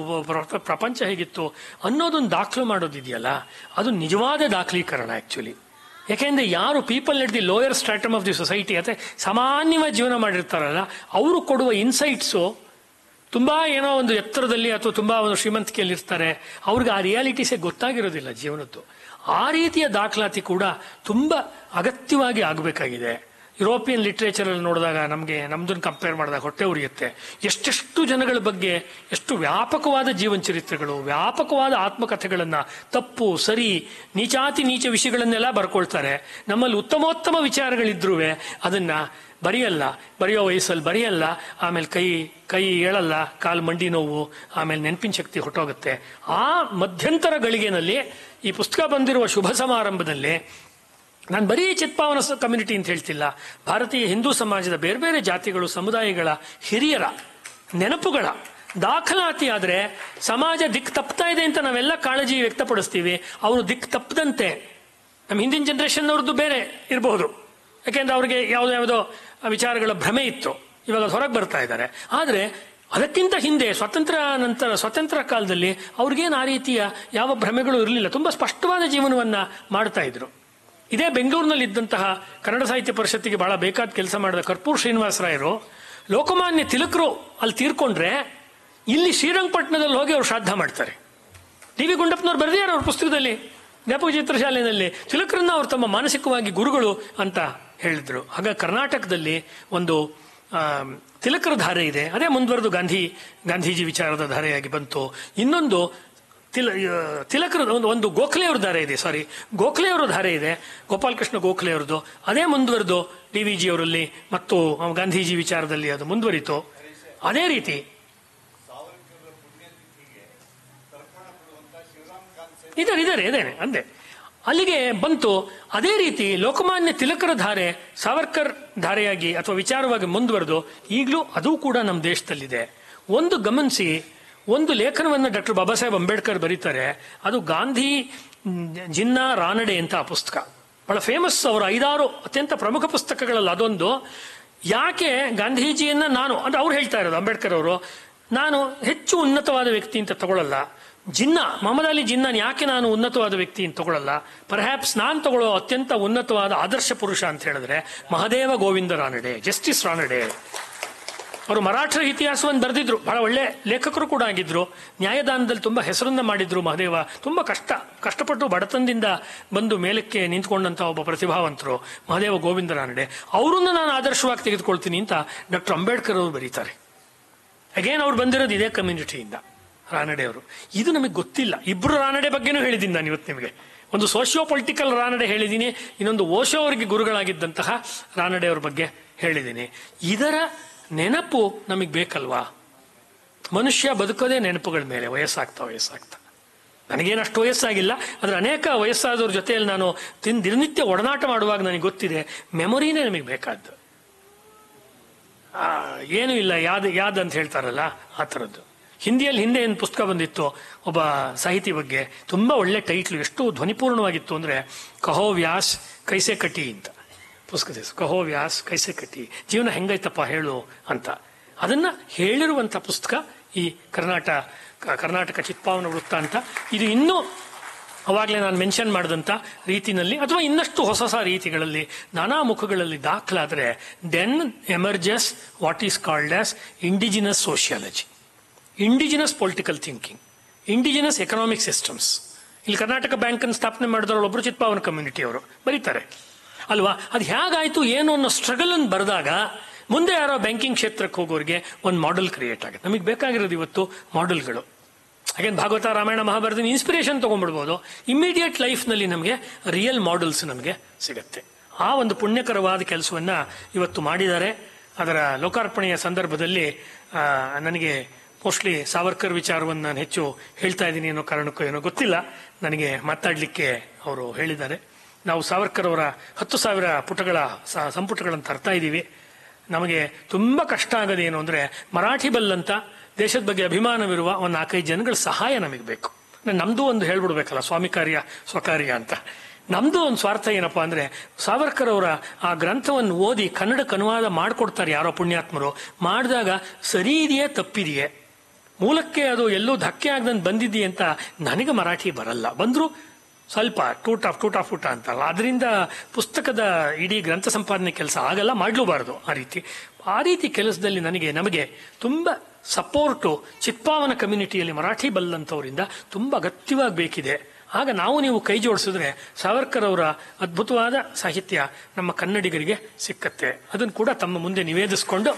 ಪ್ರಪಂಚ ಹೇಗಿತ್ತು ಅನ್ನೋದನ್ನು ದಾಖಲು ಮಾಡೋದಿದೆಯಲ್ಲ, ಅದು ನಿಜವಾದ ದಾಖಲೀಕರಣ ಆ್ಯಕ್ಚುಲಿ. ಯಾಕೆಂದರೆ ಯಾರು people at the lower stratum of the society, ಅಥವಾ ಸಾಮಾನ್ಯವಾಗಿ ಜೀವನ ಮಾಡಿರ್ತಾರಲ್ಲ, ಅವರು ಕೊಡುವ ಇನ್ಸೈಟ್ಸು ತುಂಬ ಏನೋ ಒಂದು ಎತ್ತರದಲ್ಲಿ ಅಥವಾ ತುಂಬ ಒಂದು ಶ್ರೀಮಂತಿಕೆಯಲ್ಲಿ ಇರ್ತಾರೆ, ಅವ್ರಿಗೆ ಆ ರಿಯಾಲಿಟೀಸೇ ಗೊತ್ತಾಗಿರೋದಿಲ್ಲ ಜೀವನದ್ದು. ಆ ರೀತಿಯ ದಾಖಲಾತಿ ಕೂಡ ತುಂಬ ಅಗತ್ಯವಾಗಿ ಆಗಬೇಕಾಗಿದೆ. ಯುರೋಪಿಯನ್ ಲಿಟ್ರೇಚರಲ್ಲಿ ನೋಡಿದಾಗ ನಮ್ದನ್ನು ಕಂಪೇರ್ ಮಾಡಿದಾಗ ಹೊಟ್ಟೆ ಉರಿಯುತ್ತೆ. ಎಷ್ಟೆಷ್ಟು ಜನಗಳ ಬಗ್ಗೆ ಎಷ್ಟು ವ್ಯಾಪಕವಾದ ಜೀವನ ಚರಿತ್ರೆಗಳು, ವ್ಯಾಪಕವಾದ ಆತ್ಮಕಥೆಗಳನ್ನು, ತಪ್ಪು ಸರಿ, ನೀಚಾತಿ ನೀಚ ವಿಷಯಗಳನ್ನೆಲ್ಲ ಬರ್ಕೊಳ್ತಾರೆ. ನಮ್ಮಲ್ಲಿ ಉತ್ತಮೋತ್ತಮ ವಿಚಾರಗಳಿದ್ರೂ ಅದನ್ನು ಬರೆಯೋ ವಯಸ್ಸಲ್ಲಿ ಬರೆಯಲ್ಲ. ಆಮೇಲೆ ಕೈ ಏಳಲ್ಲ, ಕಾಲು ಮಂಡಿ ನೋವು, ಆಮೇಲೆ ನೆನಪಿನ ಶಕ್ತಿ ಹೊಟ್ಟೋಗುತ್ತೆ. ಆ ಮಧ್ಯಂತರ ಗಳಿಗೆನಲ್ಲಿ ಈ ಪುಸ್ತಕ ಬಂದಿರುವ ಶುಭ ಸಮಾರಂಭದಲ್ಲಿ ನಾನು ಬರೀ ಚಿತ್ಪಾವನ ಕಮ್ಯುನಿಟಿ ಅಂತ ಹೇಳ್ತಿಲ್ಲ, ಭಾರತೀಯ ಹಿಂದೂ ಸಮಾಜದ ಬೇರೆ ಬೇರೆ ಜಾತಿಗಳು, ಸಮುದಾಯಗಳ ಹಿರಿಯರ ನೆನಪುಗಳ ದಾಖಲಾತಿ ಆದರೆ ಸಮಾಜ ದಿಕ್ಕು ತಪ್ತಾ ಇದೆ ಅಂತ ನಾವೆಲ್ಲ ಕಾಳಜಿ ವ್ಯಕ್ತಪಡಿಸ್ತೀವಿ. ಅವರು ದಿಕ್ಕು ತಪ್ಪದಂತೆ, ನಮ್ಮ ಹಿಂದಿನ ಜನರೇಷನ್ನವ್ರದ್ದು ಬೇರೆ ಇರಬಹುದು, ಯಾಕೆಂದ್ರೆ ಅವ್ರಿಗೆ ಯಾವುದೋ ವಿಚಾರಗಳ ಭ್ರಮೆ ಇತ್ತು, ಇವಾಗ ಹೊರಗೆ ಬರ್ತಾ ಇದ್ದಾರೆ. ಆದರೆ ಅದಕ್ಕಿಂತ ಹಿಂದೆ ಸ್ವತಂತ್ರ ಕಾಲದಲ್ಲಿ ಅವ್ರಿಗೇನು ಆ ರೀತಿಯ ಯಾವ ಭ್ರಮೆಗಳು ಇರಲಿಲ್ಲ. ತುಂಬ ಸ್ಪಷ್ಟವಾದ ಜೀವನವನ್ನು ಮಾಡ್ತಾ ಇದ್ರು. ಇದೇ ಬೆಂಗಳೂರಿನಲ್ಲಿ ಇದ್ದಂತಹ ಕನ್ನಡ ಸಾಹಿತ್ಯ ಪರಿಷತ್ತಿಗೆ ಬಹಳ ಬೇಕಾದ ಕೆಲಸ ಮಾಡಿದ ಕರ್ಪೂರ್ ಶ್ರೀನಿವಾಸರಾಯರು, ಲೋಕಮಾನ್ಯ ತಿಲಕರು ಅಲ್ಲಿ ತೀರ್ಕೊಂಡ್ರೆ ಇಲ್ಲಿ ಶ್ರೀರಂಗಪಟ್ಟಣದಲ್ಲಿ ಹೋಗಿ ಅವರು ಶ್ರಾದ್ದ ಮಾಡ್ತಾರೆ. ಟಿ.ವಿ. ಗುಂಡಪ್ಪನವ್ರು ಬರೆದಿದ್ದಾರೆ ಅವ್ರ ಪುಸ್ತಕದಲ್ಲಿ, ಜ್ಞಾಪಕ ಚಿತ್ರಶಾಲೆಯಲ್ಲಿ ತಿಲಕರನ್ನ ಅವರು ತಮ್ಮ ಮಾನಸಿಕವಾಗಿ ಗುರುಗಳು ಅಂತ ಹೇಳಿದ್ರು. ಹಾಗಾಗಿ ಕರ್ನಾಟಕದಲ್ಲಿ ಒಂದು ತಿಲಕರ ಧಾರೆ ಇದೆ, ಅದೇ ಮುಂದುವರೆದು ಗಾಂಧೀಜಿ ವಿಚಾರದ ಧಾರೆಯಾಗಿ ಬಂತು. ಇನ್ನೊಂದು ತಿಲಕರ ಒಂದು ಗೋಖಲೆಯವ್ರ ಧಾರೆ ಇದೆ, ಗೋಖಲೆಯವರ ಧಾರೆ ಇದೆ, ಗೋಪಾಲಕೃಷ್ಣ ಗೋಖಲೆಯವ್ರದ್ದು. ಅದೇ ಮುಂದುವರೆದು DVG ಅವರಲ್ಲಿ ಮತ್ತು ಗಾಂಧೀಜಿ ವಿಚಾರದಲ್ಲಿ ಅದು ಮುಂದುವರಿತು. ಅದೇ ರೀತಿ ಇದ್ದಾರೆ ಅಂದೆ ಅಲ್ಲಿಗೆ ಬಂತು. ಅದೇ ರೀತಿ ಲೋಕಮಾನ್ಯ ತಿಲಕರ ಧಾರೆ ಸಾವರ್ಕರ್ ಧಾರೆಯಾಗಿ ಅಥವಾ ವಿಚಾರವಾಗಿ ಮುಂದುವರೆದು ಈಗಲೂ ಅದು ಕೂಡ ನಮ್ಮ ದೇಶದಲ್ಲಿದೆ. ಒಂದು ಗಮನಿಸಿ, ಒಂದು ಲೇಖನವನ್ನು ಡಾಕ್ಟರ್ ಬಾಬಾ ಸಾಹೇಬ್ ಅಂಬೇಡ್ಕರ್ ಬರೀತಾರೆ, ಅದು ಗಾಂಧಿ ಜಿನ್ನ ರಾನಡೆ ಅಂತ ಆ ಪುಸ್ತಕ ಬಹಳ ಫೇಮಸ್. ಅವರ 5-6 ಅತ್ಯಂತ ಪ್ರಮುಖ ಪುಸ್ತಕಗಳಲ್ಲಿ ಅದೊಂದು. ಯಾಕೆ ಗಾಂಧೀಜಿಯನ್ನ ನಾನು ಅಂದ್ರೆ ಅವ್ರು ಹೇಳ್ತಾ ಇರೋದು, ಅಂಬೇಡ್ಕರ್ ಅವರು, ನಾನು ಹೆಚ್ಚು ಉನ್ನತವಾದ ವ್ಯಕ್ತಿ ಅಂತ ತಗೊಳ್ಳಲ್ಲ. ಮೊಹಮ್ಮದ್ ಅಲಿ ಜಿನ್ನಾನ್ ಯಾಕೆ ನಾನು ಉನ್ನತವಾದ ವ್ಯಕ್ತಿ ಅಂತ ತಗೊಳ್ಳಲ್ಲ, ಪರ್ಹ್ಯಾಪ್ಸ್ ನಾನು ತಗೊಳ್ಳೋ ಅತ್ಯಂತ ಉನ್ನತವಾದ ಆದರ್ಶ ಪುರುಷ ಅಂತ ಹೇಳಿದ್ರೆ ಮಹದೇವ ಗೋವಿಂದ ರಾನಡೆ, ಜಸ್ಟಿಸ್ ರಾನಡೆ. ಅವರು ಮರಾಠರ ಇತಿಹಾಸವನ್ನು ಬರೆದಿದ್ರು, ಬಹಳ ಒಳ್ಳೆ ಲೇಖಕರು ಕೂಡ ಆಗಿದ್ರು, ನ್ಯಾಯದಾನದಲ್ಲಿ ತುಂಬಾ ಹೆಸರನ್ನ ಮಾಡಿದ್ರು. ಮಹದೇವ ತುಂಬಾ ಕಷ್ಟಪಟ್ಟು ಬಡತನದಿಂದ ಬಂದು ಮೇಲಕ್ಕೆ ನಿಂತ್ಕೊಂಡಂತ ಒಬ್ಬ ಪ್ರತಿಭಾವಂತರು ಮಹದೇವ ಗೋವಿಂದ ರಾನಡೆ. ಅವರನ್ನು ನಾನು ಆದರ್ಶವಾಗಿ ತೆಗೆದುಕೊಳ್ತೀನಿ ಅಂತ ಡಾಕ್ಟರ್ ಅಂಬೇಡ್ಕರ್ ಅವರು ಬರೀತಾರೆ. ಅಗೇನ್ ಅವ್ರು ಬಂದಿರೋದು ಇದೇ ಕಮ್ಯುನಿಟಿಯಿಂದ, ರಾನಡೆ ಅವರು. ಇದು ನಮಗೆ ಗೊತ್ತಿಲ್ಲ. ಇಬ್ರು ರಾನಡೆ ಬಗ್ಗೆನೂ ಹೇಳಿದ್ದೀನಿ ನಾನು ಇವತ್ತು ನಿಮಗೆ. ಒಂದು ಸೋಷಿಯೋ ಪೊಲಿಟಿಕಲ್ ರಾನಡೆ ಹೇಳಿದ್ದೀನಿ, ಇನ್ನೊಂದು ಓಶೋ ಅವರಿಗೆ ಗುರುಗಳಾಗಿದ್ದಂತಹ ರಾನಡೆ ಅವ್ರ ಬಗ್ಗೆ ಹೇಳಿದ್ದೀನಿ. ಇದರ ನೆನಪು ನಮಗೆ ಬೇಕಲ್ವಾ? ಮನುಷ್ಯ ಬದುಕೋದೇ ನೆನಪುಗಳ ಮೇಲೆ. ವಯಸ್ಸಾಗ್ತಾ ನನಗೇನು ಅಷ್ಟು ವಯಸ್ಸಾಗಿಲ್ಲ, ಆದರೆ ಅನೇಕ ವಯಸ್ಸಾದವ್ರ ಜೊತೆಯಲ್ಲಿ ನಾನು ದಿನನಿತ್ಯ ಒಡನಾಟ ಮಾಡುವಾಗ ನನಗೆ ಗೊತ್ತಿದೆ, ಮೆಮೊರಿನೇ ನಮಗೆ ಬೇಕಾದ್ದು. ಏನೂ ಇಲ್ಲ, ಯಾದ್ ಅಂತ ಹೇಳ್ತಾರಲ್ಲ ಆ ಥರದ್ದು. ಹಿಂದಿಯಲ್ಲಿ ಹಿಂದೆ ಏನು ಪುಸ್ತಕ ಬಂದಿತ್ತು ಒಬ್ಬ ಸಾಹಿತಿ ಬಗ್ಗೆ, ತುಂಬ ಒಳ್ಳೆ ಟೈಟ್ಲು, ಎಷ್ಟು ಧ್ವನಿಪೂರ್ಣವಾಗಿತ್ತು ಅಂದರೆ ಕಹೋ ವ್ಯಾಸ್ ಕೈಸೆ ಕಟಿ ಅಂತ ಪುಸ್ತಕದ ಹೆಸರು. ಕಹೋ ವ್ಯಾಸ್ ಕೈಸೆ ಕಟಿ, ಜೀವನ ಹೆಂಗೈತಪ್ಪ ಹೇಳು ಅಂತ. ಅದನ್ನು ಹೇಳಿರುವಂಥ ಪುಸ್ತಕ ಈ ಕರ್ನಾಟಕ ಚಿತ್ಪಾವನ ವೃತ್ತ ಅಂತ. ಇದು ಇನ್ನೂ ಅವಾಗಲೇ ನಾನು ಮೆನ್ಷನ್ ಮಾಡಿದಂಥ ರೀತಿಯಲ್ಲಿ ಅಥವಾ ಇನ್ನಷ್ಟು ಹೊಸ ರೀತಿಗಳಲ್ಲಿ ನಾನಾ ಮುಖಗಳಲ್ಲಿ ದಾಖಲಾದರೆ then emerges what is called as indigenous sociology, indigenous political thinking, indigenous economic systems. ಇಲ್ಲಿ ಕರ್ನಾಟಕ ಬ್ಯಾಂಕನ್ನು ಸ್ಥಾಪನೆ ಮಾಡಿದವರು ಒಬ್ಬರು ಚಿತ್ಪಾವನ ಕಮ್ಯುನಿಟಿ ಅವರು ಬರೀತಾರೆ ಅಲ್ವಾ. ಅದು ಹೇಗಾಯಿತು ಏನು ಅನ್ನೋ ಸ್ಟ್ರಗಲ್ ಅನ್ನು ಬರೆದಾಗ ಮುಂದೆ ಯಾರೋ ಬ್ಯಾಂಕಿಂಗ್ ಕ್ಷೇತ್ರಕ್ಕೆ ಹೋಗೋರಿಗೆ ಒಂದು ಮಾಡೆಲ್ ಕ್ರಿಯೇಟ್ ಆಗುತ್ತೆ. ನಮಗೆ ಬೇಕಾಗಿರೋದು ಇವತ್ತು ಮಾಡೆಲ್ಗಳು. ಹಾಗೇನು ಭಾಗವತ ರಾಮಾಯಣ ಮಹಾಭಾರತದ ಇನ್ಸ್ಪಿರೇಷನ್ ತೊಗೊಂಡ್ಬಿಡ್ಬೋದು, ಇಮ್ಮಿಡಿಯೇಟ್ ಲೈಫ್ನಲ್ಲಿ ನಮಗೆ ರಿಯಲ್ ಮಾಡೆಲ್ಸ್ ನಮಗೆ ಸಿಗುತ್ತೆ. ಆ ಒಂದು ಪುಣ್ಯಕರವಾದ ಕೆಲಸವನ್ನು ಇವತ್ತು ಮಾಡಿದ್ದಾರೆ. ಅದರ ಲೋಕಾರ್ಪಣೆಯ ಸಂದರ್ಭದಲ್ಲಿ ನನಗೆ ಮೋಸ್ಟ್ಲಿ ಸಾವರ್ಕರ್ ವಿಚಾರವನ್ನು ನಾನು ಹೆಚ್ಚು ಹೇಳ್ತಾ ಇದ್ದೀನಿ ಅನ್ನೋ ಕಾರಣಕ್ಕೂ ಏನೋ ಗೊತ್ತಿಲ್ಲ, ನನಗೆ ಮಾತಾಡಲಿಕ್ಕೆ ಅವರು ಹೇಳಿದ್ದಾರೆ. ನಾವು ಸಾವರ್ಕರ್ ಅವರ 10,000 ಪುಟಗಳ ಸಂಪುಟಗಳನ್ನು ತರ್ತಾ ಇದ್ದೀವಿ. ನಮಗೆ ತುಂಬ ಕಷ್ಟ ಆಗೋದೇನು ಅಂದರೆ ಮರಾಠಿ ಬಲ್ಲಂತ ದೇಶದ ಬಗ್ಗೆ ಅಭಿಮಾನವಿರುವ ಒಂದು 4-5 ಜನಗಳ ಸಹಾಯ ನಮಗೆ ಬೇಕು. ನಮ್ಮದು ಒಂದು ಹೇಳ್ಬಿಡ್ಬೇಕಲ್ಲ, ಸ್ವಾಮಿ ಕಾರ್ಯ ಸ್ವಕಾರ್ಯ ಅಂತ. ನಮ್ಮದು ಒಂದು ಸ್ವಾರ್ಥ ಏನಪ್ಪ ಅಂದರೆ ಸಾವರ್ಕರ್ ಅವರ ಆ ಗ್ರಂಥವನ್ನು ಓದಿ ಕನ್ನಡಕ್ಕೆ ಅನುವಾದ ಮಾಡಿಕೊಡ್ತಾರೆ ಯಾರೋ ಪುಣ್ಯಾತ್ಮರು. ಮಾಡಿದಾಗ ಸರಿ ಇದೆಯೇ ತಪ್ಪಿದೆಯೇ, ಮೂಲಕ್ಕೆ ಅದು ಎಲ್ಲೂ ಧಕ್ಕೆ ಆಗದಂತೆ ಬಂದಿದೆಯೇ ಅಂತ ನನಗೆ ಮರಾಠಿ ಬರಲ್ಲ, ಬಂದರೂ ಸ್ವಲ್ಪ ಟೂಟ ಅಂತಲ್ಲ. ಅದರಿಂದ ಪುಸ್ತಕದ ಇಡೀ ಗ್ರಂಥ ಸಂಪಾದನೆ ಕೆಲಸ ಆಗಲ್ಲ, ಮಾಡಲೂಬಾರ್ದು. ಆ ರೀತಿ ಕೆಲಸದಲ್ಲಿ ನಮಗೆ ತುಂಬ ಸಪೋರ್ಟು ಚಿತ್ಪಾವನ ಕಮ್ಯುನಿಟಿಯಲ್ಲಿ ಮರಾಠಿ ಬಲ್ಲಂಥವರಿಂದ ತುಂಬ ಅಗತ್ಯವಾಗಿ ಬೇಕಿದೆ. ಆಗ ನಾವು ನೀವು ಕೈ ಜೋಡಿಸಿದ್ರೆ ಸಾವರ್ಕರ್ ಅವರ ಅದ್ಭುತವಾದ ಸಾಹಿತ್ಯ ನಮ್ಮ ಕನ್ನಡಿಗರಿಗೆ ಸಿಕ್ಕತ್ತೆ. ಅದನ್ನು ಕೂಡ ತಮ್ಮ ಮುಂದೆ ನಿವೇದಿಸಿಕೊಂಡು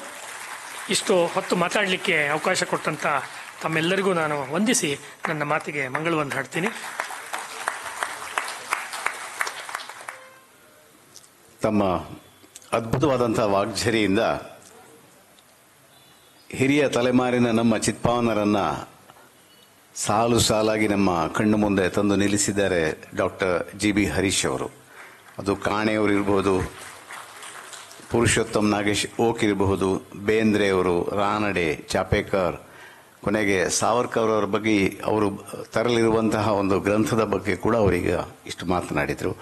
ಇಷ್ಟು ಹೊತ್ತು ಮಾತಾಡಲಿಕ್ಕೆ ಅವಕಾಶ ಕೊಟ್ಟಂಥ ತಮ್ಮೆಲ್ಲರಿಗೂ ನಾನು ವಂದಿಸಿ ನನ್ನ ಮಾತಿಗೆ ಮಂಗಳವನ್ನು ಹಾಡ್ತೀನಿ. ತಮ್ಮ ಅದ್ಭುತವಾದಂಥ ವಾಗ್ಝರಿಯಿಂದ ಹಿರಿಯ ತಲೆಮಾರಿನ ನಮ್ಮ ಚಿತ್ಪಾವನರನ್ನ ಸಾಲು ಸಾಲಾಗಿ ನಮ್ಮ ಕಣ್ಣು ಮುಂದೆ ತಂದು ನಿಲ್ಲಿಸಿದ್ದಾರೆ ಡಾಕ್ಟರ್ ಜಿ ಬಿ ಹರೀಶ್ ಅವರು. ಅದು ಕಾಣೆಯವರು ಇರಬಹುದು, ಪುರುಷೋತ್ತಮ್ ನಾಗೇಶ್ ಓಕ್ ಇರಬಹುದು, ಬೇಂದ್ರೆ ಅವರು, ರಾನಡೆ, ಚಾಪೇಕರ್, ಕೊನೆಗೆ ಸಾವರ್ಕರ್ ಅವರ ಬಗ್ಗೆ ಅವರು ತರಲಿರುವಂತಹ ಒಂದು ಗ್ರಂಥದ ಬಗ್ಗೆ ಕೂಡ ಅವರೀಗ ಇಷ್ಟು ಮಾತನಾಡಿದರು.